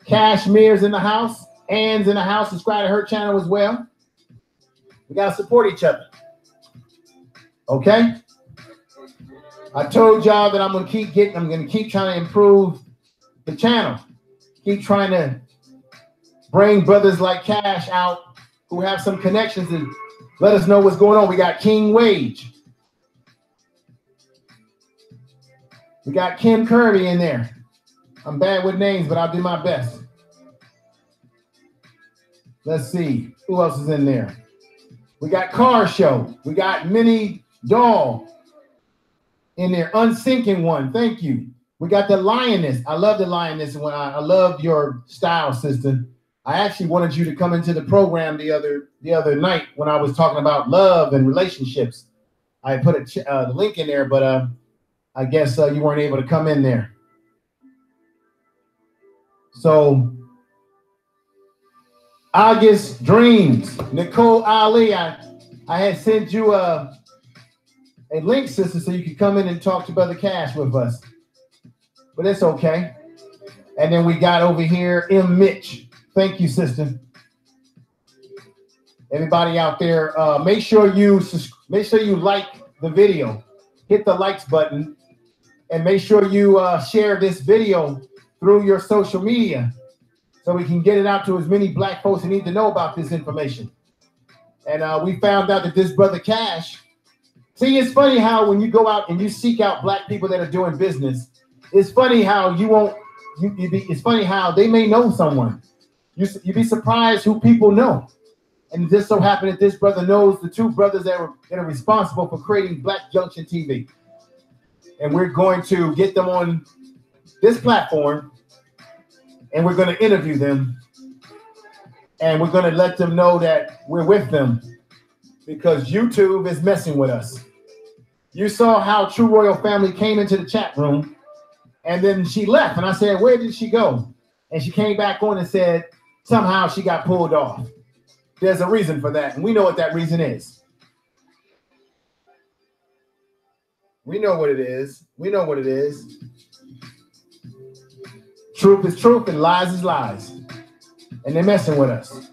Cashmere's in the house. Ann's in the house. Subscribe to her channel as well. We gotta support each other. Okay? I told y'all that I'm gonna keep trying to improve the channel. Keep trying to bring brothers like Kash out who have some connections and let us know what's going on. We got King Wage. We got Kim Kirby in there. I'm bad with names, but I'll do my best. Let's see. Who else is in there? We got Car Show. We got Minnie Doll in there. Unsinking One. Thank you. We got the Lioness. I love the Lioness. And I love your style, sister. I actually wanted you to come into the program the other night when I was talking about love and relationships. I put a link in there, but I guess you weren't able to come in there. So, August Dreams, Nicole Ali, I had sent you a link, sister, so you could come in and talk to Brother Cash with us. But it's okay. And then we got over here M. Mitch. Thank you, sister. Everybody out there, make sure you like the video. Hit the likes button. And make sure you share this video through your social media so we can get it out to as many black folks who need to know about this information. And we found out that this Brother Cash, see, it's funny how when you go out and you seek out black people that are doing business, it's funny how it's funny how they may know someone. You'd be surprised who people know. And it just so happened that this brother knows the two brothers that are responsible for creating Black Junction TV. And we're going to get them on this platform and we're going to interview them. And we're going to let them know that we're with them because YouTube is messing with us. You saw how True Royal Family came into the chat room and then she left. And I said, where did she go? And she came back on and said, somehow she got pulled off. There's a reason for that. And we know what that reason is. We know what it is. We know what it is. Truth is truth and lies is lies. And they're messing with us.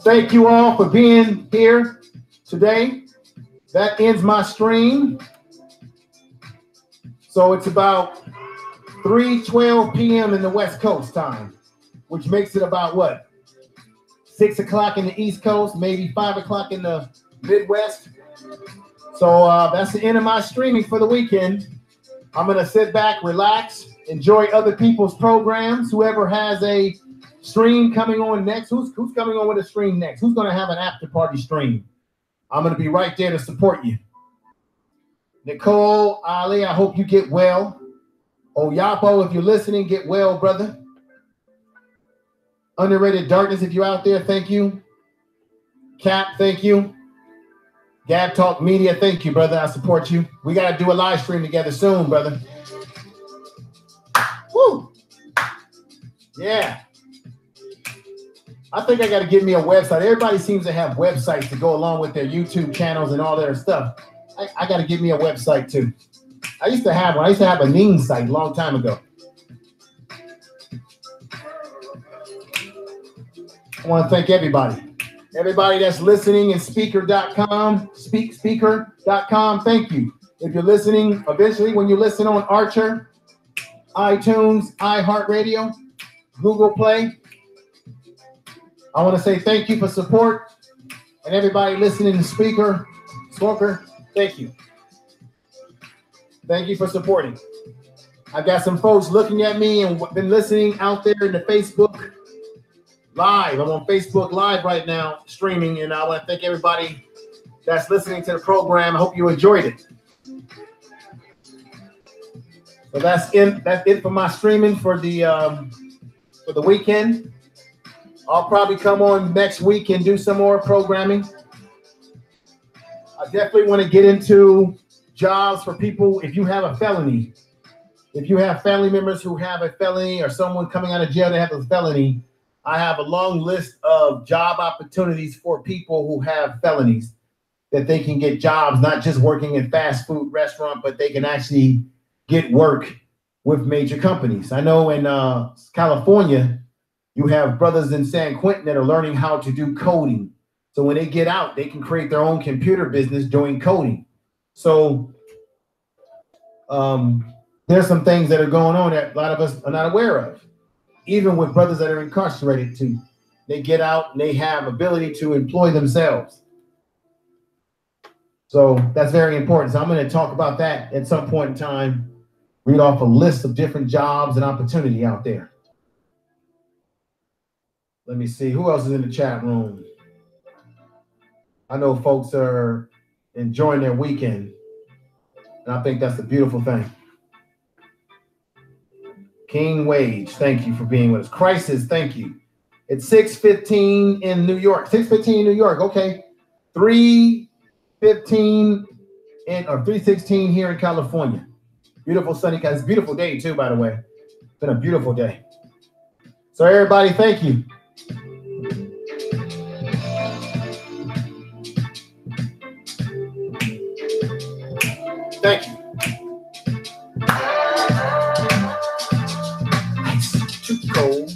Thank you all for being here today. That ends my stream. So it's about 3:12 p.m. in the West Coast time, which makes it about what? 6 o'clock in the East Coast, maybe 5 o'clock in the Midwest. So that's the end of my streaming for the weekend. I'm going to sit back, relax, enjoy other people's programs. Whoever has a stream coming on next, who's coming on with a stream next? Who's going to have an after party stream? I'm going to be right there to support you. Nicole, Ali, I hope you get well. Oyapo, if you're listening, get well, brother. Underrated Darkness, if you're out there, thank you. Cap, thank you. Gab Talk Media, thank you, brother. I support you. We got to do a live stream together soon, brother. Woo! Yeah. I think I got to give me a website. Everybody seems to have websites to go along with their YouTube channels and all their stuff. I got to give me a website too. I used to have one. I used to have a Ning site a long time ago. I want to thank everybody. Everybody that's listening in speaker.com, speaker.com, thank you. If you're listening, eventually when you listen on Archer, iTunes, iHeartRadio, Google Play, I want to say thank you for support. And everybody listening to Speaker, thank you. Thank you for supporting. I've got some folks looking at me and been listening out there in the Facebook Live. I'm on Facebook Live right now, streaming, and I want to thank everybody that's listening to the program. I hope you enjoyed it. So that's it for my streaming for the weekend. I'll probably come on next week and do some more programming. I definitely want to get into jobs for people. If you have a felony, if you have family members who have a felony or someone coming out of jail that has a felony, I have a long list of job opportunities for people who have felonies that they can get jobs, not just working in fast food restaurant, but they can actually get work with major companies. I know in California, you have brothers in San Quentin that are learning how to do coding. So when they get out, they can create their own computer business doing coding. So there's some things that are going on that a lot of us are not aware of. Even with brothers that are incarcerated too, they get out and they have ability to employ themselves. So that's very important. So I'm going to talk about that at some point in time, read off a list of different jobs and opportunity out there. Let me see, who else is in the chat room? I know folks are enjoying their weekend, and I think that's a beautiful thing. King Wage, thank you for being with us. Crisis, thank you. It's 6:15 in New York. 6:15 in New York, okay. 3:15 or 3:16 here in California. Beautiful sunny, it's a beautiful day too, by the way. It's been a beautiful day. So everybody, thank you. Thank you. Ice too cold.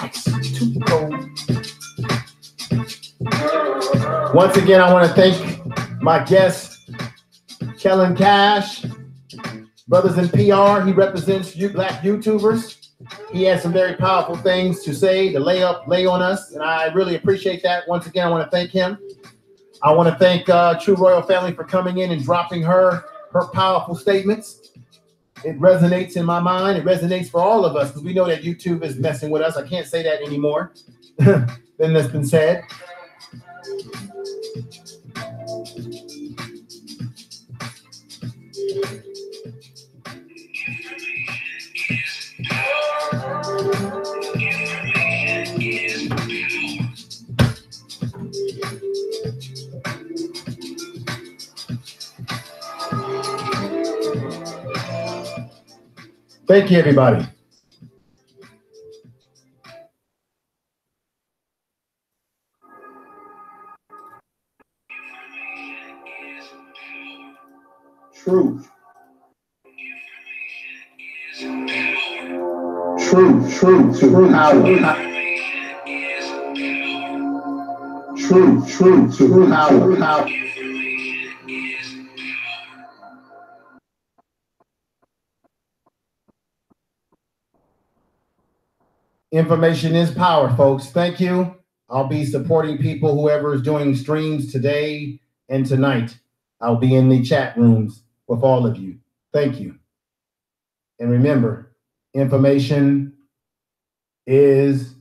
Ice too cold. Once again, I want to thank my guest, Kellen Kash. Brothers in PR, he represents you Black YouTubers. He has some very powerful things to say, to lay on us, and I really appreciate that. Once again, I want to thank him. I want to thank True Royal Family for coming in and dropping her powerful statements. It resonates in my mind. It resonates for all of us because we know that YouTube is messing with us. I can't say that anymore than that's been said. Thank you, everybody. Truth. Truth. Power. Truth. Power. Information is power, folks. Thank you. I'll be supporting people, whoever is doing streams today and tonight. I'll be in the chat rooms with all of you. Thank you. And remember, information is